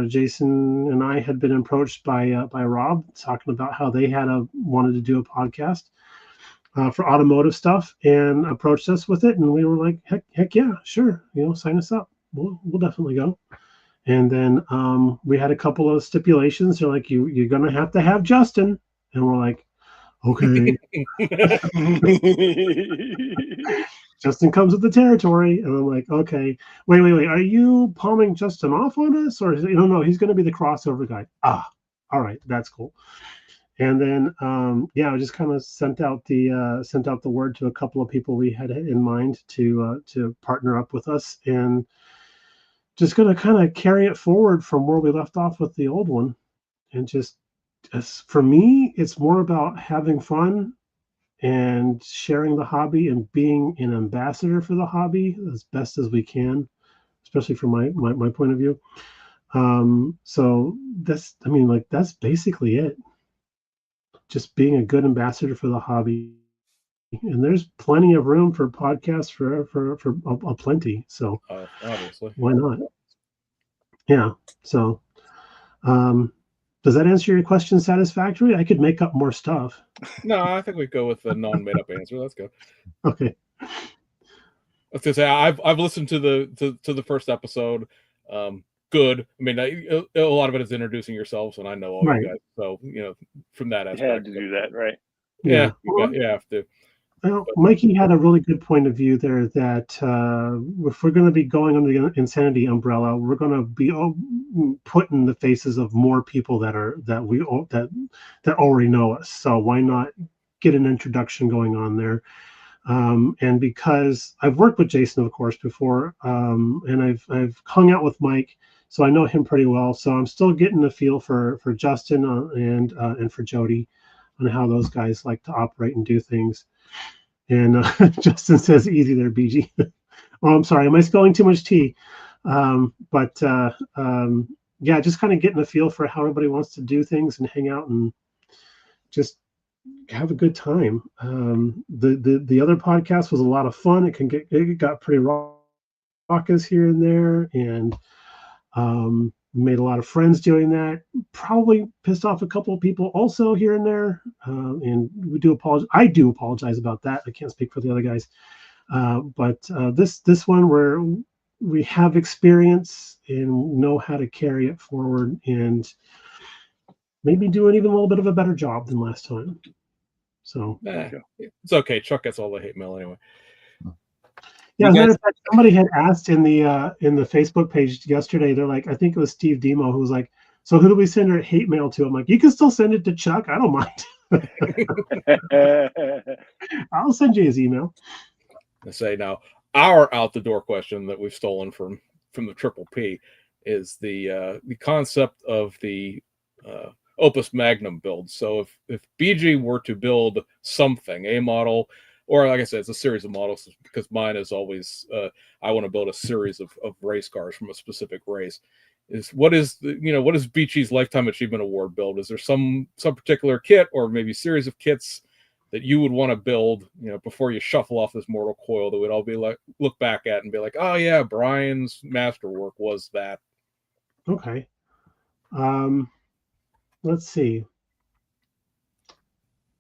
S1: Jason and I had been approached by Rob talking about how they wanted to do a podcast for automotive stuff and approached us with it, and we were like, heck yeah, sure, sign us up. We'll definitely go. And then we had a couple of stipulations. They're like, you're going to have Justin. And we're like, okay. Justin comes with the territory. And I'm like, okay, wait. Are you palming Justin off on us? Or no, he's going to be the crossover guy. Ah, all right. That's cool. And then, I just kind of sent out the word to a couple of people we had in mind to partner up with us, and just going to kind of carry it forward from where we left off with the old one. And just, for me, it's more about having fun and sharing the hobby and being an ambassador for the hobby as best as we can, especially from my point of view. So that's basically it. Just being a good ambassador for the hobby, and there's plenty of room for podcasts for plenty. So
S2: obviously,
S1: why not? Yeah. So, does that answer your question satisfactorily? I could make up more stuff.
S2: No, I think we go with the non-made-up answer. Let's go.
S1: Okay.
S2: I was gonna say I've listened to the first episode. Good. I mean, a lot of it is introducing yourselves, and I know all you guys. So, from that aspect,
S3: you had to do that, right?
S2: Yeah, you have to.
S1: Well, Mikey had a really good point of view there that if we're going to be going under the Insanity umbrella, we're going to be put in the faces of more people that already know us. So why not get an introduction going on there? And because I've worked with Jason, of course, before, and I've hung out with Mike, so I know him pretty well. So I'm still getting a feel for Justin and for Jody on how those guys like to operate and do things. And Justin says, "Easy there, BG." Oh, I'm sorry. Am I spelling too much T? Just kind of getting a feel for how everybody wants to do things and hang out and just have a good time. The other podcast was a lot of fun. It got pretty raucous here and there, and made a lot of friends doing that. Probably pissed off a couple of people also here and there, and we do apologize. I do apologize about that. I can't speak for the other guys, but this one where we have experience and know how to carry it forward, and maybe do an even a little bit of a better job than last time. So
S2: it's okay. Chuck gets all the hate mail anyway.
S1: Yeah, as a matter of fact, somebody had asked in the Facebook page yesterday. They're like, I think it was Steve Demo, who was like, "So who do we send our hate mail to?" I'm like, "You can still send it to Chuck. I don't mind. I'll send you his email."
S2: I say now, our out the door question that we've stolen from the Triple P is the concept of the Opus Magnum build. So if BG were to build something, a model, or like I said, it's a series of models, because mine is always I want to build a series of race cars from a specific race. What is BG's Lifetime Achievement Award build? Is there some particular kit or maybe series of kits that you would want to build, before you shuffle off this mortal coil, that we'd all be like, look back at and be like, oh yeah, Brian's masterwork was that.
S1: Okay. Let's see.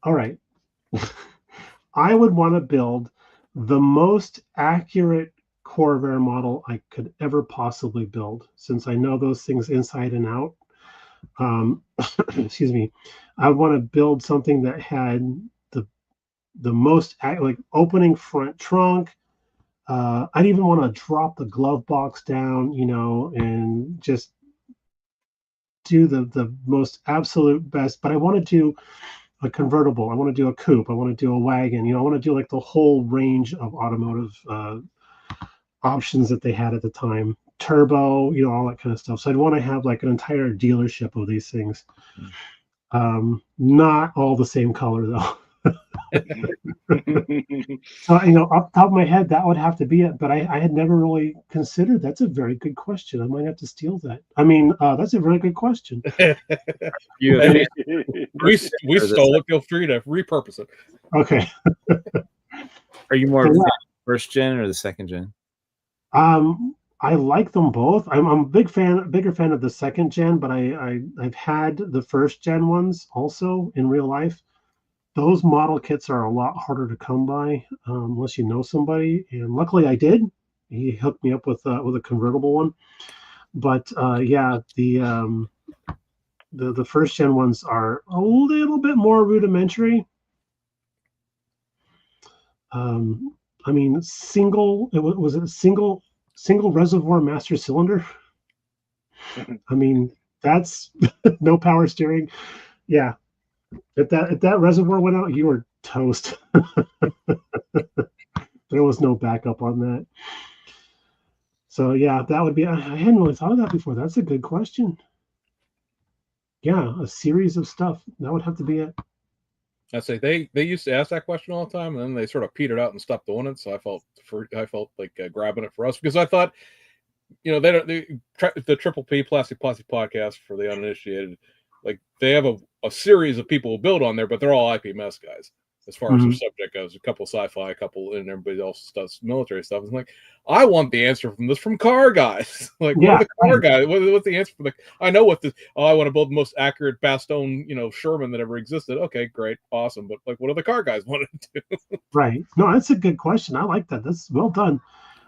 S1: All right. I would want to build the most accurate Corvair model I could ever possibly build, since I know those things inside and out. Excuse me. I would want to build something that had the most opening front trunk. I'd even want to drop the glove box down, and just do the most absolute best. But I want to do a convertible. I want to do a coupe. I want to do a wagon. I want to do like the whole range of automotive options that they had at the time. Turbo, all that kind of stuff. So I'd want to have like an entire dealership of these things. Not all the same color though. So off the top of my head, that would have to be it. But I had never really considered. That's a very good question. I might have to steal that. I mean, that's a very good question.
S2: we stole it. Feel free to repurpose it.
S1: Okay.
S4: Are you more of the first gen or the second gen?
S1: I like them both. I'm a bigger fan of the second gen, but I've had the first gen ones also in real life. Those model kits are a lot harder to come by unless you know somebody. And luckily I did. He hooked me up with a convertible one. But yeah, the first gen ones are a little bit more rudimentary. I mean, was it single reservoir master cylinder? I mean, that's no power steering. Yeah, if that reservoir went out, you were toast. There was no backup on that. So yeah, that would be. I hadn't really thought of that before. That's a good question. Yeah, a series of stuff. That would have to be it.
S2: I say they used to ask that question all the time, and then they sort of petered out and stopped doing it. So I felt like grabbing it for us, because I thought, the Triple P Plastic Posse podcast, for the uninitiated, like, they have a series of people who build on there, but they're all IPMS guys as far as their subject goes. A couple sci-fi, a couple, and everybody else does military stuff. It's like, I want the answer from car guys. Like, what are the car guys? What's the answer for I know what I want to build the most accurate Bastogne, Sherman that ever existed. Okay, great, awesome. But like, what do the car guys want to do?
S1: Right. No, that's a good question. I like that. That's well done.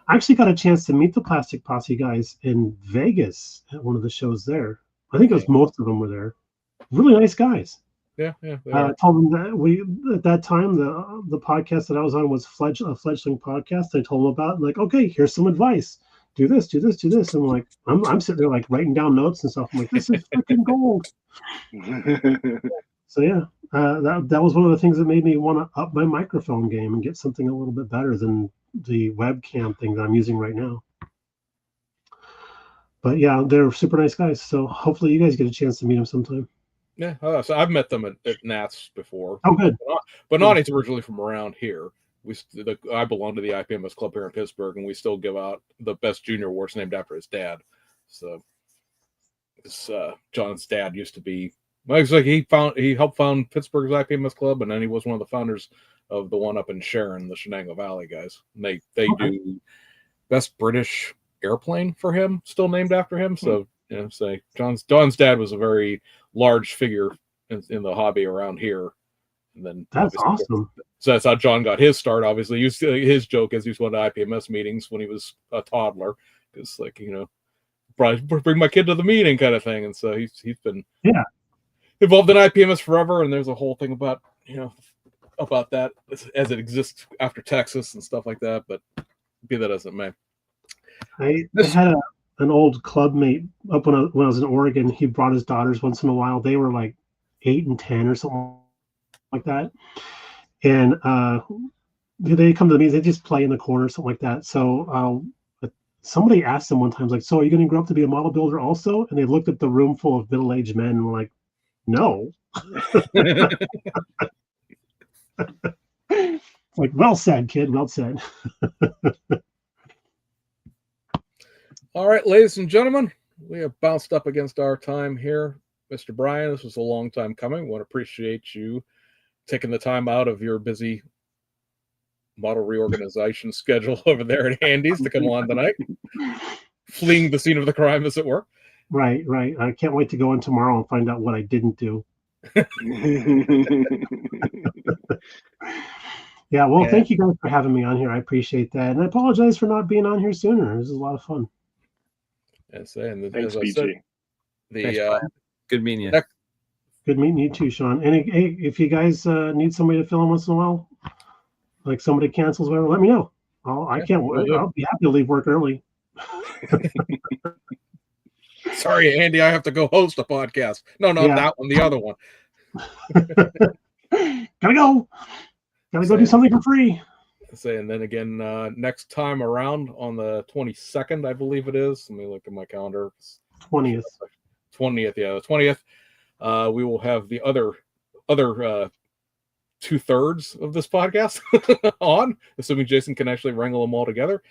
S1: I actually got a chance to meet the Plastic Posse guys in Vegas at one of the shows there. I think it was most of them were there. Really nice guys.
S2: Yeah.
S1: I told them that at that time the podcast that I was on was a fledgling podcast. I told them about, like, okay, here's some advice. Do this, do this, do this. And like, I'm sitting there like writing down notes and stuff. I'm like, this is freaking gold. So yeah, that was one of the things that made me want to up my microphone game and get something a little bit better than the webcam thing that I'm using right now. But yeah, they're super nice guys. So hopefully you guys get a chance to meet them sometime.
S2: Yeah, so I've met them at Nats before.
S1: Oh, good.
S2: But Nani's originally from around here. I belong to the IPMS club here in Pittsburgh, and we still give out the best junior awards named after his dad. So, John's dad used to be. It's like he helped found Pittsburgh's IPMS club, and then he was one of the founders of the one up in Sharon, the Shenango Valley guys. And they do best British airplane for him, still named after him. So say John's dad was a very large figure in the hobby around here. And then
S1: that's awesome.
S2: So that's how John got his start. Obviously, his joke is he was going to IPMS meetings when he was a toddler, because bring my kid to the meeting kind of thing. And so he's been involved in IPMS forever. And there's a whole thing about that as it exists after Texas and stuff like that. But be that as it may,
S1: I had an old club mate up when I was in Oregon. He brought his daughters once in a while. They were like 8 and 10 or something like that. And they come to the meetings, they just play in the corner, something like that. So somebody asked them one time, like, so are you going to grow up to be a model builder also? And they looked at the room full of middle-aged men and were like, no. Like, well said, kid, well said.
S2: All right, ladies and gentlemen, we have bounced up against our time here. Mr. Bryan, this was a long time coming. We want to appreciate you taking the time out of your busy model reorganization schedule over there at Handy's to come on tonight, fleeing the scene of the crime, as it were.
S1: Right. I can't wait to go in tomorrow and find out what I didn't do. Yeah, well, thank you guys for having me on here. I appreciate that. And I apologize for not being on here sooner. This is a lot of fun.
S3: Thanks, BG.
S4: Good meeting you.
S1: Good meeting you too, Sean. And hey, if you guys need somebody to fill in once in a while, like somebody cancels, whatever, let me know. I'll be happy to leave work early.
S2: Sorry, Andy, I have to go host a podcast. No, not that one, the other one.
S1: Gotta go do something for free.
S2: And then again, next time around on the 22nd, I believe it is. Let me look at my calendar.
S1: 20th.
S2: 20th, yeah, the 20th. We will have the other 2/3 of this podcast on, assuming Jason can actually wrangle them all together.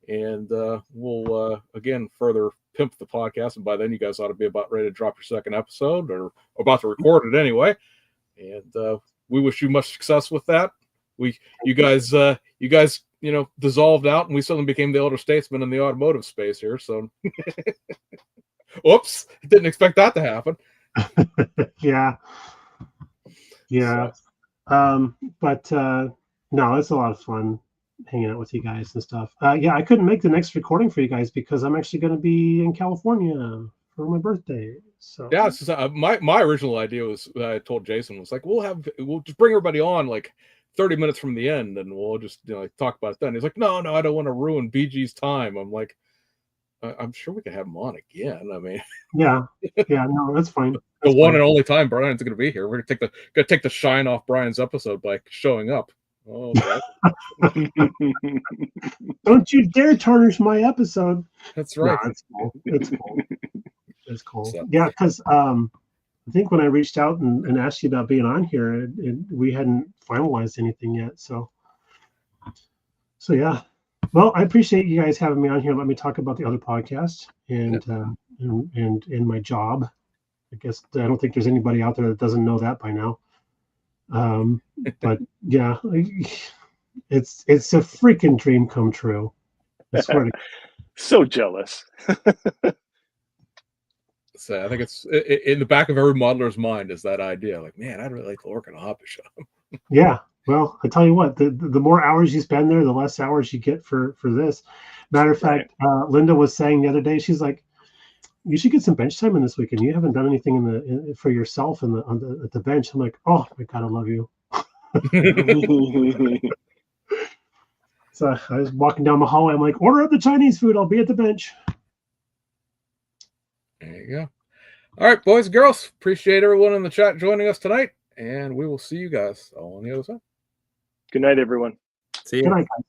S2: And we'll again further pimp the podcast, and by then you guys ought to be about ready to drop your second episode, or about to record it anyway. And we wish you much success with that. You guys dissolved out, and we suddenly became the elder statesman in the automotive space here. So, oops, didn't expect that to happen.
S1: Yeah. But no, it's a lot of fun. hanging out with you guys and stuff. Yeah, I couldn't make the next recording for you guys because I'm actually going to be in California for my birthday. So
S2: yeah, my original idea was, I told Jason, was like, we'll just bring everybody on like 30 minutes from the end, and we'll just talk about it then. He's like, no, I don't want to ruin BG's time. I'm like, I'm sure we can have him on again. I mean,
S1: yeah, no, that's fine.
S2: The one and only time Brian's going to be here. We're going to take the shine off Brian's episode by showing up. Oh, okay.
S1: Don't you dare tarnish my episode.
S2: That's right.
S1: No, it's cool. It's cool. So. Yeah, because I think when I reached out and asked you about being on here, we hadn't finalized anything yet. So yeah. Well, I appreciate you guys having me on here. Let me talk about the other podcast and my job. I guess I don't think there's anybody out there that doesn't know that by now. But yeah, it's a freaking dream come true. I swear to God.
S3: So jealous.
S2: So I think it's in the back of every modeler's mind is that idea. Like, man, I'd really like to work in a hobby shop.
S1: Yeah. Well, I tell you what, the more hours you spend there, the less hours you get for this. Matter of fact, Linda was saying the other day, she's like, you should get some bench time in this weekend. You haven't done anything for yourself at the bench. I'm like, oh my God, I love you. So I was walking down the hallway. I'm like, order up the Chinese food. I'll be at the bench.
S2: There you go. All right, boys and girls. Appreciate everyone in the chat joining us tonight. And we will see you guys all on the other side.
S3: Good night, everyone.
S4: See you.
S1: Good night, guys.